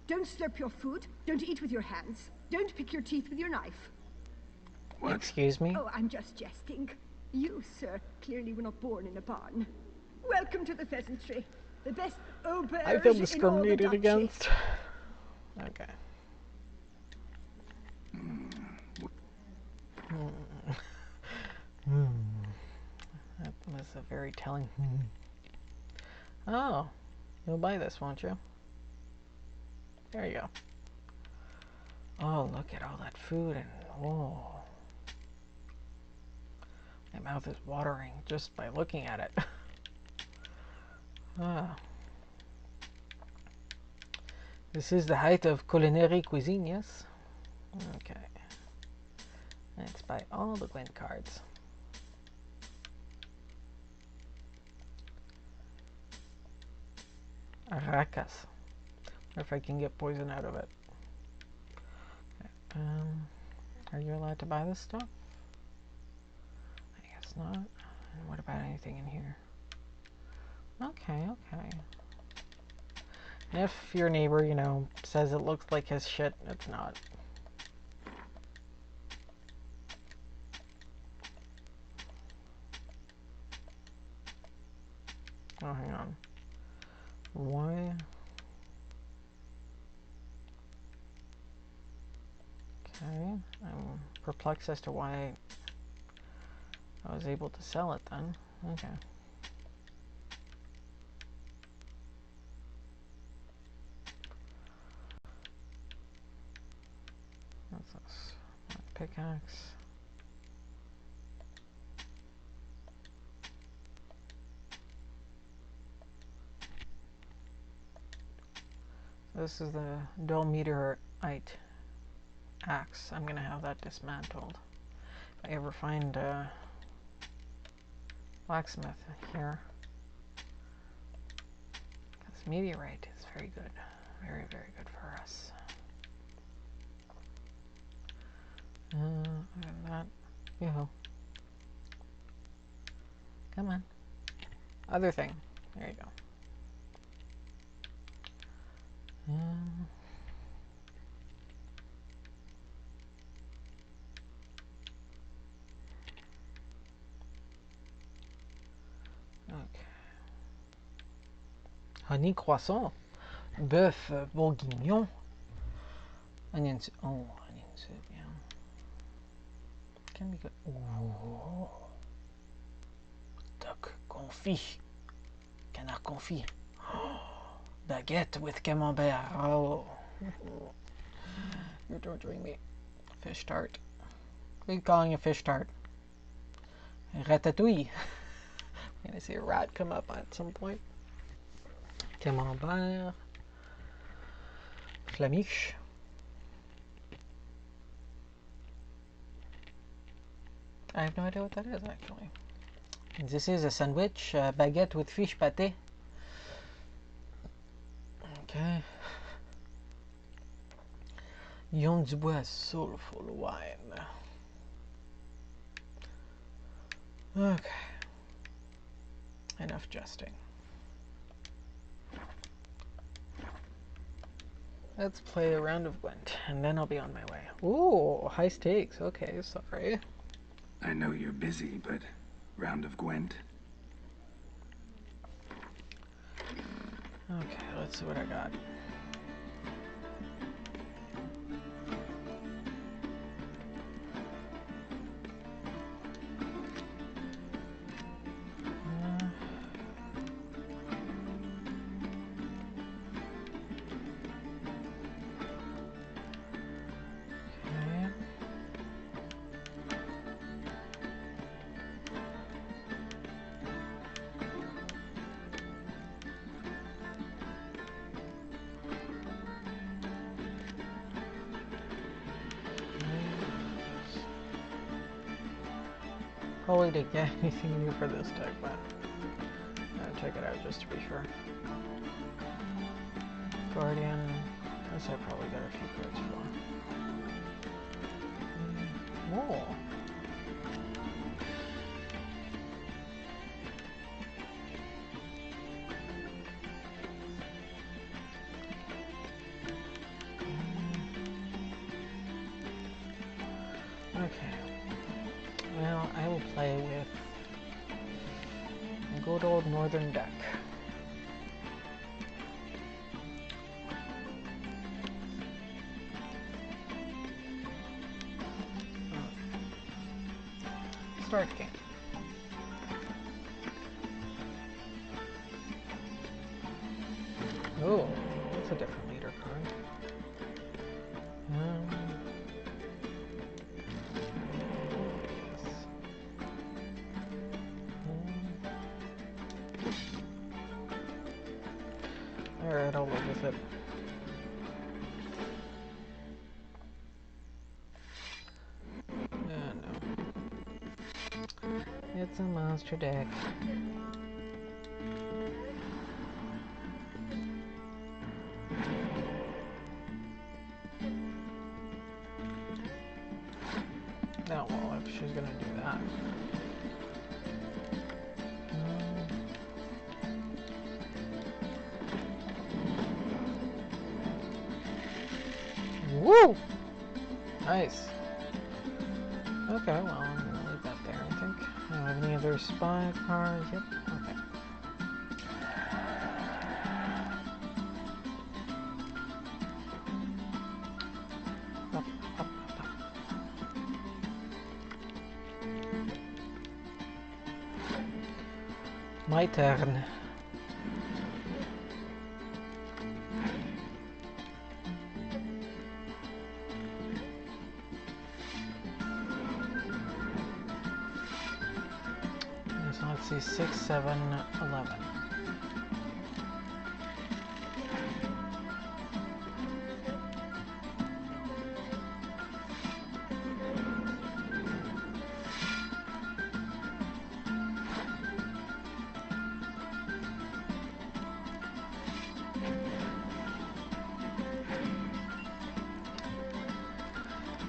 Don't slurp your food. Don't eat with your hands. Don't pick your teeth with your knife. What? Excuse me? Oh, I'm just jesting. You, sir, clearly were not born in a barn. Welcome to the pheasantry. The best auberge I feel in discriminated all the against. Okay. That was a very telling. Oh, you'll buy this, won't you? There you go. Oh, look at all that food, and oh, my mouth is watering just by looking at it. Ah. This is the height of culinary cuisine, yes? Okay. Let's buy all the Gwent cards. Aracas. Or if I can get poison out of it. Okay. Are you allowed to buy this stuff? I guess not. And what about anything in here? Okay, okay. And if your neighbor, you know, says it looks like his shit, it's not. Oh, hang on. Why? Okay, I'm perplexed as to why I was able to sell it then. Okay. What's this? Pickaxe. This is the dull meteorite axe. I'm gonna have that dismantled. If I ever find a blacksmith here. This meteorite is very good. Very, very good for us. And that. Yoo-hoo. Come on. Other thing. There you go. Okay. Honey croissant, bœuf bourguignon, onion soup. Oh, onion soup, yeah. Can be good. Ooh. Duck confit, canard confit. Baguette with camembert. Oh, you're torturing me. Fish tart. What are you calling a fish tart? Ratatouille. I'm gonna see a rat come up at some point. Camembert. Flamiche. I have no idea what that is actually. This is a sandwich, baguette with fish pâté. Okay. Yon Dubois soulful wine. Okay. Enough jesting. Let's play a round of Gwent, and then I'll be on my way. Ooh, high stakes. Okay, sorry. I know you're busy, but round of Gwent? Okay, let's see what I got. Probably didn't get anything new for this deck, but I'll check it out just to be sure. Guardian, this I probably got a few cards for. Whoa. Okay. Well, I will play with a good old northern deck. Start game. Oh, that's a different leader card. Alright, I'll live with it. No. It's a monster deck. No, well, if she's gonna do that. Woo! Nice. Okay, well, I'm gonna leave that there, I think. I don't have any other spy cards. Yep, okay. Up. My turn. So let's see, 6, 7, 11.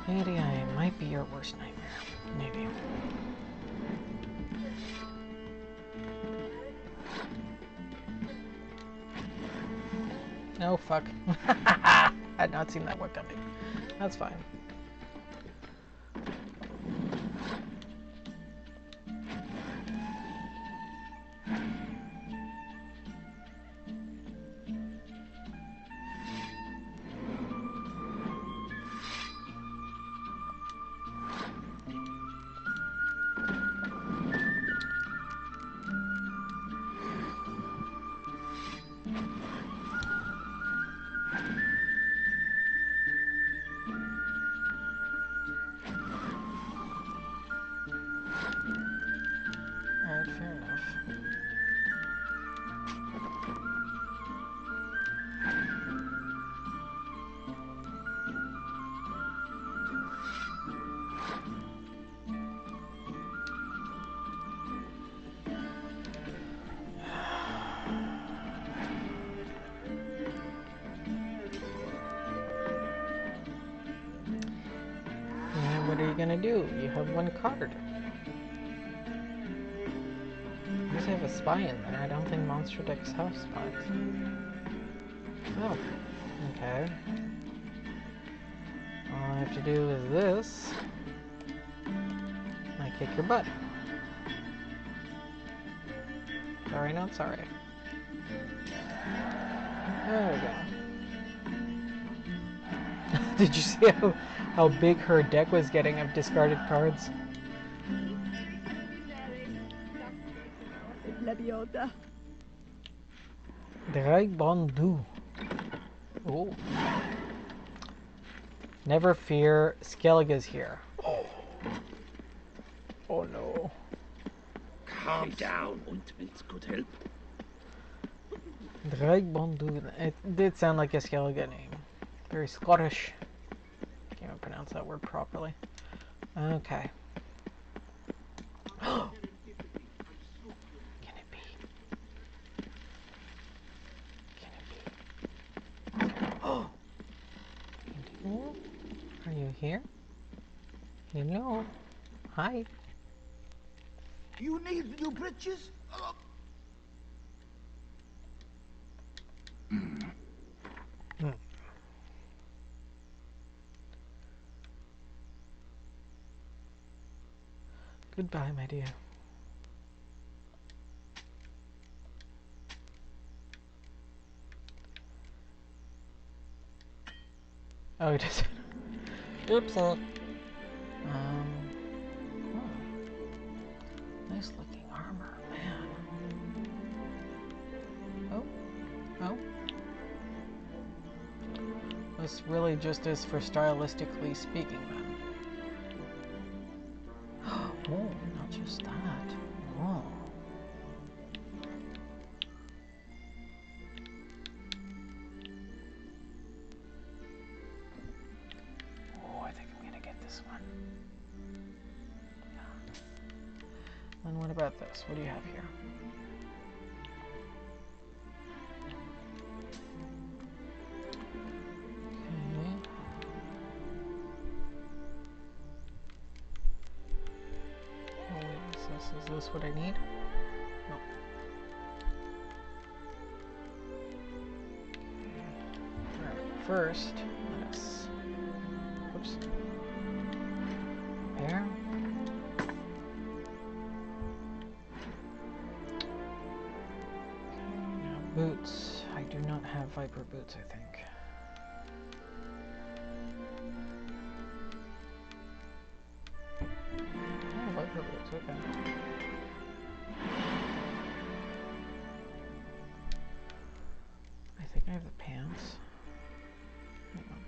Maybe I might be your worst nightmare. Maybe. Oh, fuck. Had not seen that one coming. That's fine. Alright, fair enough. And what are you gonna do? You have one card. You just have a spy in there. I don't think monster decks have spies. Oh, okay. All I have to do is this. I kick your butt. Sorry, not sorry. There we go. Did you see how big her deck was getting of discarded cards? Draigbondu. Oh. Never fear, Skellige's here. Oh no. Calm down, und wenn's could help. Draigbondu. It did sound like a Skellige name. Very Scottish. Can't even pronounce that word properly. Okay. Can it be? Can it be? Oh! Hello? Are you here? Hello? Hi. You need new bridges? Goodbye, my dear. Oh, it is. Oops. Oh. Nice looking armor, man. Oh. This really just is for stylistically speaking, then. Oh, not just that. Oh. And what about this? What do you have here? Okay. Oh wait, is this what I need? No. Alright, first, let's... Whoops. Repair. Boots. I do not have Viper boots, I think. Oh, Viper boots, okay. I think I have the pants. Hang on.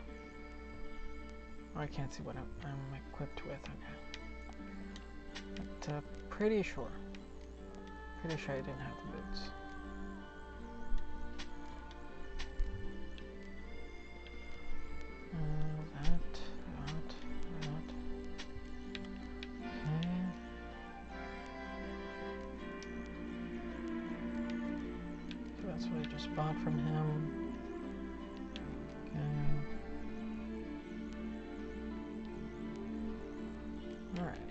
Oh, I can't see what I'm equipped with, okay. But, pretty sure. Pretty sure I didn't have the boots. That. Okay. So that's what I just bought from him. Okay. Alright.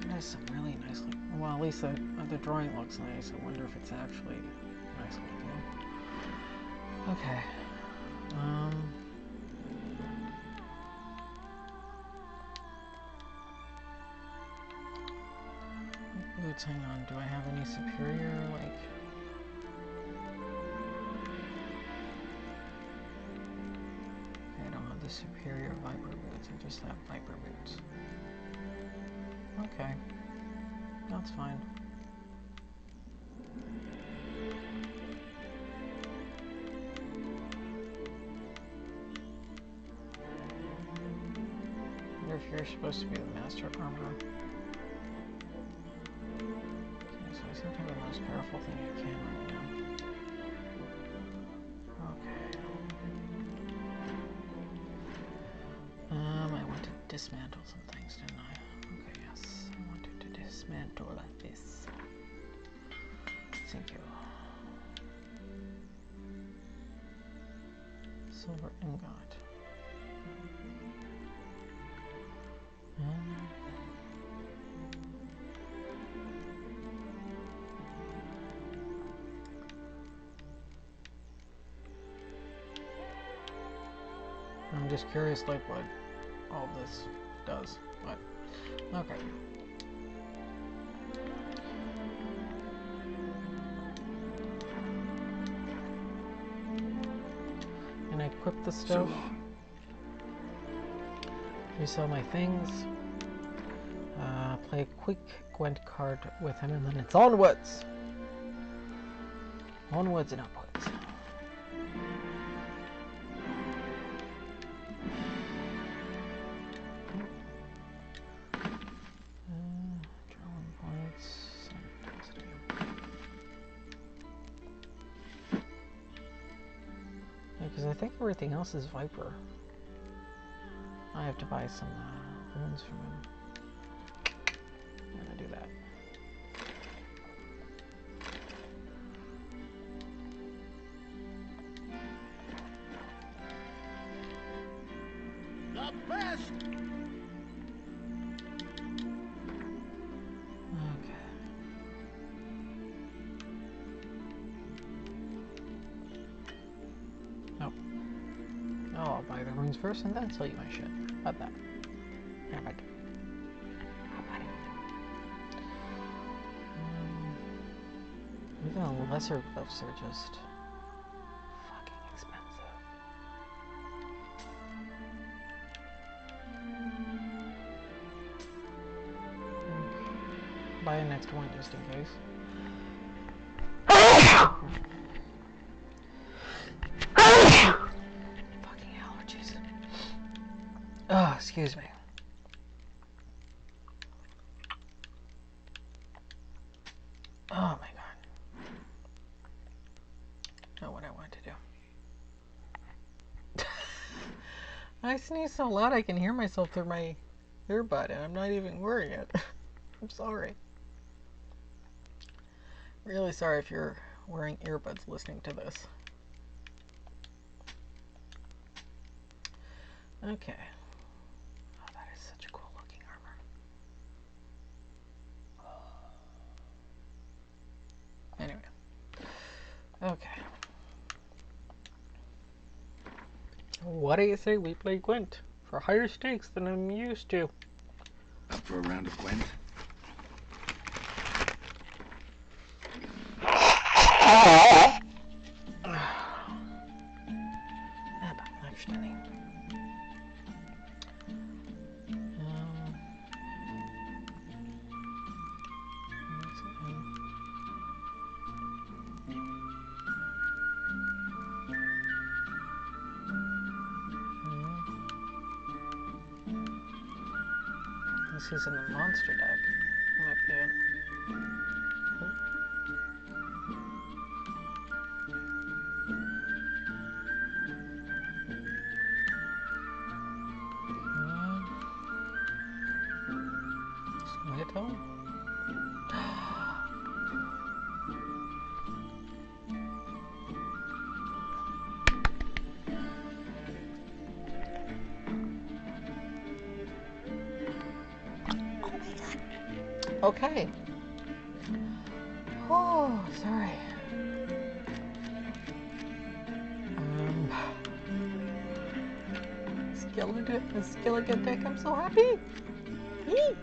There's some really nice looking. Well, at least the drawing looks nice. I wonder if it's actually nice looking. Okay. Boots, hang on. Do I have any superior, like... I don't have the superior Viper boots. I just have Viper boots. Okay. That's fine. I wonder if you're supposed to be the Master Armorer. Okay, so I seem to have the most powerful thing I can right now. Okay. I want to dismantle some things, didn't I? Okay, yes. I wanted to dismantle this. Thank you. Silver ingot. I'm just curious, like, what all this does. But, okay. And I equip the stuff. Resell my things. Play a quick Gwent card with him, and then it's onwards! Onwards and upwards. Drawing points. Yeah, because I think everything else is Viper. I have to buy some runes from him. I'm gonna do that. The best! Okay. Nope. Oh, I'll buy the runes first and then sell you my shit. How about that? How about it? How about it? Even the lesser gloves are just fucking expensive. Buy a next one just in case. Fucking allergies. Oh, excuse me. Oh my god. Not what I want to do. I sneeze so loud I can hear myself through my earbud and I'm not even wearing it. I'm sorry. Really sorry if you're wearing earbuds listening to this. Okay. Oh, that is such a cool looking armor. Anyway. Okay. What do you say we play Gwent for higher stakes than I'm used to? Up for a round of Gwent? This is in the monster deck. Might be it. Tomato? Okay. Oh, sorry. Skilligan deck, I'm so happy. Yee.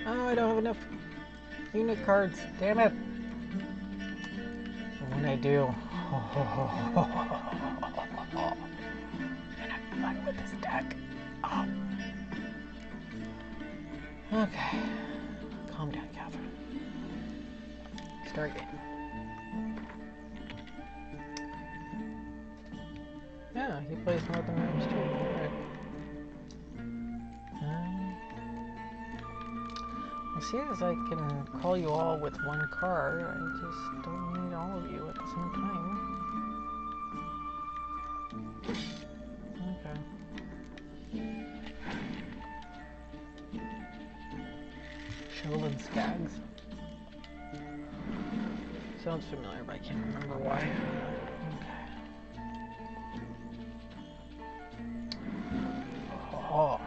Oh, I don't have enough unit cards. Damn it. And when I do, and I'm fun with this deck. Oh. Okay. Calm down, Catherine. Start game. Yeah, he plays Northern Realms too. Right. As soon as I can call you all with one card, I just don't need all of you at the same time. Okay. Sheldon Skaggs. Sounds familiar, but I can't remember why. Okay. Oh.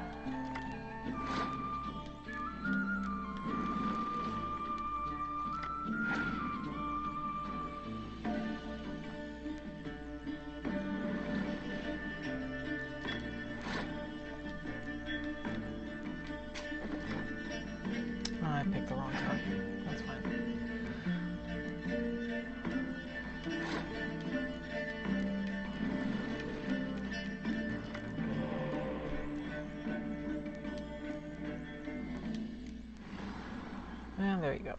I picked the wrong card. That's fine. And there you go.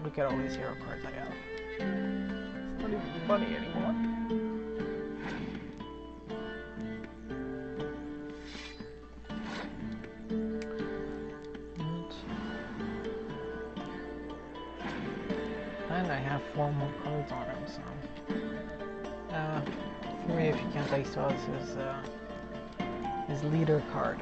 Look at all these hero cards I have. It's not even funny anymore. And I have 4 more cards on him, so... 3 if you count Ice Oz his leader card.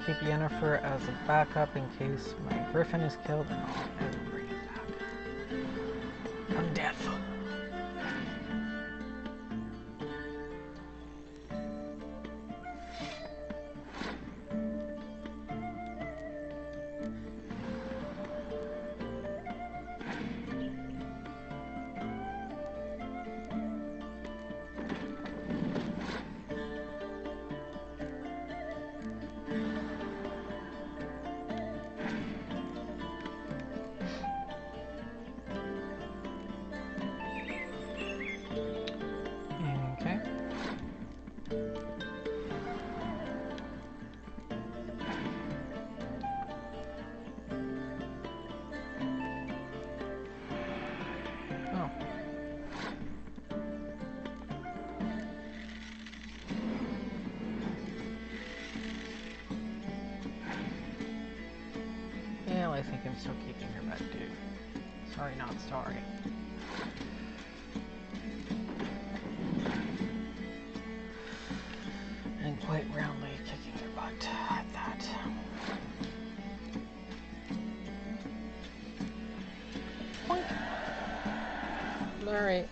Keep Yennefer as a backup in case my Griffin is killed, and I'll bring it back from death. I think I'm still kicking your butt, dude. Sorry, not sorry. And quite roundly kicking your butt at that. Boink. Alright.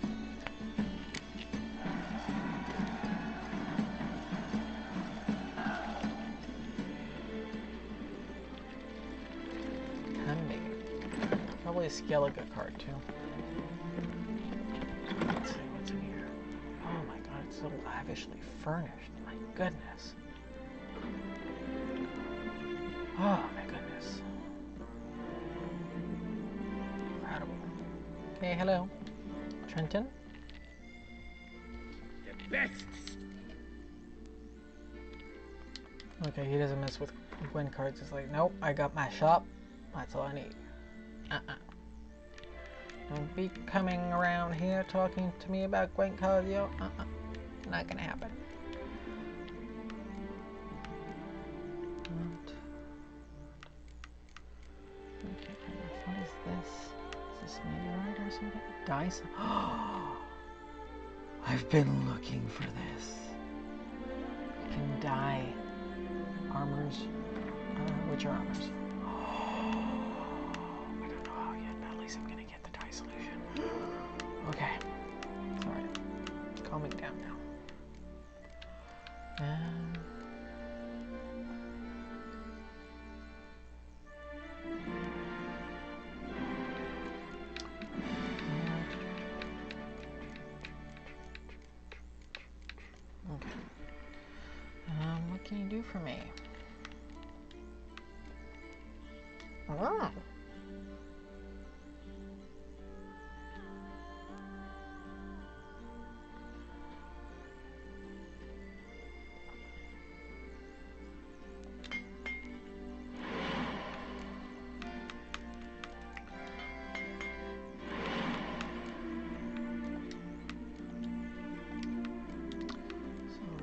Probably a Skellige card too. Let's see what's in here. Oh my god, it's so lavishly furnished. My goodness. Oh my goodness. Incredible. Okay, hello. Trenton? The best. Okay, he doesn't mess with Gwyn cards. He's like, nope, I got my shop. That's all I need. Don't be coming around here talking to me about Gwyn cards, yo. Not gonna happen. Okay, what is this? Is this meteorite or something? Dice? I've been looking for this. You can dye armors. Which are armors? I don't know how yet, but at least I'm gonna get the dye solution. Okay. Sorry. Calming down now. Okay. What can you do for me? Oh.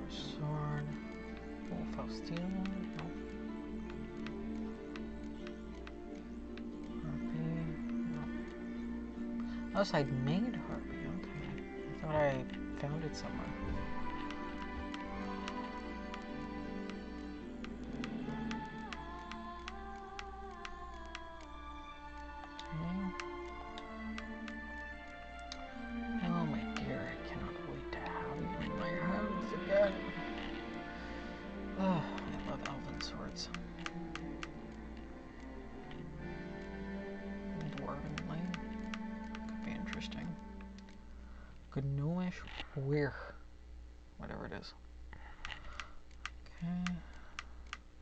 Sword. Wolf of Steel. Nope. Unless I made Harpy, okay. I thought I found it somewhere. Okay. Oh my dear, I cannot wait to have you in my hands again. Oh, I love elven swords. Dwarven lane. Could be interesting. Gnomish Weir. Whatever it is. Okay.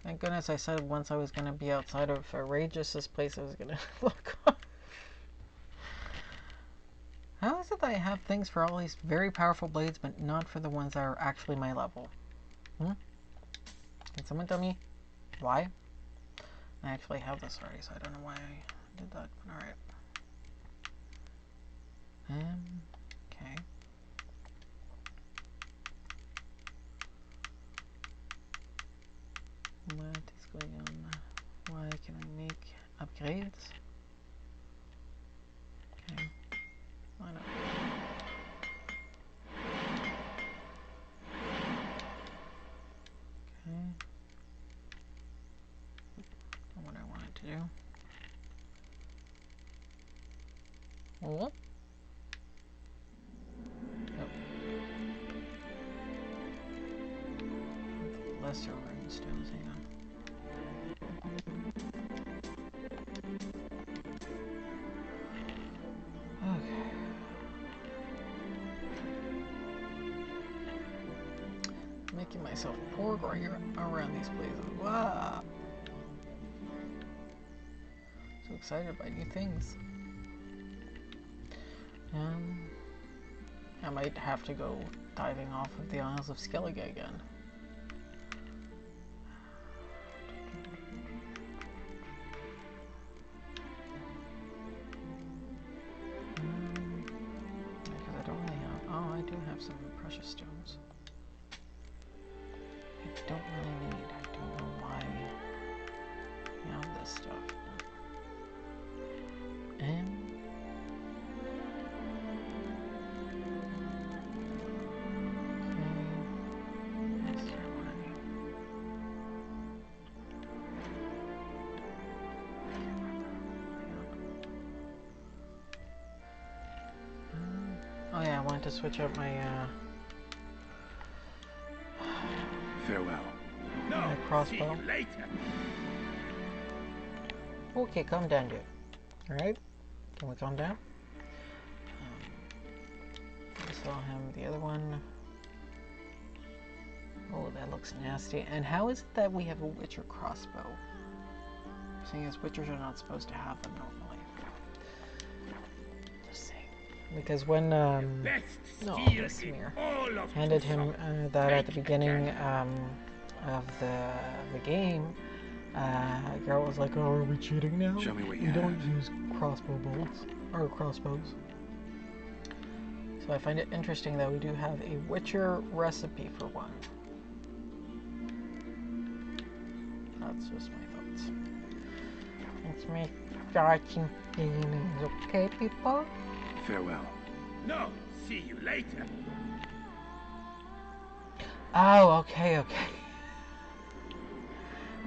Thank goodness I said once I was going to be outside of Outrageous, this place I was going to look up. How is it that I have things for all these very powerful blades, but not for the ones that are actually my level? Can someone tell me why? I actually have this already, so I don't know why I did that, but alright. Okay. What is going on? Why can I make upgrades? Okay. Why not? Okay. Not what I wanted to do. What? Yep. Lesser runestones, hang on. Okay. Making myself poor going around these places. Wow. So excited by new things. I might have to go diving off of the Isles of Skellige again. Because I don't really have... Oh, I do have some precious stones. I don't really need. I don't know why I have this stuff. Oh yeah, I wanted to switch up my Farewell. my crossbow. Later. Okay, calm down, dude. Alright? Can we calm down? I saw him, the other one. Oh, that looks nasty. And how is it that we have a Witcher crossbow? Seeing as Witchers are not supposed to have them normally. Just saying. Because when, Samir handed him that at the beginning of the game, Geralt was like, "Oh, are we cheating now? Show me what you We have." don't use crossbow bolts or crossbows." So I find it interesting that we do have a Witcher recipe for one. That's just my thoughts. It's me starting feelings, okay, people? Farewell. No, see you later. Oh, okay.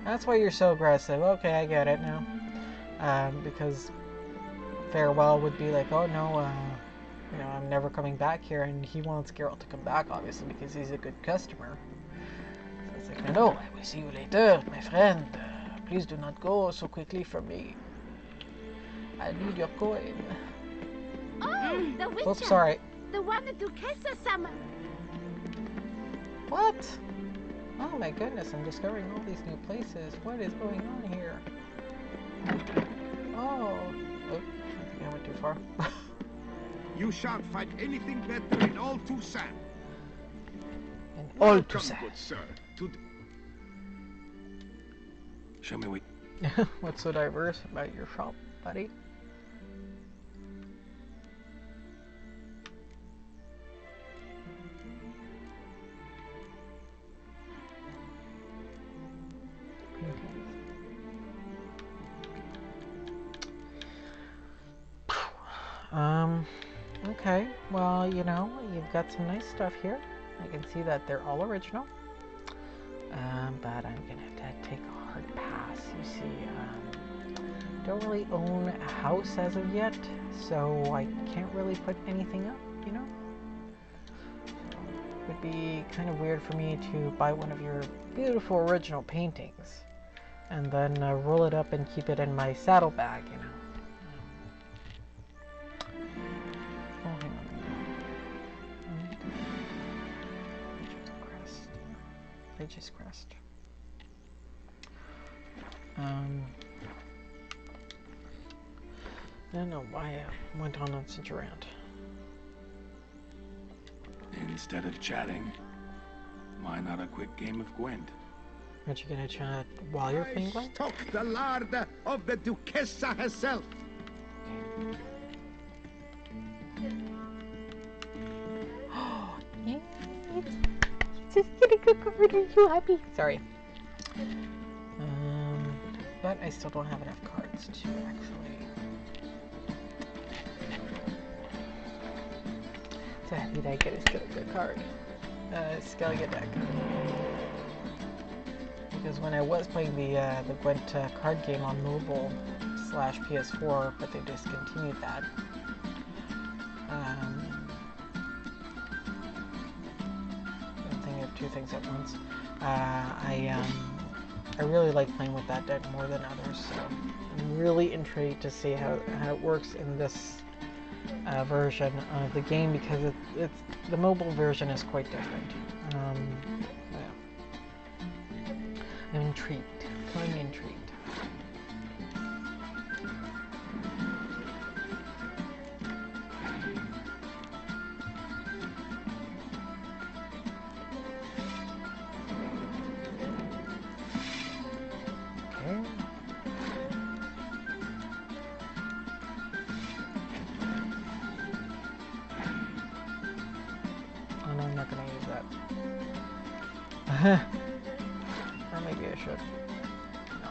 That's why you're so aggressive. Okay, I get it now. Because farewell would be like, oh no, you know, I'm never coming back here, and he wants Geralt to come back, obviously, because he's a good customer. So it's like, no, I will see you later, my friend. Please do not go so quickly from me. I need your coin. Oh, the Witcher! Oops, sorry. The one the Duchessa summoned. What? Oh my goodness, I'm discovering all these new places. What is going on here? Oh, I think I went too far. You shan't find anything better in all Toussaint. All Toussaint. Good sir. Show me what... What's so diverse about your shop, buddy? Okay, well, you know, you've got some nice stuff here. I can see that they're all original. But I'm gonna have to take a hard pass. You see, don't really own a house as of yet, so I can't really put anything up, you know? So it would be kind of weird for me to buy one of your beautiful original paintings and then roll it up and keep it in my saddlebag, you know? Aegis Crest. I don't know why I went on such a rant. Instead of chatting, why not a quick game of Gwent? Aren't you gonna chat while you're playing Gwent? Stock the lard of the Duchessa herself. Just getting covered in you happy. Sorry. But I still don't have enough cards to actually. So happy that I get a Skellige card. Skellige deck. Because when I was playing the Gwent card game on mobile / PS4, but they discontinued that. Two things at once. I really like playing with that deck more than others, so I'm really intrigued to see how it works in this version of the game, because it's the mobile version is quite different. Yeah. I'm intrigued. I'm intrigued. Or maybe I should. No.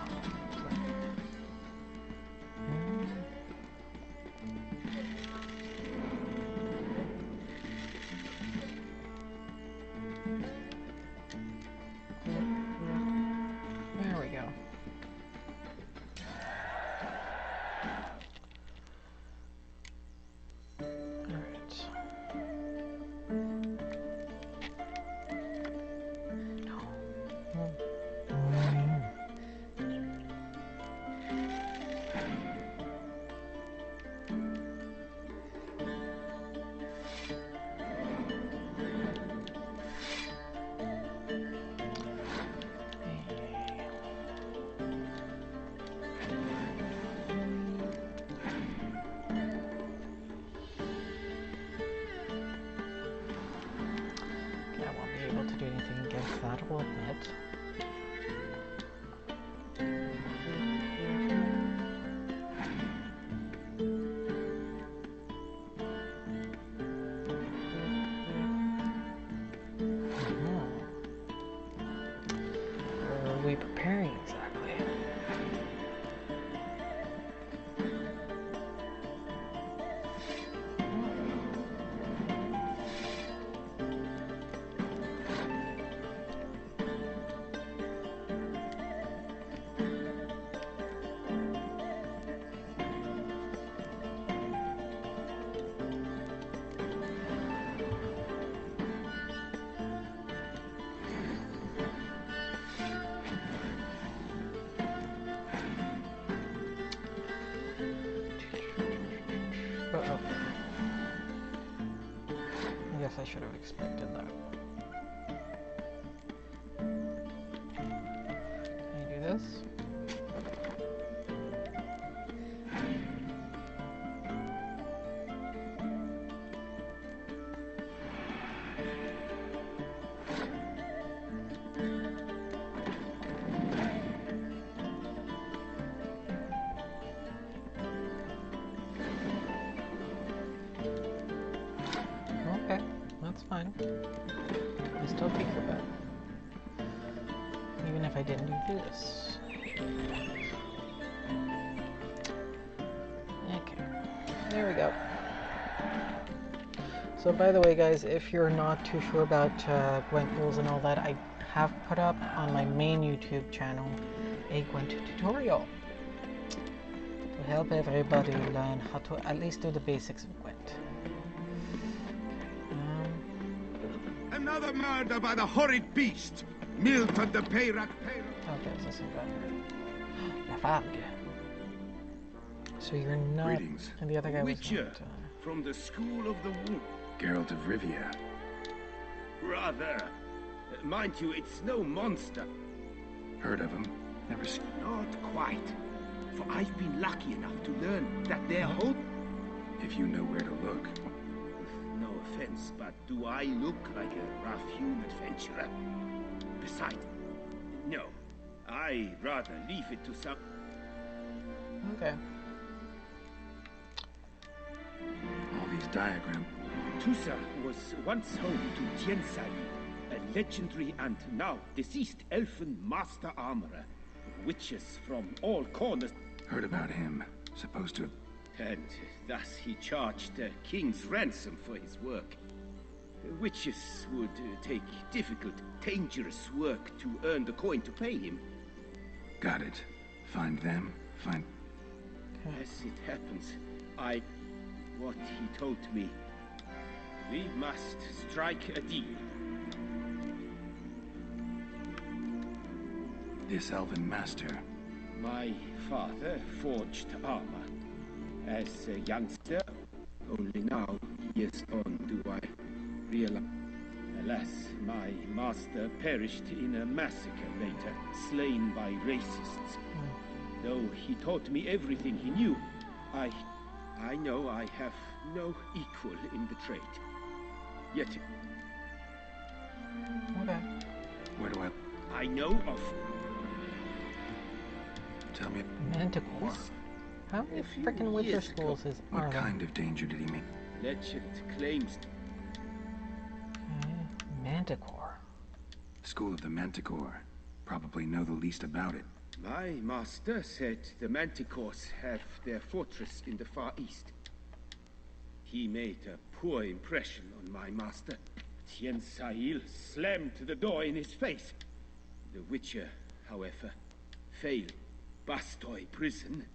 I won't be able to do anything against that, I will admit. Where are we preparing exactly? Uh-oh. I guess I should have expected that. Can you do this? Okay, that's fine. I still pick your bet. Even if I didn't do this. Okay, there we go. So by the way guys, if you're not too sure about Gwent rules and all that, I have put up on my main YouTube channel a Gwent tutorial to help everybody learn how to at least do the basics of Gwent. Another murder by the horrid beast! Milton the Peyrat. Okay, it's the same guy here. La Fargue. So you're not... Greetings. And the other guy was Witcher, not, from the school of the wood. Geralt of Rivia. Rather. Mind you, it's no monster. Heard of him? Never seen. Not quite. For I've been lucky enough to learn that their whole... If you know where to look. No offense, but do I look like a rough-hewn adventurer? Besides, no. I'd rather leave it to some... Okay. All these diagrams. Tusa was once home to Tiensai, a legendary and now deceased elfin master armorer. Witches from all corners. Heard about him. Supposed to... And thus he charged a king's ransom for his work. Witches would take difficult, dangerous work to earn the coin to pay him. Got it. Find them, find... As it happens, what he told me. We must strike a deal. This elven master. My father forged armor. As a youngster, only now, years on, do I realize. Alas, my master perished in a massacre later, slain by racists. Though he taught me everything he knew, I know I have no equal in the trade. Yet... Okay. Where do I know of... Tell me... Manticore. How many frickin' Witcher schools are there? What kind of danger did he mean? Legend claims... Manticore. School of the Manticore. Probably know the least about it. My master said the Manticores have their fortress in the Far East. He made a poor impression on my master. Tiensai slammed the door in his face. The Witcher, however, failed Bastoy prison,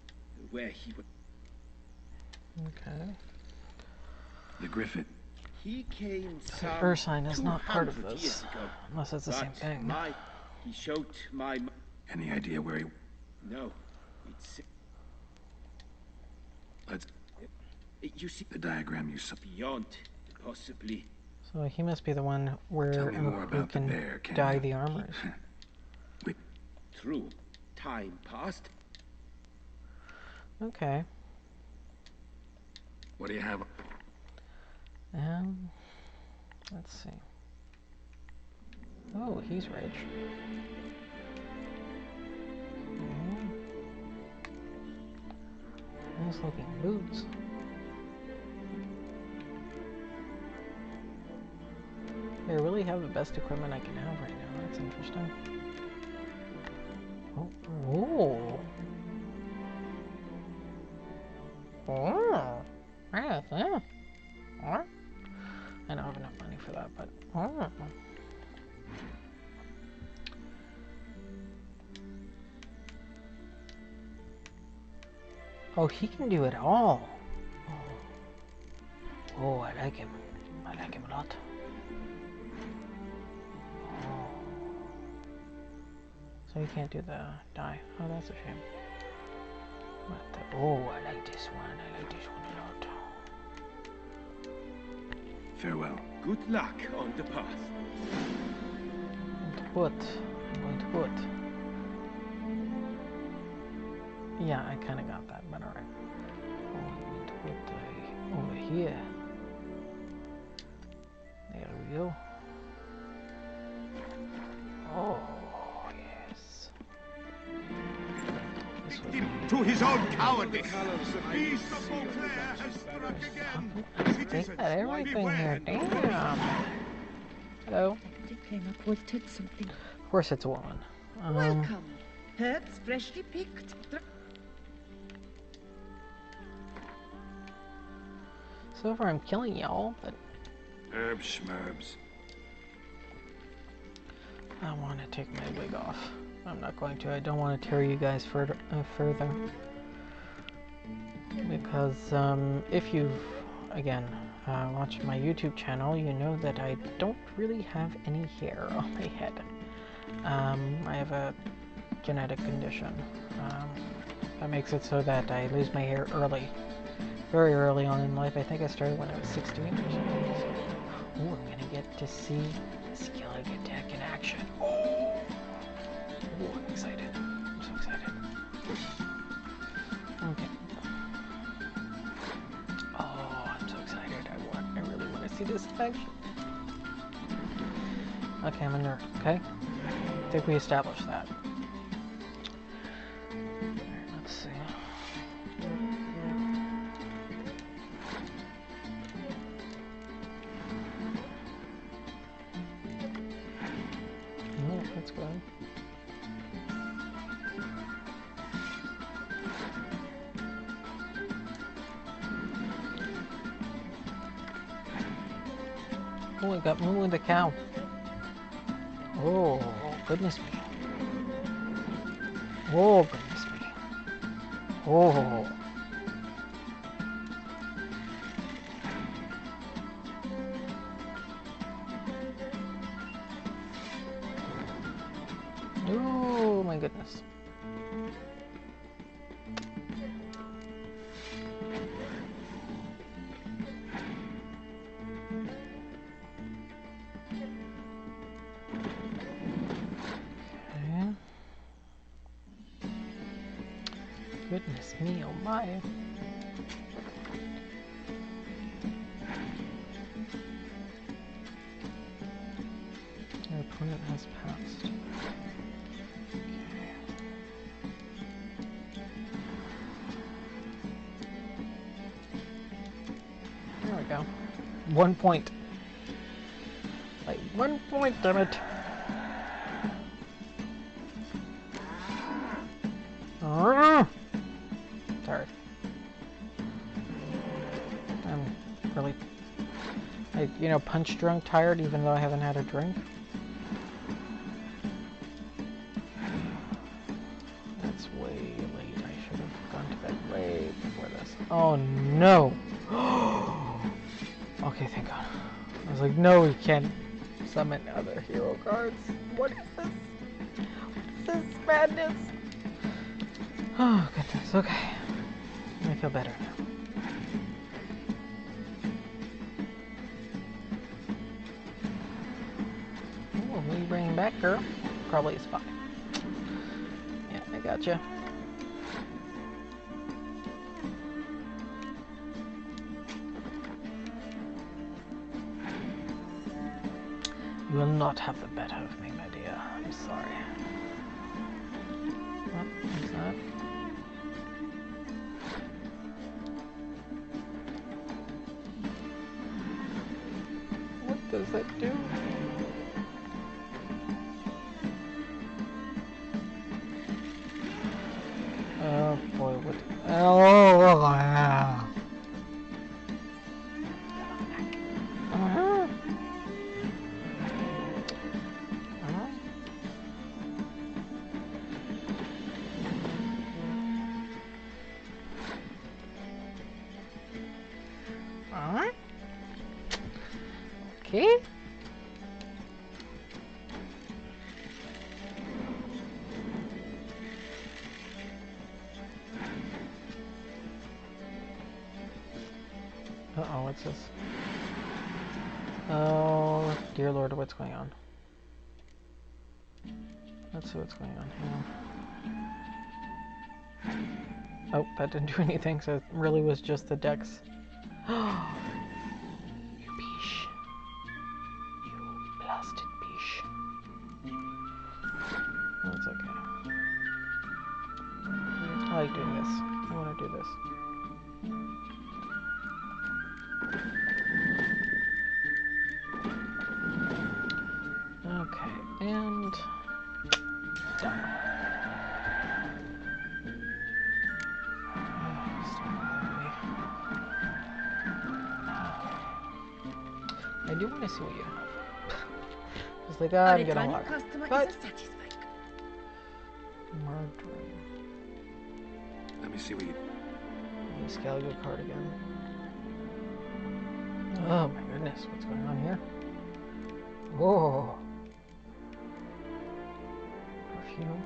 where he was... Okay. The Griffith. He came so Ursine is not part of this, unless it's the same thing. He showed my... Any idea where he... No, it's... Let's... You see... The diagram you saw... Beyond, possibly. So he must be the one where who can dye the armors. True. Time passed. Okay. What do you have? Let's see. Oh, he's rich. Nice looking boots. They really have the best equipment I can have right now. That's interesting. Oh. Oh. Oh. Yes, yeah. Oh. I don't have enough money for that, but oh. Oh, he can do it all. Oh, I like him. I like him a lot. Oh. So you can't do the die. Oh, that's a shame. But oh, I like this one. I like this one a lot. Farewell. Good luck on the path. And what? I'm going to put. Yeah, I kind of got that, but alright. Oh, I'm going to put over here. There we go. Oh, yes. To his own cowardice. Beast of Beauclair has struck again. They got everything here. Damn. Hello. Of course it's a woman. Welcome. Herbs freshly picked. So far I'm killing y'all, but Herbs schmerbs. I want to take my wig off. I'm not going to. I don't want to tear you guys further. Because if you've, again, watched my YouTube channel, you know that I don't really have any hair on my head. I have a genetic condition that makes it so that I lose my hair early. Very early on in life. I think I started when I was 16 or something. So, oh, I'm going to get to see Skellig attack in action. Oh, I'm excited. I'm so excited. Okay. Oh, I'm so excited. I really want to see this in action. Okay, I'm a nerd, okay? I think we established that. Alright, let's see. No, that's good. Oh, I got Moo the cow. Oh, goodness me. Oh, goodness me. Oh. Oh, my goodness. Goodness me, oh my. Your opponent has passed. There we go. 1 point. Like 1 point, damn it. Sorry. I'm really, punch drunk tired even though I haven't had a drink. That's way late. I should have gone to bed way before this. Oh no! Okay, thank God. I was like, no, we can't summon other hero cards. What is this? What is this madness? Oh, goodness. Okay. I feel better now. Oh, who are you bringing back, girl? Probably a spy. Yeah, I gotcha. You will not have the better of me, my dear. I'm sorry. What is that? What does that do? Oh boy, what? Oh, yeah. Okay. Uh-oh, what's this? Oh, dear Lord, what's going on? Let's see what's going on here. Oh, that didn't do anything, so it really was just the decks. You biche. You blasted biche. That's okay. I like doing this. I want to do this. Okay, and done. I do want to see what you have. Just like, I'm gonna lock. But margarine. Let me see what you... Let me scale your card again. Oh my goodness, what's going on here? Whoa. Perfume.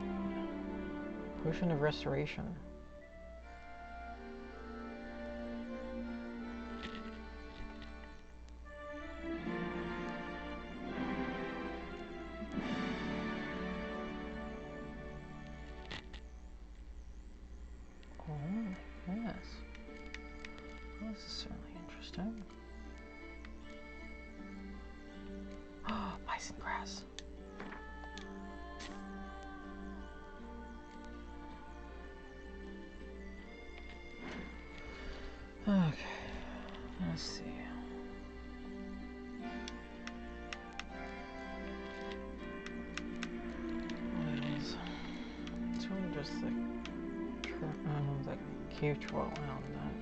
Potion of Restoration. Oh, yes. Well, this is certainly interesting. Oh, bison grass. Okay, let's see. Oils. It's really just the cave troll on that.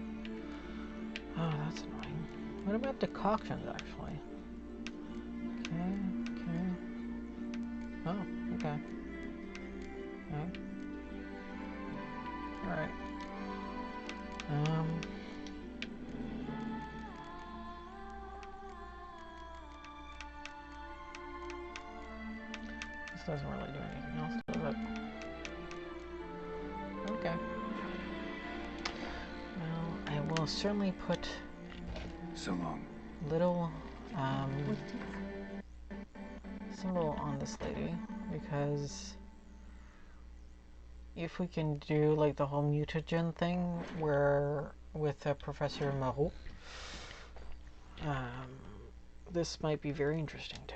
Oh, that's annoying. What about decoctions, actually? Okay. Oh, okay. Alright. This doesn't really do anything else, does it? Okay. Well, I will certainly put so long. Little symbol on this lady, because if we can do like the whole mutagen thing where with Professor Marot, this might be very interesting to...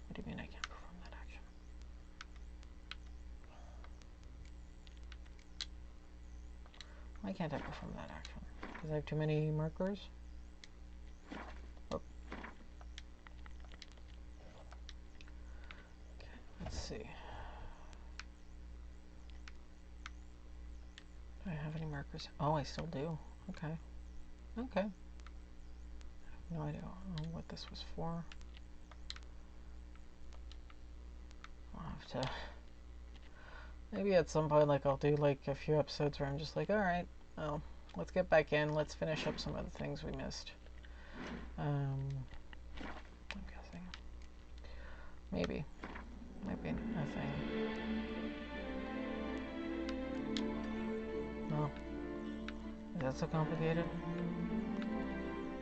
What do you mean I can't perform that action? Why can't I perform that action? Because I have too many markers? Oh. Okay, let's see. Do I have any markers? Oh, I still do. Okay. Okay. I have no idea what this was for. I'll have to... Maybe at some point, like, I'll do, like, a few episodes where I'm just like, alright, well, let's get back in, let's finish up some of the things we missed. I'm guessing. Maybe. Might be a thing. No. Is that so complicated?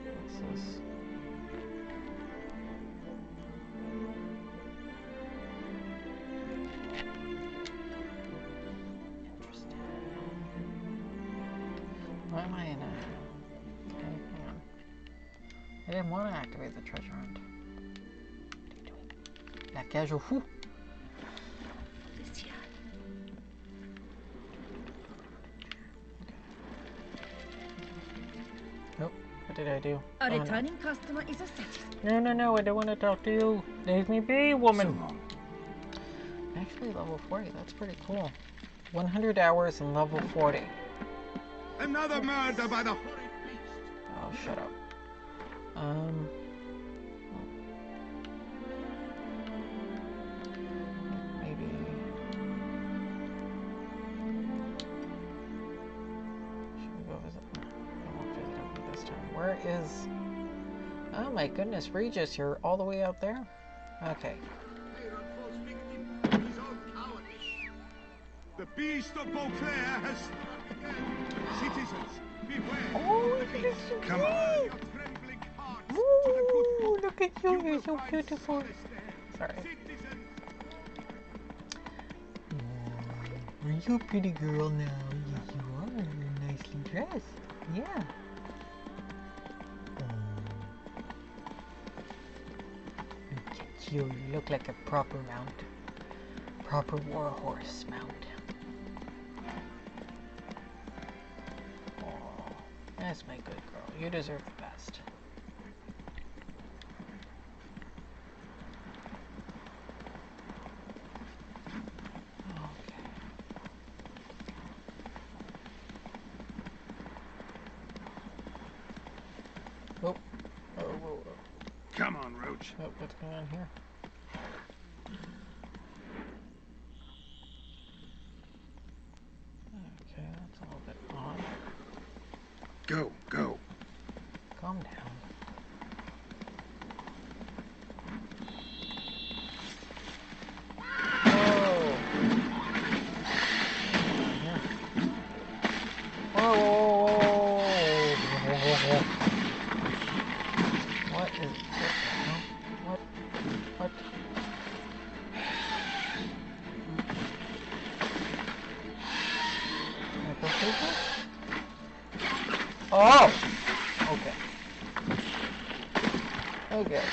What's this? Why am I in a... Okay, hang on. I didn't want to activate the treasure hunt. La cage au fou. Nope. What did I do? A returning customer is a satisfaction. No, no, no. I don't want to talk to you. Leave me be, woman. Actually, level 40. That's pretty cool. 100 hours and level 40. Another murder by the... Oh, shut up. Maybe... Should we go visit? I won't visit him this time. Where is... Oh my goodness, Regis, you're all the way out there? Okay. The beast of Beauclair has struck again. Citizens, beware. Oh, come on. Ooh, look at you, you're so beautiful. Sorry. Are you a pretty girl now? Yes, you are. You're nicely dressed. Yeah. Look at you. You look like a proper mount. Proper war horse mount. Oh, that's my good girl. You deserve the best. Oh, oh, whoa, whoa. Come on, Roach. Oh, what's going on here? Okay, that's a little bit odd. Go, go. Calm down. Whoa! Whoa, whoa, whoa. What is... What? What? Oh! Okay. Okay,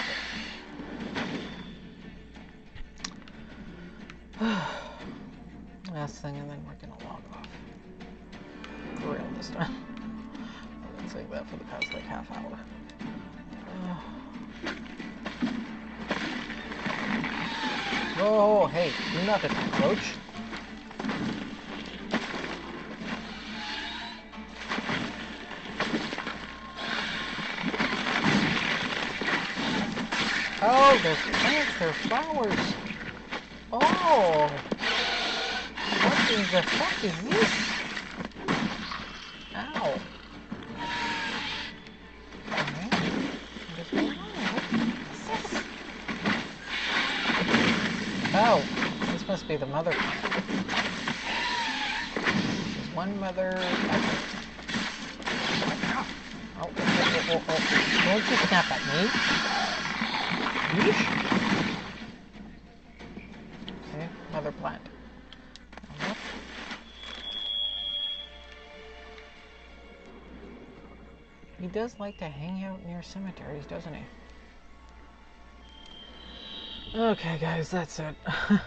Last thing, and then we're gonna log off. For real this time. I've been saying that for the past, like, half hour. Oh, hey, do not attack, Roach. Oh, there's plants, there's flowers. Oh! What in the fuck is this? Ow. Oh, this must be the mother plant. There's one mother. Oh, don't you snap at me. Yeesh. Okay, mother plant. He does like to hang out near cemeteries, doesn't he? Okay, guys, that's it. I'm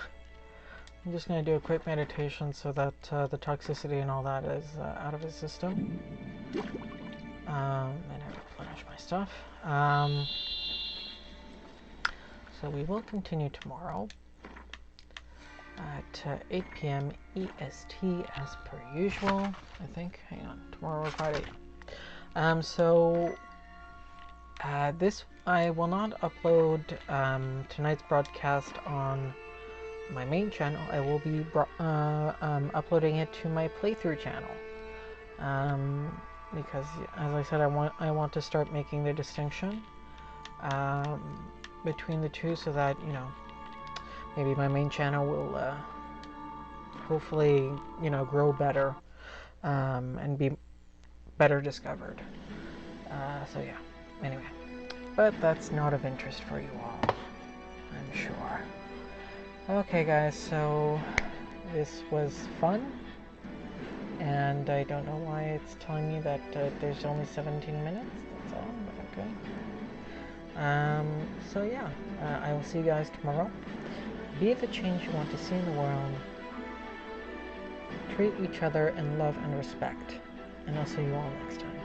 just going to do a quick meditation so that the toxicity and all that is out of his system. And I replenish my stuff. So we will continue tomorrow at 8 p.m. EST as per usual, I think. Hang on, tomorrow or Friday. This I will not upload tonight's broadcast on my main channel. I will be uploading it to my playthrough channel because, as I said, I want to start making the distinction between the two, so that, you know, maybe my main channel will hopefully, you know, grow better and be better discovered. So yeah, anyway, but that's not of interest for you all, I'm sure. Okay guys, so this was fun, and I don't know why it's telling me that there's only 17 minutes, that's all, but okay. So yeah, I will see you guys tomorrow. Be the change you want to see in the world. Treat each other in love and respect. And I'll see you all next time.